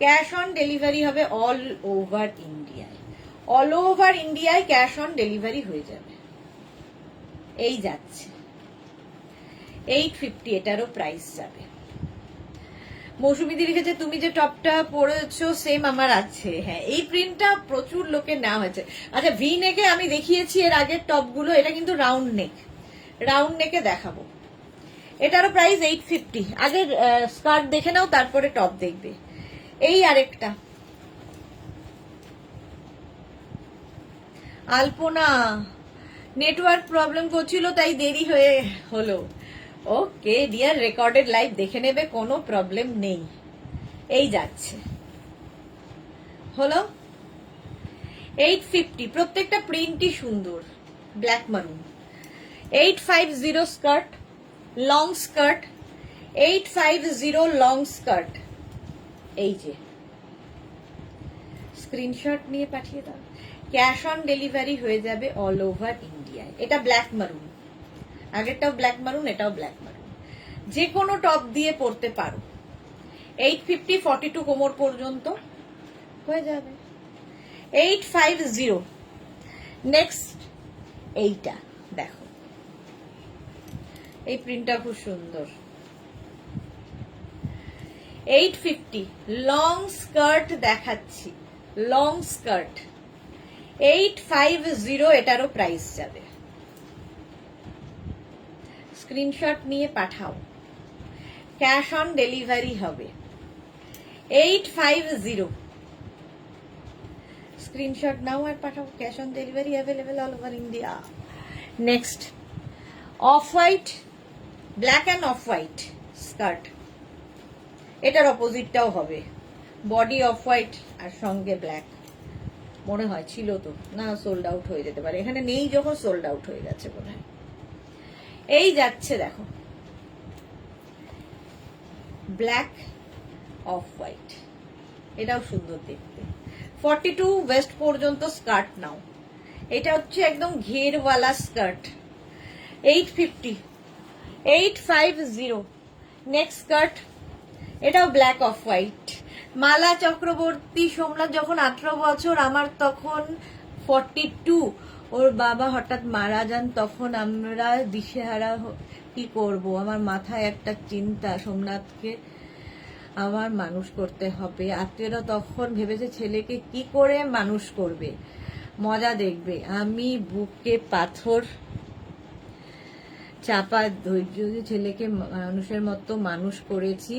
ক্যাশ অন ডেলিভারি হবে অল ওভার ইন্ডিয়ায়। অল ওভার ইন্ডিয়ায় ক্যাশ অন ডেলিভারি হয়ে যাবে। এই যাচ্ছে 850, এটারও প্রাইস যাবে। মৌসুমীদি লিখেছে তুমি যে টপটা পরেছো সেম আমার আছে। হ্যাঁ, এই প্রিন্টটা প্রচুর লোকের নেওয়া হয়েছে। আচ্ছা, ভি নেকে আমি দেখিয়েছি এর আগের টপগুলো, এটা কিন্তু রাউন্ড নেক। রাউন্ড নেকে দেখাবো। এটারও প্রাইস 850। আগে স্কার্ট দেখে নাও, তারপরে টপ দেখবে। এই আরেকটা আলপনা, নেটওয়ার্ক প্রবলেম করছিল তাই দেরি হয়ে হলো। ওকে ডিয়ার, রেকর্ডেড লাইভ দেখে নেবে, কোনো প্রবলেম নেই। এই যাচ্ছে, হলো 850। প্রত্যেকটা প্রিন্টই সুন্দর, ব্ল্যাক মারুন। 850 skirt, long skirt, 850 long skirt. এই যে স্ক্রিনশট নিয়ে পাঠিয়ে দাও। ক্যাশ অন ডেলিভারি হয়ে যাবে অল ওভার ইন্ডিয়ায়। এটা ব্ল্যাক মারুন, আগেরটাও ব্ল্যাক মারুন, এটাও ব্ল্যাক মারুন। যে কোনো টপ দিয়ে পরতে পারো। 850, 42 কোমর পর্যন্ত হয়ে যাবে। 850। নেক্সট এইটা দেখো, এই প্রিন্টটা খুব সুন্দর। 850 লং স্কার্ট দেখাচ্ছি, লং স্কার্ট 850, এটারও প্রাইস যাবে। স্ক্রিনশট নিয়ে পাঠাও। ক্যাশ অন ডেলিভারি হবে 850। স্ক্রিনশট নাও আর পাঠাও। Cash on delivery available all over India. Next off white, black and off white skirt. এটার অপোজিটটাও হবে, বডি অফ হোয়াইট আর সঙ্গে ব্ল্যাক। মনে হয় ছিল তো, না সোল্ড আউট হয়ে যেতে পারে, এখানে নেই যখন সোল্ড আউট হয়ে গেছে মনে হয়। এই যাচ্ছে দেখো, ব্ল্যাক অফ হোয়াইট, এটাও সুন্দর দেখতে। 42 ওয়েস্ট পর্যন্ত স্কার্ট নাও। এটা হচ্ছে একদম ঘেরওয়ালা স্কার্ট। 850, 850। নেক্সট স্কার্ট, এটাও ব্ল্যাক অফ হোয়াইট। মালা চক্রবর্তী, সোমনাথ যখন 18 বছর, আমার তখন 42। ওর বাবা হঠাৎ মারা যান, তখন আমরা দিশেহারা, কি করব, আমার মাথায় একটা চিন্তা, সোমনাথকে আমার মানুষ করতে হবে। আত্মীয়রা তখন ভেবেছে ছেলেকে কি করে মানুষ করবে, মজা দেখবে। আমি বুকে পাথর চাপা ধৈর্য দিয়ে ছেলেকে মানুষের মতো মানুষ করেছি,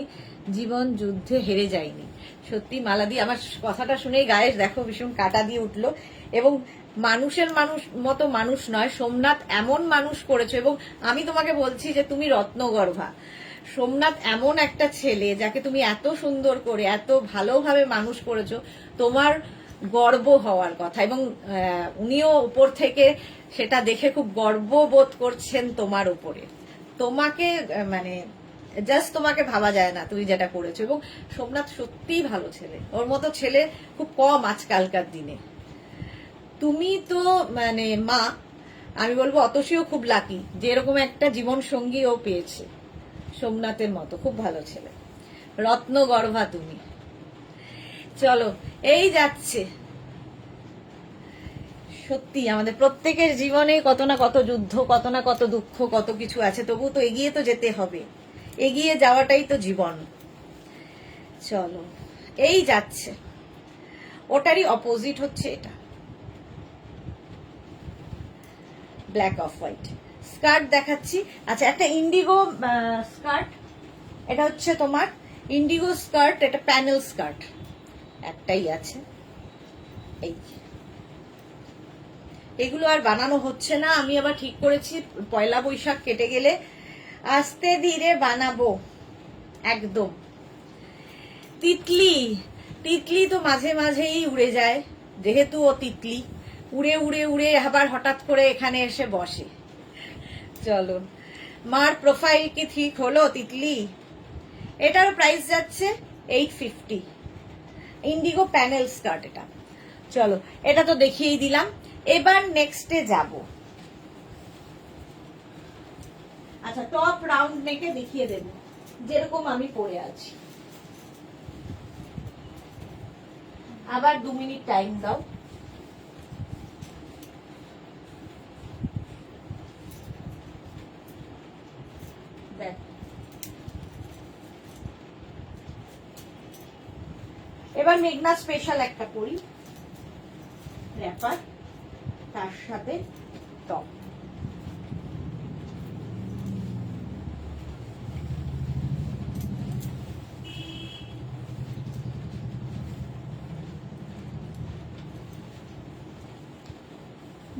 জীবন যুদ্ধে হেরে যায়নি। সত্যি মালাদি, আমার কথাটা শুনেই গায়ে দেখো ভীষণ কাটা দিয়ে উঠলো। এবং মানুষের মতো মানুষ নয়, সোমনাথ এমন মানুষ করেছো। এবং আমি তোমাকে বলছি যে তুমি রত্নগর্ভা। সোমনাথ এমন একটা ছেলে যাকে তুমি এত সুন্দর করে এত ভালোভাবে মানুষ করেছো, তোমার গর্ব হওয়ার কথা। এবং উনিও উপর থেকে সেটা দেখে খুব গর্ববোধ করছেন তোমার উপরে। তোমাকে মানে জাস্ট তোমাকে ভাবা যায় না তুমি যেটা করেছো। এবং সোমনাথ সত্যিই ভালো ছেলে, ওর মতো ছেলে খুব কম আজকালকার দিনে। তুমি তো মানে মা, আমি বলবো অতসীও খুব লাকি যে এরকম একটা জীবন সঙ্গী ও পেয়েছে সোমনাথের মতো। খুব ভালো ছেলে, রত্নগর্ভা তুমি। চলো, এই যাচ্ছে। সত্যি আমাদের প্রত্যেকের জীবনে কত না কত যুদ্ধ, কত না কত দুঃখ, কত কিছু আছে, তবু তো এগিয়ে তো যেতে হবে। এগিয়ে যাওয়াটাই তো জীবন। চলো, এই যাচ্ছে। ওটারই অপোজিট হচ্ছে এটা, ব্ল্যাক অফ হোয়াইট। স্কার্ট দেখাচ্ছি। আচ্ছা, একটা ইন্ডিগো স্কার্ট, এটা হচ্ছে তোমার ইন্ডিগো স্কার্ট, এটা প্যানেল স্কার্ট একটাই আছে। এই এগুলো আর বানানো হচ্ছে না, আমি আবার ঠিক করেছি পয়লা বৈশাখ কেটে গেলে আস্তে ধীরে বানাবো একদম। তিতলি, তিতলি তো মাঝে মাঝেই উড়ে যায়, যেহেতু ও তিতলি, উড়ে উড়ে উড়ে আবার হঠাৎ করে এখানে এসে বসে। চলো, মার প্রোফাইল কি ঠিক হলো তিতলি? এটারও প্রাইস যাচ্ছে 850, ইন্ডিগো প্যানেল স্কার্ট এটা। চলো, এটা তো দেখিয়েই দিলাম, এবার নেক্সটে যাব। আচ্ছা, টপ রাউন্ড নেকে দেখিয়ে দেব যেরকম আমি পরে আছি। আবার 2 মিনিট টাইম দাও। দেখ, এবার মেঘনা স্পেশাল একটা পরি, র্যাপার, তার সাথে টপ।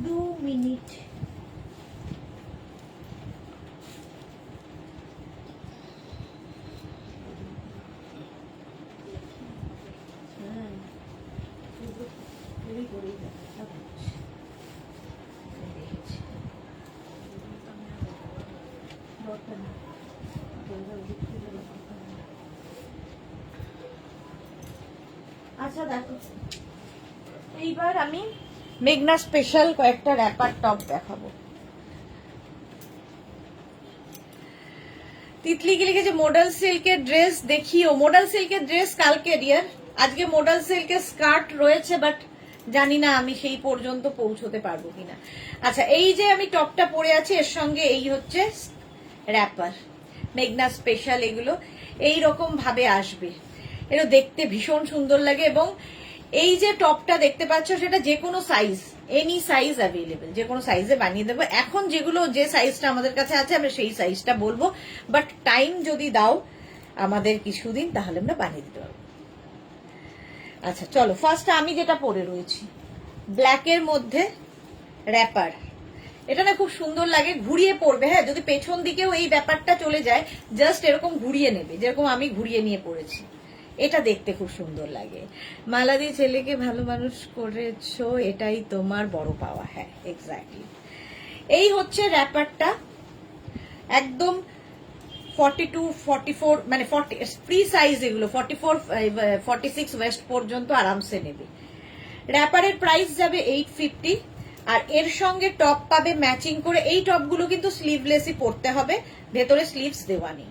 দু মিনিট। আচ্ছা দেখো, এইবার আমি মেঘনা স্পেশাল কয়েকটা র্যাপার টপ দেখাবো। তিতলি কি লিখেছে, মডেল সিল্কের ড্রেস দেখিও। মডেল সিল্কের ড্রেস কালকে ডিয়ার, আজকে মডেল সিল্কের স্কার্ট রয়েছে, বাট জানি না আমি সেই পর্যন্ত পৌঁছতে পারবো কিনা। আচ্ছা, এই যে আমি টপটা পরে আছি, এর সঙ্গে এই হচ্ছে র্যাপার, মেঘনা স্পেশাল, এগুলো এই রকম ভাবে আসবে। এটা দেখতে ভীষণ সুন্দর লাগে, এবং এই যে টপটা দেখতে পাচ্ছ সেটা যে কোনো সাইজ, এনি সাইজ অ্যাভেলেবেল, যে কোনো সাইজে বানিয়ে দেবো। এখন যেগুলো যে সাইজটা আমাদের কাছে আছে আমরা সেই সাইজটা বলবো, বাট টাইম যদি দাও আমাদের কিছুদিন, তাহলে আমরা বানিয়ে দিতে পারবো। আচ্ছা চলো, ফার্স্ট আমি যেটা পরে রয়েছি ব্ল্যাকের মধ্যে র্যাপার, এটা না খুব সুন্দর লাগে, ঘুরিয়ে পড়বে। হ্যাঁ, যদি পেছন দিকেও এই ব্যাপারটা চলে যায়, জাস্ট এরকম ঘুরিয়ে নেবে, যেরকম আমি ঘুরিয়ে নিয়ে পড়েছি, এটা দেখতে খুব সুন্দর লাগে। মালাদি, ছেলেকে ভালো মানুষ করেছো, এটাই তোমার বড় পাওয়া। হ্যাঁ, এক্স্যাক্টলি। এই হচ্ছে র্যাপারটা, একদম 42, 44 মানে 40 ফ্রি সাইজ, এগুলো 44, 46 ওয়েস্ট পর্যন্ত আরামসে নেবে। র্যাপারের প্রাইস যাবে 850, আর এর সঙ্গে টপ পাবে ম্যাচিং করে। এই টপগুলো কিন্তু স্লিভলেসই পরতে হবে, ভেতরে স্লিভস দেওয়া নেই।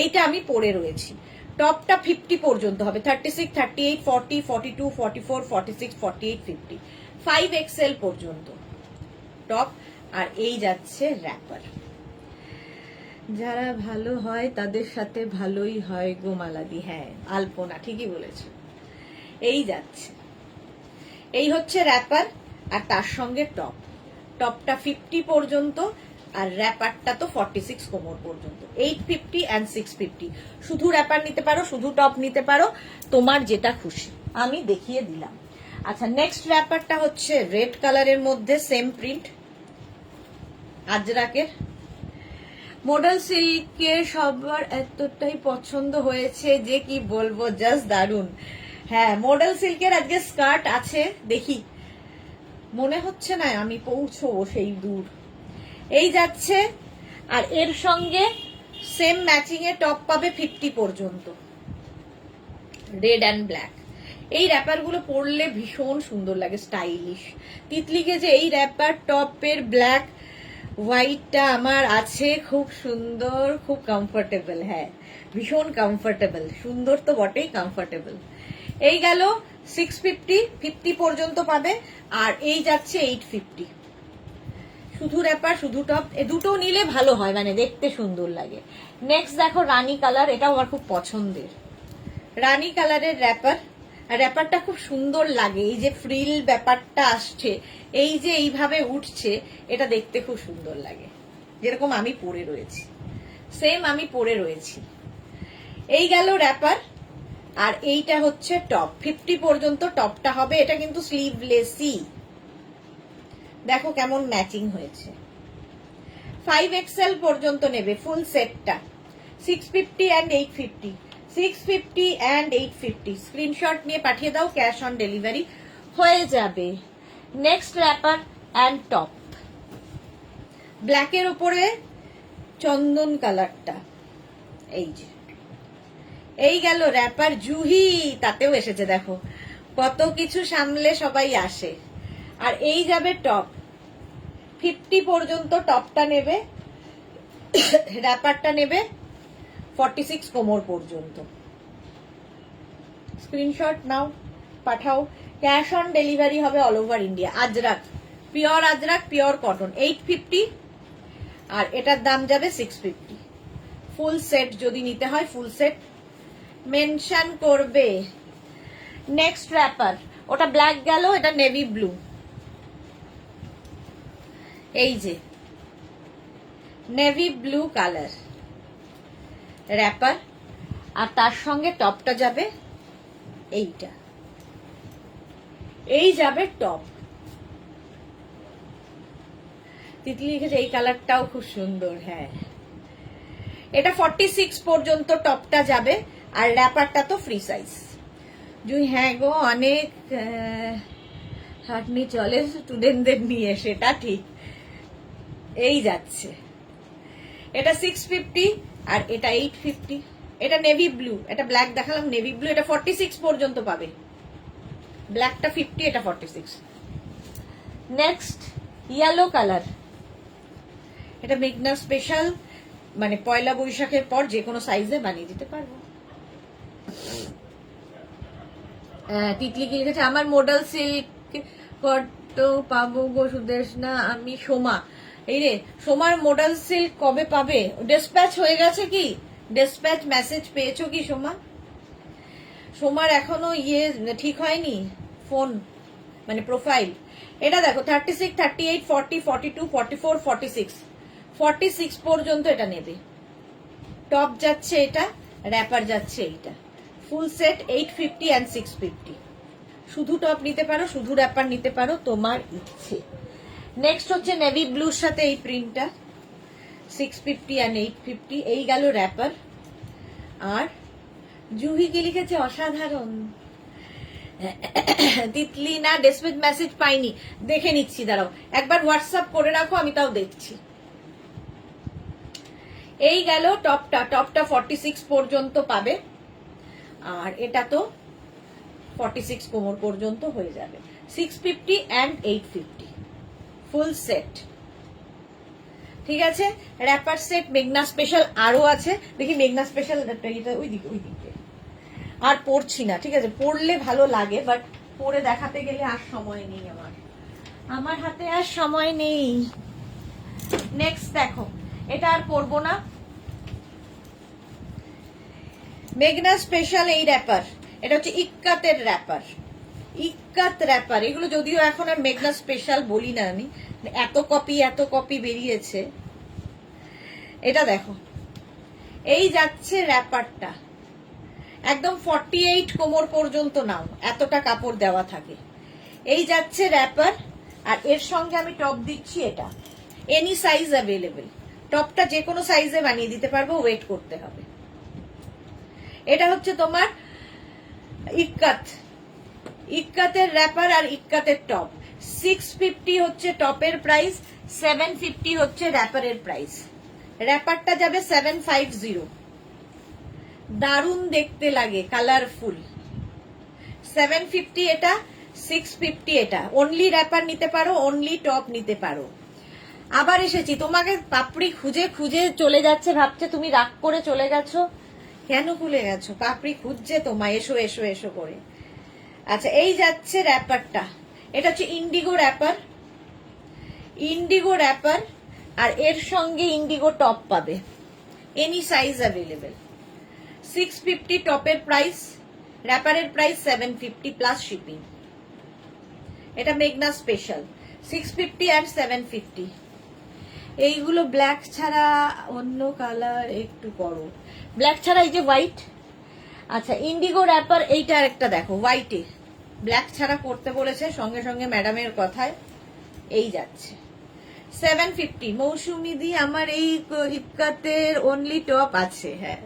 এইটা আমি পরে রয়েছি। টপটা 50 পর্যন্ত হবে, 36, 38, 40, 42, 44, 46, 48, 50, 5XL পর্যন্ত টপ। আর এই যাচ্ছে র্যাপার। যারা ভালো হয় তাদের সাথে ভালোই হয় গো মালাদি। হ্যাঁ, আলপনা ঠিকই বলেছ। এই যাচ্ছে, এই হচ্ছে র্যাপার, আর তার সঙ্গে টপ। টপটা 50 পর্যন্ত, আর র্যাপারটা তো 46 কোমর পর্যন্ত। 850 অ্যান্ড 650। শুধু র্যাপার নিতে পারো, শুধু টপ নিতে পারো, তোমার যেটা খুশি, আমি দেখিয়ে দিলাম। আচ্ছা, নেক্সট র্যাপারটা হচ্ছে রেড কালারের মধ্যে সেম প্রিন্ট, আজরাকের। মডেল সিল্কের সবার এতটাই পছন্দ হয়েছে যে কি বলবো, জাস্ট দারুন। হ্যাঁ, মডেল সিল্কের আজকে স্কার্ট আছে, দেখি, মনে হচ্ছে না আমি পৌঁছবো সেই দূর। এই যাচ্ছে, আর এর সঙ্গে সেম ম্যাচিং এ টপ পাবে 50 পর্যন্ত, রেড অ্যান্ড ব্ল্যাক। এই র্যাপার গুলো পরলে ভীষণ সুন্দর লাগে, স্টাইলিশ। তিতলিকে যে এই র্যাপার টপের ব্ল্যাক হোয়াইটটা আমার আছে, খুব সুন্দর, খুব কমফোর্টেবল। হ্যাঁ, ভীষণ কমফোর্টেবল, সুন্দর তো বটেই, কমফোর্টেবল। এই গেল 650, 50 পর্যন্ত পাবে, আর এই যাচ্ছে 850। শুধু র্যাপার শুধু টপ, এ দুটো নিলে ভালো হয়, মানে দেখতে সুন্দর লাগে। নেক্সট দেখো রানী কালার, এটাও আমার খুব পছন্দের, রানী কালারের র্যাপার। আর র্যাপারটা খুব সুন্দর লাগে, এই যে ফ্রিল ব্যাপারটা আসছে, এই যে এইভাবে উঠছে, এটা দেখতে খুব সুন্দর লাগে। যেরকম আমি পরে রয়েছি, সেম আমি পরে রয়েছি। এই গেল র্যাপার, আর এইটা হচ্ছে টপ। 50 পর্যন্ত টপটা হবে। এটা কিন্তু স্লিভলেসই, দেখো কেমন ম্যাচিং হয়েছে। 5XL পর্যন্ত নেবে ফুল সেটটা, 650 অ্যান্ড 850, 650 অ্যান্ড 850। স্ক্রিনশট নিয়ে পাঠিয়ে দাও, ক্যাশ অন ডেলিভারি হয়ে যাবে। নেক্সট র্যাপার অ্যান্ড টপ, ব্ল্যাকের উপরে চন্দন কালারটা, এই যে এই গেল র্যাপার। জুহি তাতেও এসেছে, দেখো কত কিছু সামলে সবাই আসে। আর এই যাবে টপ, 50 পর্যন্ত টপটা নেবে, র্যাপারটা নেবে 46 কোমর পর্যন্ত। স্ক্রিনশট নাও, পাঠাও, ক্যাশ অন ডেলিভারি হবে all over India. Ajrakh, pure Ajrakh, pure cotton, 850, আর এটার দাম যাবে 650। ফুল সেট যদি নিতে হয় ফুল সেট মেনশন করবে। নেক্সট র্যাপার, ওটা ব্ল্যাক গেল, এটা নেভি ব্লু। এই যে নেভি ব্লু কালার র্যাপার, আর তার সঙ্গে টপটা যাবে এইটা, এই যাবে টপ। তিতলি লিখেছে এই কালারটাও খুব সুন্দর। হ্যাঁ, এটা 46 পর্যন্ত টপটা যাবে, আর র্যাপারটা তো ফ্রি সাইজ। জুই হ্যাঁ গো, অনেক হাঁটনি চলে স্টুডেন্টদের নিয়ে, সেটা ঠিক। এই যাচ্ছে, এটা 650 আর এটা 850। এটা নেভি ব্লু, এটা ব্ল্যাক দেখালাম, নেভি ব্লু, এটা 46 পর্যন্ত পাবে। ব্ল্যাকটা 50, এটা 46। নেক্সট ইয়েলো কালার, এটা মেঘনা স্পেশাল, মানে পয়লা বৈশাখের পর যে কোনো সাইজে বানিয়ে দিতে পারবো। তিতলি কি লিখেছে, আমার মডেল সিল্ক কত পাবো গো সুদেশ না, আমি সোমা। এই রে সোমার মডেল সিল্ক কবে পাবে? ডেসপ্যাচ হয়ে গেছে কি? ডেসপ্যাচ মেসেজ পেয়েছো কি সোমা? সোমার এখনো ঠিক হয়নি ফোন, মানে প্রোফাইল। এটা দেখো 36, 38, 40, 42, 44, 46, 46 পর্যন্ত এটা নেবে। টপ যাচ্ছে এটা, র্যাপার যাচ্ছে এইটা। Full set 850 and 650। শুধু টপ নিতে পারো, শুধু র্যাপার নিতে পারো, তোমার ইচ্ছে। নেক্সট হচ্ছে নেভি ব্লুর সাথে এই প্রিন্টটা, 650 and 850। এই গেল র্যাপার। আর জুহি কি লিখেছে, অসাধারণ। তিতলি না ডেসপ্যাচ মেসেজ পাইনি, দেখে নিচ্ছি, দাঁড়াও একবার হোয়াটসঅ্যাপ করে রাখো, আমি তাও দেখছি। এই গেল টপটা, টপটা 46 পর্যন্ত পাবে, আর এটা তো 46 কোমর পর্যন্ত হয়ে যাবে। 650 and 850 ফুল সেট। ঠিক আছে, র্যাপার সেট মেঘনা স্পেশাল আরো আছে, দেখি মেঘনা স্পেশাল ওই দিকে আর পড়ছি না। ঠিক আছে, পড়লে ভালো লাগে, বাট পরে দেখাতে গেলে আর সময় নেই, আমার হাতে আর সময় নেই। নেক্সট দেখো, এটা আর পড়বো না। মেঘনা স্পেশাল এই র্যাপার, এটা হচ্ছে ইক্কাতের র্যাপার, ইক্কাত র্যাপার। এগুলো যদিও এখন আর মেঘনা স্পেশাল বলি না আমি, এত কপি বেরিয়েছে। এটা দেখো, এই যাচ্ছে র্যাপারটা, একদম 48 কোমর পর্যন্ত নাও, এতটা কাপড় দেওয়া থাকে। এই যাচ্ছে র্যাপার, আর এর সঙ্গে আমি টপ দিচ্ছি এটা। এনি সাইজ অ্যাভেলেবেল, টপটা যে কোনো সাইজে বানিয়ে দিতে পারবো, ওয়েট করতে হবে। এটা হচ্ছে তোমার ইক্কাত, ইক্কাতের র্যাপার আর ইক্কাতের টপ। 650 হচ্ছে টপের প্রাইস, 750 হচ্ছে র্যাপারের প্রাইস। র্যাপারটা যাবে 750, দারুণ দেখতে লাগে, কালারফুল। 750 এটা, 650 এটা। অনলি র্যাপার নিতে পারো, অনলি টপ নিতে পারো। আবার এসেছি, তোমাকে পাপড়ি খুঁজে খুঁজে চলে যাচ্ছে, ভাবছে তুমি রাগ করে চলে গেছো, কেন ভুলে গেছো? পাপড়ি খুঁজছে তোমায়, এসো এসো এসো করে। আচ্ছা, এই যাচ্ছে র্যাপারটা, এটা হচ্ছে ইন্ডিগো র্যাপার, ইন্ডিগো র্যাপার, আর এর সঙ্গে ইন্ডিগো টপ পাবে, এনি সাইজ অ্যাভেলেবেল। 650 টপের প্রাইস, র্যাপারের প্রাইস 750 প্লাস শিপিং। এটা মেঘনা স্পেশাল, 650 and 750। এইগুলো ব্ল্যাক ছাড়া অন্য কালার একটু করো, ব্ল্যাক ছাড়া এই যে হোয়াইট। আচ্ছা ইন্ডিগো র্যাপার, এইটা একটা দেখো হোয়াইটে, ব্ল্যাক ছাড়া করতে বলেছে সঙ্গে সঙ্গে ম্যাডামের কথায়। এই যাচ্ছে 750। মৌসুমি দি আমার এই ইপকাতের অনলি টপ আছে, হ্যাঁ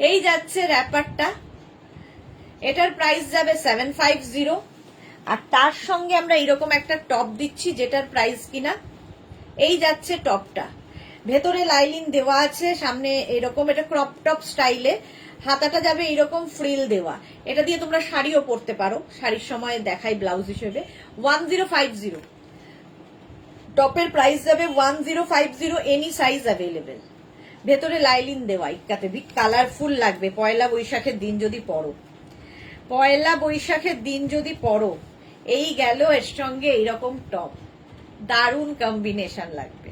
এই যাচ্ছে র্যাপারটা, এটার প্রাইস যাবে 750। আর তার সঙ্গে আমরা এরকম একটা টপ দিচ্ছি যেটার প্রাইস কিনা, এই যাচ্ছে টপটা, ভেতরে লাইলিন দেওয়া আছে, সামনে এরকম এটা ক্রপ টপ স্টাইলে, হাতাটা যাবে এরকম ফ্রিল দেওয়া। এটা দিয়ে তোমরা শাড়িও পরতে পারো, শাড়ির সময় দেখাই ব্লাউজ হিসেবে। 1050 টপের প্রাইস যাবে 1050, এনি সাইজ অ্যাভেলেবেল, ভেতরে লাইলিন দেওয়া, ইক্কাতে কালারফুল লাগবে পয়লা বৈশাখের দিন যদি পরো, পয়লা বৈশাখের দিন যদি পরো। এই গেল এর সঙ্গে এইরকম টপ, দারুণ কম্বিনেশন লাগবে।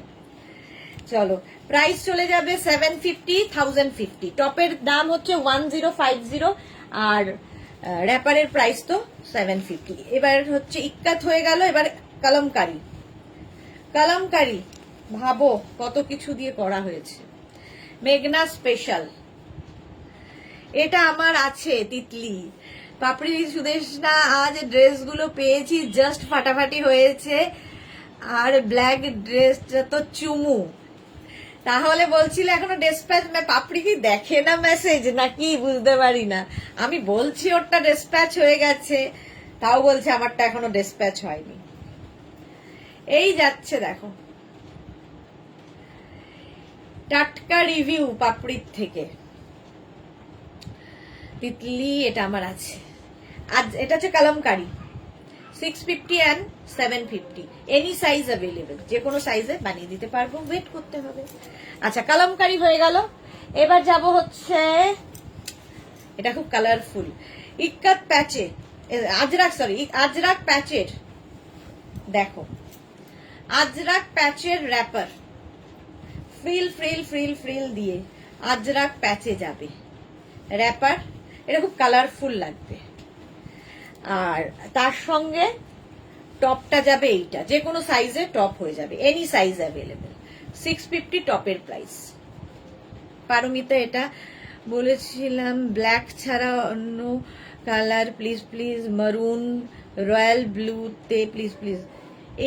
চলো প্রাইস চলে যাবে 750, 1050। টপের দাম হচ্ছে 1050 আর র্যাপারের প্রাইস তো 750। এবার হচ্ছে ইক্কাত হয়ে গেল, এবার কালামকারি। কালামকারি ভাবো কত কিছু দিয়ে করা হয়েছে, মেঘনা স্পেশাল, এটা আমার আছে তিতলি পাপড়ি সুদেশনা। আজ ড্রেসগুলো পেয়েছি জাস্ট ফাটাফাটি হয়েছে, আর ব্ল্যাক ড্রেসটা তো চুমু। তাহলে বলছিলে এখনো ডিসপ্যাচ, পাপড়ি কি দেখে না মেসেজ নাকি বুঝতে পারি না। আমি বলছি ওরটা ডিসপ্যাচ হয়ে গেছে, তাও বলছে আমারটা এখনো ডিসপ্যাচ হয়নি। এই যাচ্ছে দেখো টাটকা রিভিউ পাপড়ির থেকে, তিতলি এটা আমার আছে। আজ এটা হচ্ছে kalamkari, 650 and 750, any size available, যে কোনো সাইজে বানিয়ে দিতে পারবো, ওয়েট করতে হবে। আচ্ছা কালামকারি হয়ে গেল, এবার যাব হচ্ছে এটা খুব কালারফুল, ইক্কাত প্যাচে, আজরাক সরি আজরাক প্যাচের, দেখো আজরাক প্যাচের wrapper, frill frill frill frill দিয়ে আজরাক প্যাচে যাবে র্যাপার, এটা খুব কালারফুল লাগবে। আর তার সঙ্গে টপটা যাবে এইটা, যে কোনো সাইজে টপ হয়ে যাবে, এনি সাইজ অ্যাভেলেবেল, 650 টপের প্রাইস। পারমিতা এটা বলেছিলাম ব্ল্যাক ছাড়া অন্য কালার প্লিজ প্লিজ, মারুন রয়্যাল ব্লুতে প্লিজ প্লিজ,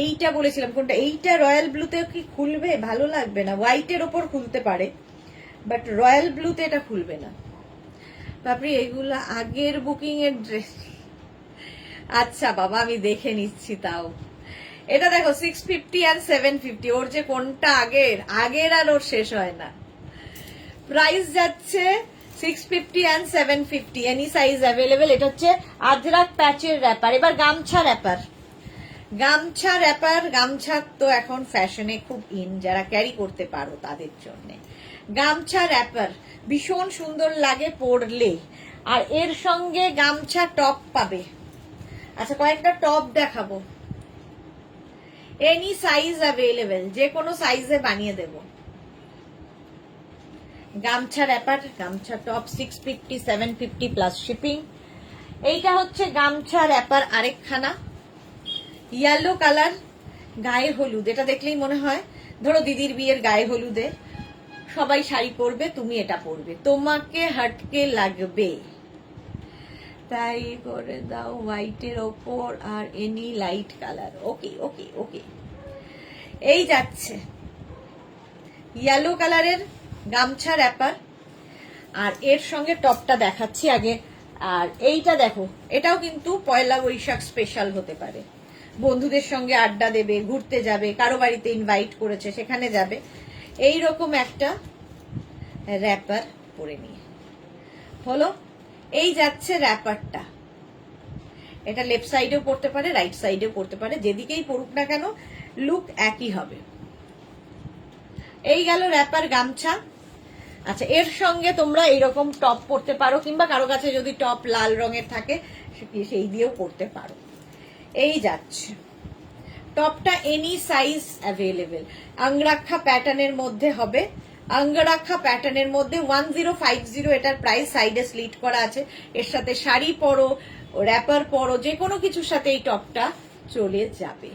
এইটা বলেছিলাম কোনটা, এইটা রয়্যাল ব্লুতে কি খুলবে, ভালো লাগবে না, হোয়াইটের ওপর খুলতে পারে বাট রয়্যাল ব্লুতে এটা খুলবে না। তারপরে এগুলো আগের বুকিং এর ড্রেস, আচ্ছা বাবা আমি দেখে নিচ্ছি। তাও এটা দেখো 650 and 750, ওর যে কোনটা আগের আগের আর ওর শেষ হয় না। প্রাইস যাচ্ছে 650 and 750, এনি সাইজ অ্যাভেলেবেল। এটা হচ্ছে আজরাক প্যাচের র্যাপার। এবার গামছা র্যাপার, গামছা র্যাপার, গামছা তো এখন ফ্যাশনে খুব ইন, যারা ক্যারি করতে পারো তাদের জন্য গামছা র্যাপার ভীষণ সুন্দর লাগে পরলে। আর এর সঙ্গে গামছা টপ পাবে। আচ্ছা কয়েকটা টপ দেখাবো, এনি সাইজ অ্যাভেলেবেল, যে কোনো সাইজে বানিয়ে দেব। গামছা র্যাপার, গামছা টপ 650, 750 প্লাস শিপিং। এইটা হচ্ছে গামছা র্যাপার আরেকখানা, ইয়েলো কালার, গায়ে হলুদ, এটা দেখলেই মনে হয় ধরো দিদির বিয়ের গায়ে হলুদে সবাই শাড়ি পরবে, তুমি এটা পরবে, তোমাকে হটকে লাগবে, তাই করে দাও হোয়াইটের ওপর আর এনি লাইট কালার। ওকে ওকে ওকে, এই যাচ্ছে ইয়েলো কালারের গামছা র্যাপার, আর এর সঙ্গে টপটা দেখাচ্ছি আগে। আর এইটা দেখো, এটাও কিন্তু পয়লা বৈশাখ স্পেশাল হতে পারে, বন্ধুদের সঙ্গে আড্ডা দেবে, ঘুরতে যাবে, কারো বাড়িতে ইনভাইট করেছে সেখানে যাবে, এই রকম একটা র্যাপার পরে নিয়ে হলো। এই যাচ্ছে র্যাপারটা, এটা লেফট সাইডেও পড়তে পারে, রাইট সাইডেও পড়তে পারে, যেদিকেই পড়ুক না কেন লুক একই হবে। এই গেল র্যাপার গামছা। আচ্ছা এর সঙ্গে তোমরা এইরকম টপ পরতে পারো, কিংবা কারো কাছে যদি টপ লাল রঙের থাকে সেই দিয়েও পরতে পারো। এই যাচ্ছে টপটা এনি সাইজ অ্যাভেলেবেল, আঙ্গরাক্ষা প্যাটার্নের মধ্যে হবে, আঙ্গরাক্ষা প্যাটার্নের মধ্যে 1050 এটার প্রাইস, সাইডে স্লিট করা আছে, এর সাথে শাড়ি পরো, র্যাপার পরো, যে কোনো কিছুর সাথে এই টপটা চলে যাবে।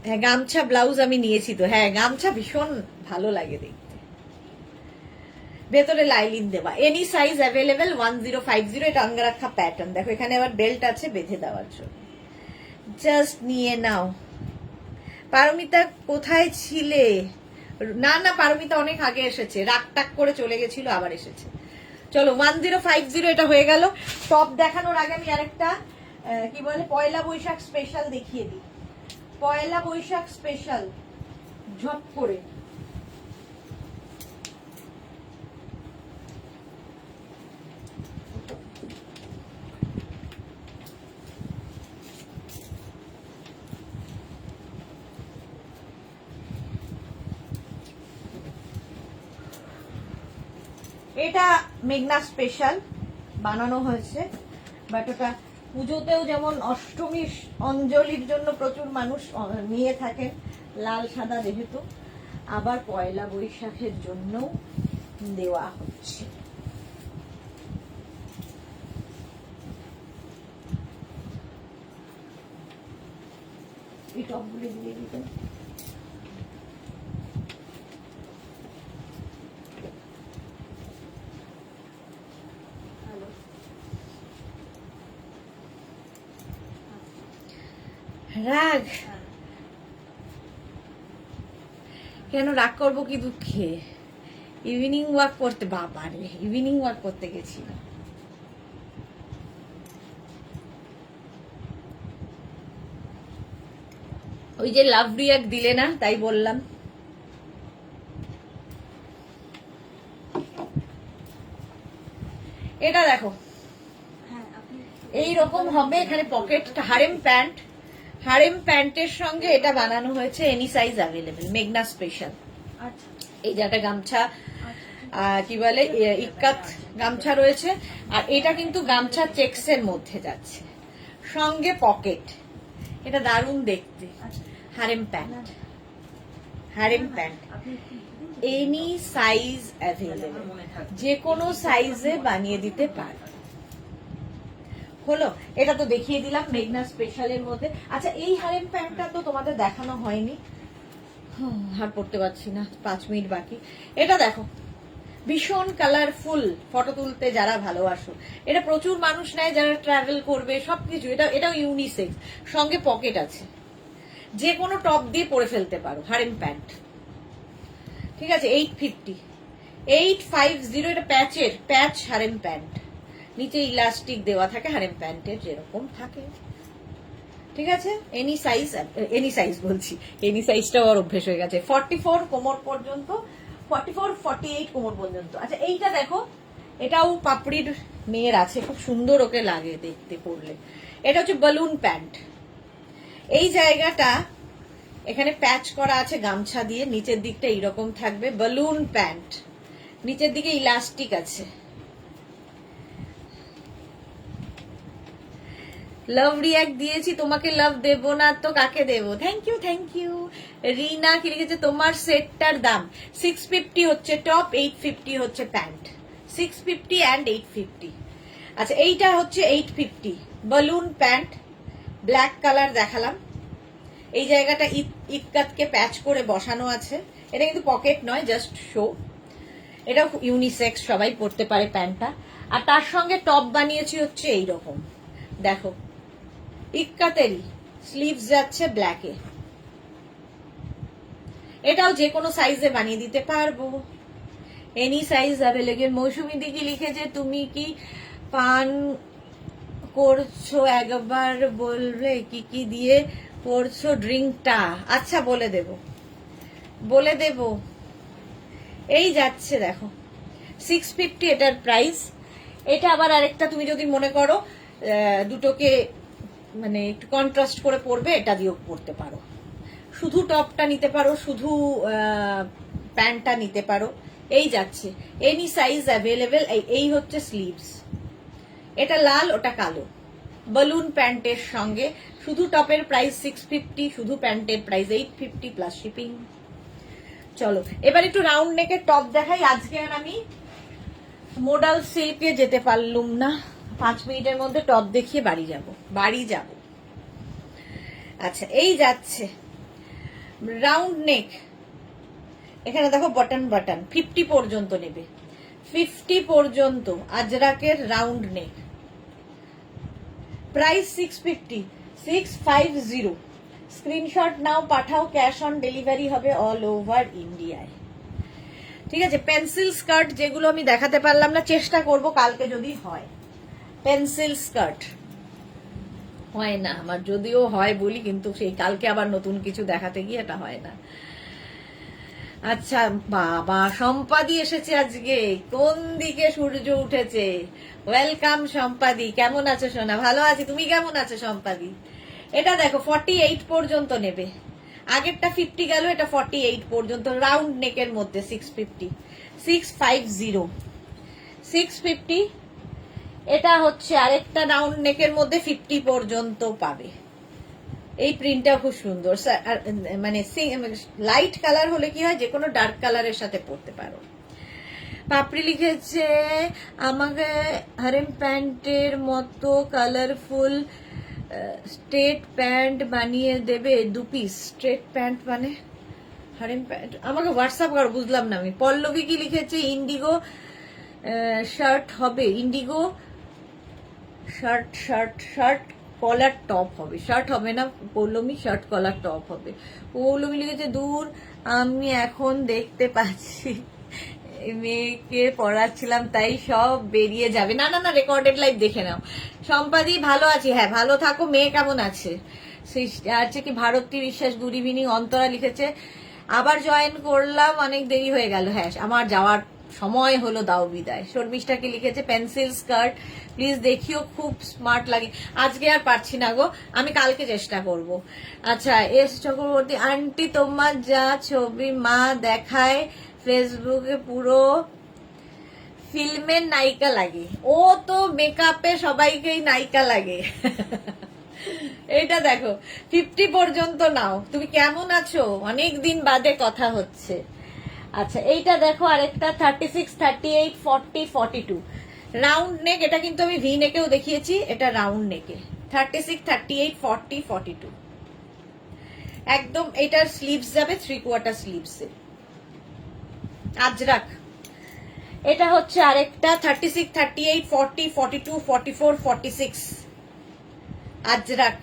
হ্যাঁ গামছা ব্লাউজ আমি নিয়েছি তো, হ্যাঁ গামছা ভীষণ ভালো লাগে দেখতে। ভেতরে লাইলিন দেওয়া, এনি সাইজ অ্যাভেলেবেল 1050। এটা অঙ্গরাখা প্যাটার্ন, দেখো এখানে আবার বেল্ট আছে বেঁধে দেওয়ার জন্য। জাস্ট নিয়ে নাও। পারমিতা কোথায় ছিলে? না না, পারমিতা অনেক আগে এসেছে, রাগ টাক করে চলে গেছিল, আবার এসেছে। চলো 1050 এটা হয়ে গেল। টপ দেখানোর আগে আমি আরেকটা কি বলে পয়লা বৈশাখ স্পেশাল দেখিয়ে দিই। পয়লা বৈশাখ স্পেশাল ঝপ করে এটা মেঘনা স্পেশাল বানানো হয়েছে, বাট ওটা পুজোতেও যেমন অষ্টমী অঞ্জলির জন্য প্রচুর মানুষ নিয়ে থাকেন লাল সাদা, যেহেতু আবার পয়লা বৈশাখের জন্য দেওয়া হচ্ছে। এই টপগুলো দিয়ে দিতেন। রাগ কেন? রাগ করবো কি দুঃখে? ইভিনিং ওয়াক করতে, বাবারে ইভিনিং ওয়াক করতে গেছিলাম। ওই যে লাভ রিয়াক্ট দিলে না, তাই বললাম। এটা দেখো হ্যাঁ আপনি এই রকম হবে, এখানে পকেট, হারেম প্যান্ট, হারেম প্যান্টের সঙ্গে এটা বানানো হয়েছে, এনি সাইজ অ্যাভেলেবেল, মেঘনা স্পেশাল। আচ্ছা এই যে একটা গামছা, আচ্ছা কি বলে ইক্কাত গামছা রয়েছে, আর এটা কিন্তু গামছা চেক্স এর মধ্যে যাচ্ছে, সঙ্গে পকেট। এটা দারুণ দেখতে। আচ্ছা হারেম প্যান্ট, হারেম প্যান্ট, আপনি একটু এনি সাইজ অ্যাভেলেবেল, যে কোনো সাইজে বানিয়ে দিতে পারে। হলো, এটা তো দেখিয়ে দিলাম মেঘনা স্পেশালের মধ্যে। আচ্ছা এই হারেম প্যান্টটা তো তোমাদের দেখানো হয়নি, আর পড়তে পারছি না, 5 মিনিট বাকি। এটা দেখো ভীষণ কালারফুল, ফটো তুলতে যারা ভালোবাসো, এটা প্রচুর মানুষ নেয় যারা ট্রাভেল করবে, সবকিছু। এটাও ইউনিসেক্স, সঙ্গে পকেট আছে, যে কোনো টপ দিয়ে পরে ফেলতে পারো। হারেম প্যান্ট, ঠিক আছে, 850, 850। এটা প্যাচের, প্যাচ হারেম প্যান্ট, নিচে ইলাস্টিক দেওয়া থাকে হারেম প্যান্টের যেরকম থাকে, ঠিক আছে। এনি সাইজ, এনি সাইজ বলছি, এনি সাইজটাও আর অভ্যেস হয়ে গেছে। 44 কোমর পর্যন্ত, 44 48 কোমর পর্যন্ত। আচ্ছা এইটা দেখো, এটাও পাপড়ির মেয়ের আছে, খুব সুন্দর ওকে লাগে দেখতে পরলে। এটা হচ্ছে বালুন প্যান্ট, এই জায়গাটা এখানে প্যাচ করা আছে গামছা দিয়ে, নিচের দিকটা এইরকম থাকবে, বালুন প্যান্ট, নিচের দিকে ইলাস্টিক আছে। লাভ রিয়াক্ট দিয়েছি, তোমাকে লাভ দেবো না তো কাকে দেবো? Thank you, thank you. Rina কি লিখেছে, তোমার সেটটার দাম 650 হচ্ছে টপ, 850 হচ্ছে প্যান্ট, 650 অ্যান্ড 850। আচ্ছা এইটা হচ্ছে 850 বালুন প্যান্ট, ব্ল্যাক কালার দেখালাম। এই জায়গাটা ইক্কাতকে প্যাচ করে বসানো আছে, এটা কিন্তু পকেট নয়, জাস্ট শো। এটা ইউনিসেক্স, সবাই পরতে পারে প্যান্টটা। আর তার সঙ্গে টপ বানিয়েছি হচ্ছে এইরকম, দেখো ইক্কাতেরই স্লিভস যাচ্ছে ব্ল্যাকে। এটাও যে কোনো সাইজে বানিয়ে দিতে পারবো, এনি সাইজ অ্যাভেলেবল। মৌসুমী দিকে লিখেছে, তুমি কি পান করছো একবার বলবে কি কি দিয়ে করছো ড্রিঙ্কটা? আচ্ছা বলে দেব, বলে দেব। এই যাচ্ছে দেখো 650 এটার প্রাইস। এটা আবার আরেকটা, তুমি যদি মনে করো দুটোকে মানে একটু কন্ট্রাস্ট করে পরবে, এটা দিয়েও পরতে পারো। শুধু টপটা নিতে পারো, শুধু প্যান্টটা নিতে পারো। এই যাচ্ছে এনি সাইজ অ্যাভেলেবেল। এই হচ্ছে স্লিভস, এটা লাল ওটা কালো, বালুন প্যান্টের সঙ্গে। শুধু টপের প্রাইস 650, শুধু প্যান্টের প্রাইস 850 প্লাস শিপিং। চলো এবার একটু রাউন্ড নেকের টপ দেখাই। আজকে আর আমি মোডাল সিল্কে যেতে পারলুম না, 5 মিনিটের মধ্যে টপ দেখিয়ে বাড়ি যাব। আচ্ছা এই যাচ্ছে রাউন্ড নেক, এখানে দেখো বাটন বাটন, 50 পর্যন্ত নেবে, 50 পর্যন্ত আজরাকের রাউন্ড নেক, প্রাইস 650, 650। স্ক্রিনশট নাও, পাঠাও, ক্যাশ অন ডেলিভারি হবে অল ওভার ইন্ডিয়ায়। ঠিক আছে, পেন্সিল স্কার্ট যেগুলো আমি দেখাতে পারলাম না, চেষ্টা করব কালকে যদি হয়। পেন্সিল স্কার্ট হয় না আমার, যদিও হয় বলি, কিন্তু সেই কালকে আবার নতুন কিছু দেখাতে গিয়ে এটা হয় না। আচ্ছা বাবা, সম্পাদি এসেছে আজকে, কোন দিকে সূর্য উঠেছে। ওয়েলকাম সম্পাদি, কেমন আছো সোনা? ভালো আছি, তুমি কেমন আছো সম্পাদি? এটা দেখো 48 পর্যন্ত নেবে, আগেরটা 50 গেল, এটা 48 পর্যন্ত, রাউন্ড নেকের মধ্যে 650, 650, 650। এটা হচ্ছে আরেকটা রাউন্ড নেকের মধ্যে 50 পর্যন্ত পাবে। এই প্রিন্টটা খুব সুন্দর, মানে লাইট কালার হলে কি হয়, যে কোনো ডার্ক কালারের সাথে পরতে পারো। পাপড়ি লিখেছে আমাকে হারেম প্যান্টের মতো কালারফুল স্ট্রেট প্যান্ট বানিয়ে দেবে 2 পিস। স্ট্রেট প্যান্ট মানে হারেম প্যান্ট, আমাকে হোয়াটসঅ্যাপ করো, বুঝলাম না আমি। পল্লবী কি লিখেছে, ইন্ডিগো শার্ট হবে, indigo shirt shirt shirt collar top হবে, শার্ট হবে না পৌলমি, শার্ট কলার টপ হবে। পৌলমি লিখেছে দূর, আমি এখন দেখতে পাচ্ছি মেয়েকে পড়াচ্ছিলাম তাই সব বেরিয়ে যাবে। না না না, রেকর্ডেড লাইভ দেখে নাও। সম্পাদি ভালো আছি, হ্যাঁ ভালো থাকো। মেয়ে কেমন আছে? সেই আছে কি ভারতী বিশ্বাস, গুড ইভিনিং। অন্তরা লিখেছে আবার জয়েন করলাম, অনেক দেরি হয়ে গেল। হ্যাঁ, আমার যাওয়ার সময় হলো, দাও বিদায়। শর্মিষ্ঠা কি লিখেছে পেন্সিল স্কার্ট প্লিজ দেখিও, খুব স্মার্ট লাগে। আজকে আর পারছি না গো, আমি কালকে চেষ্টা করব। আচ্ছা, এস চক্রবর্তী আন্টি তোমার যা ছবি মা দেখায় ফেসবুকে পুরো ফিল্মের নায়িকা লাগে। ও তো মেকআপে সবাইকেই নায়িকা লাগে। এইটা দেখো 50 পর্যন্ত নাও। তুমি কেমন আছো? অনেক দিন বাদে কথা হচ্ছে। আচ্ছা, এইটা দেখো আরেকটা 36, 38, 40, 42 রাউন্ড নেক। এটা কিন্তু আমি ভি নেকেও দেখিয়েছি, এটা রাউন্ড নেকে 36, 38, 40, 42 একদম। এটার স্লিভস যাবে 3/4 স্লিভসে, আজরাক। এটা হচ্ছে আরেকটা 36, 38, 40, 42, 44, 46 আজরাক,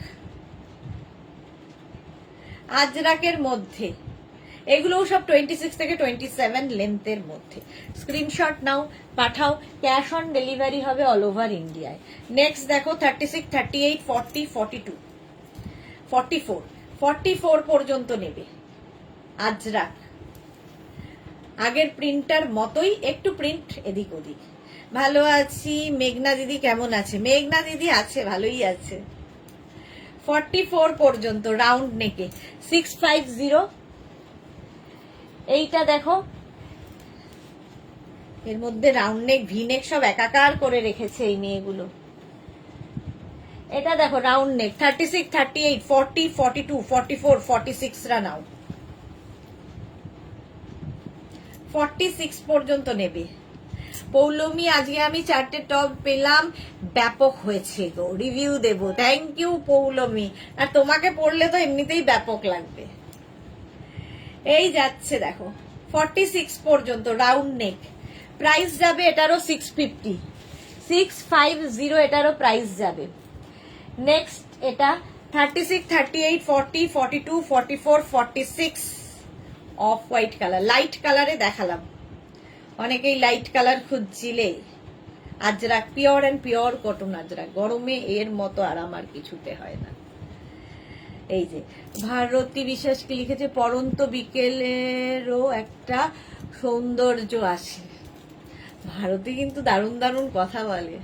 আজরাকের মধ্যে। এগুলোও সব 26 থেকে 27 লেন্থের মধ্যে। স্ক্রিনশট নাও, পাঠাও, ক্যাশ অন ডেলিভারি হবে অল ওভার ইন্ডিয়ায়। নেক্সট দেখো 36, 38, 40, 42, 44, 44 পর্যন্ত নেবে আজরাক। আগের প্রিন্টার মতোই, একটু প্রিন্ট এদিক ওদিক। ভালো আছি। মেঘনা দিদি কেমন আছে? মেঘনা দিদি আছে, ভালোই আছে। 44 পর্যন্ত রাউন্ড নেকে 650। এইটা দেখো, এর মধ্যে রাউন্ড নেক ভি নেক সব একাকার করে রেখেছে এই মেয়েগুলো। এটা দেখো রাউন্ড নেক 36, 38, 40, 42, 44, 46 রা নাও। 46 পর্যন্ত নেবে। পৌলমি আজকে আমি 4টে টপ পেলাম, ব্যাপক হয়েছে গো, রিভিউ দেবো। Thank you Poulami. আর তোমাকে পড়লে তো এমনিতেই ব্যাপক লাগবে। এই যাচ্ছে দেখো 46 পর্যন্ত রাউন্ড নেক, প্রাইস যাবে এটারও 650, 650 এটারও প্রাইস যাবে। নেক্সট এটা 36, 38, 40, 42, 44, 46 অফ হোয়াইট কালার, লাইট কালারে দেখালাম। অনেকেই লাইট কালার খুঁজছিলে। Ajrakh pure and pure cotton Ajrakh, গরমে এর মতো আরাম আর কিছুতে হয় না। এই যে ভারতী বিশ্বাস কি লিখেছে পরন্ত বিকেলেরও একটা সৌন্দর্য আসে। ভারতী কিন্তু দারুণ দারুণ কথা বলে।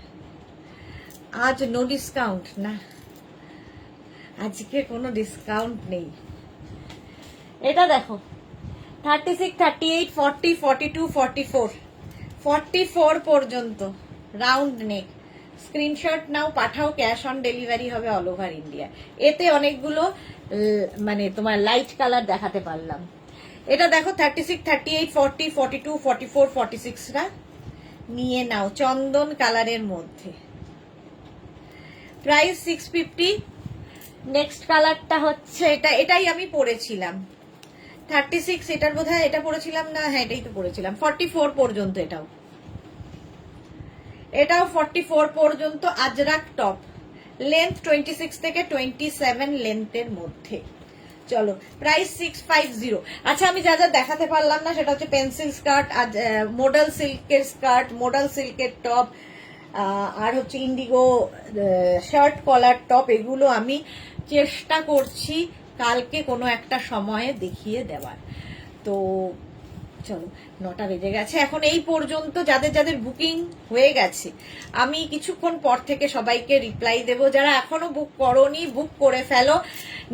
আজ নো ডিসকাউন্ট না, আজকে কোনো ডিসকাউন্ট নেই। এটা দেখো 36, 38, 40, 42, 44, 44 পর্যন্ত রাউন্ড নেক। স্ক্রিনশট নাও, পাঠাও, ক্যাশ অন ডেলিভারি হবে অল ওভার ইন্ডিয়া। এতে অনেকগুলো মানে তোমার লাইট কালার দেখাতে পারলাম। এটা দেখো 36, 38, 40, 42, 44, 46 রা নিয়ে নাও, চন্দন কালারের মধ্যে, প্রাইস 650। নেক্সট কালারটা হচ্ছে এটা, এটাই আমি পরেছিলাম, 36, এটার বোধহয় এটা পরেছিলাম না, হ্যাঁ এটাই তো পরেছিলাম, 44 পর্যন্ত। এটাও 44 পর্যন্ত আজরাক টপ, লেন্থ 26 থেকে 27 লেন্থের মধ্যে। চলো, প্রাইস 650। আচ্ছা, আমি যা যা দেখাতে পারলাম না সেটা হচ্ছে পেন্সিল স্কার্ট, মডেল সিল্কের স্কার্ট, মডেল সিল্কের টপ, আর হচ্ছে ইন্ডিগো শার্ট কলার টপ। এগুলো আমি চেষ্টা করছি কালকে কোনো একটা সময়ে দেখিয়ে দেওয়ার। তো চলো, 9টা বেজে গেছে এখন। এই পর্যন্ত যাদের যাদের বুকিং হয়ে গেছে, আমি কিছুক্ষণ পর থেকে সবাইকে রিপ্লাই দেব। যারা এখনো বুক করোনি, বুক করে ফেলো,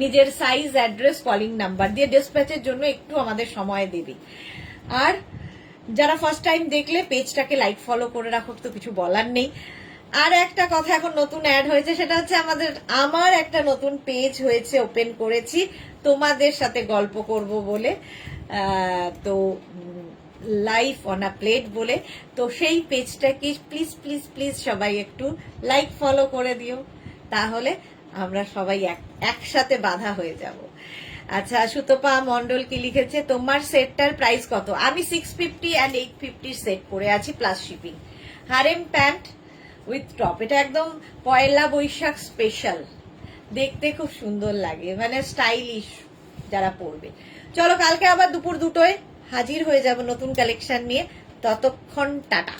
নিজের সাইজ, অ্যাড্রেস, কলিং নাম্বার দিয়ে। ডিসপ্যাচের জন্য একটু আমাদের সময় দেবে। আর যারা ফার্স্ট টাইম দেখলে পেজটাকে লাইক ফলো করে রাখো, তো কিছু বলার নেই। আর একটা কথা এখন নতুন অ্যাড হয়েছে, সেটা হচ্ছে আমার একটা নতুন পেজ হয়েছে, ওপেন করেছি তোমাদের সাথে গল্প করব বলে, তো লাইফ অন আ প্লেট বলে। তো সেই পেজটাকে প্লিজ প্লিজ প্লিজ সবাই একটু লাইক ফলো করে দিও, তাহলে আমরা সবাই একসাথে বাঁধা হয়ে যাব। আচ্ছা, সুতপা মন্ডল কি লিখেছে, তোমার সেটটার প্রাইস কত? আমি 650 অ্যান্ড 850 সেট পরে আছি plus shipping. Harem pant with top, এটা একদম পয়লা বৈশাখ স্পেশাল, দেখতে খুব সুন্দর লাগে, মানে স্টাইলিশ যারা পরবে। চলো, কালকে আবার দুপুর 2টোয় হাজির হয়ে যাব নতুন কালেকশন নিয়ে। ততক্ষণ টাটা।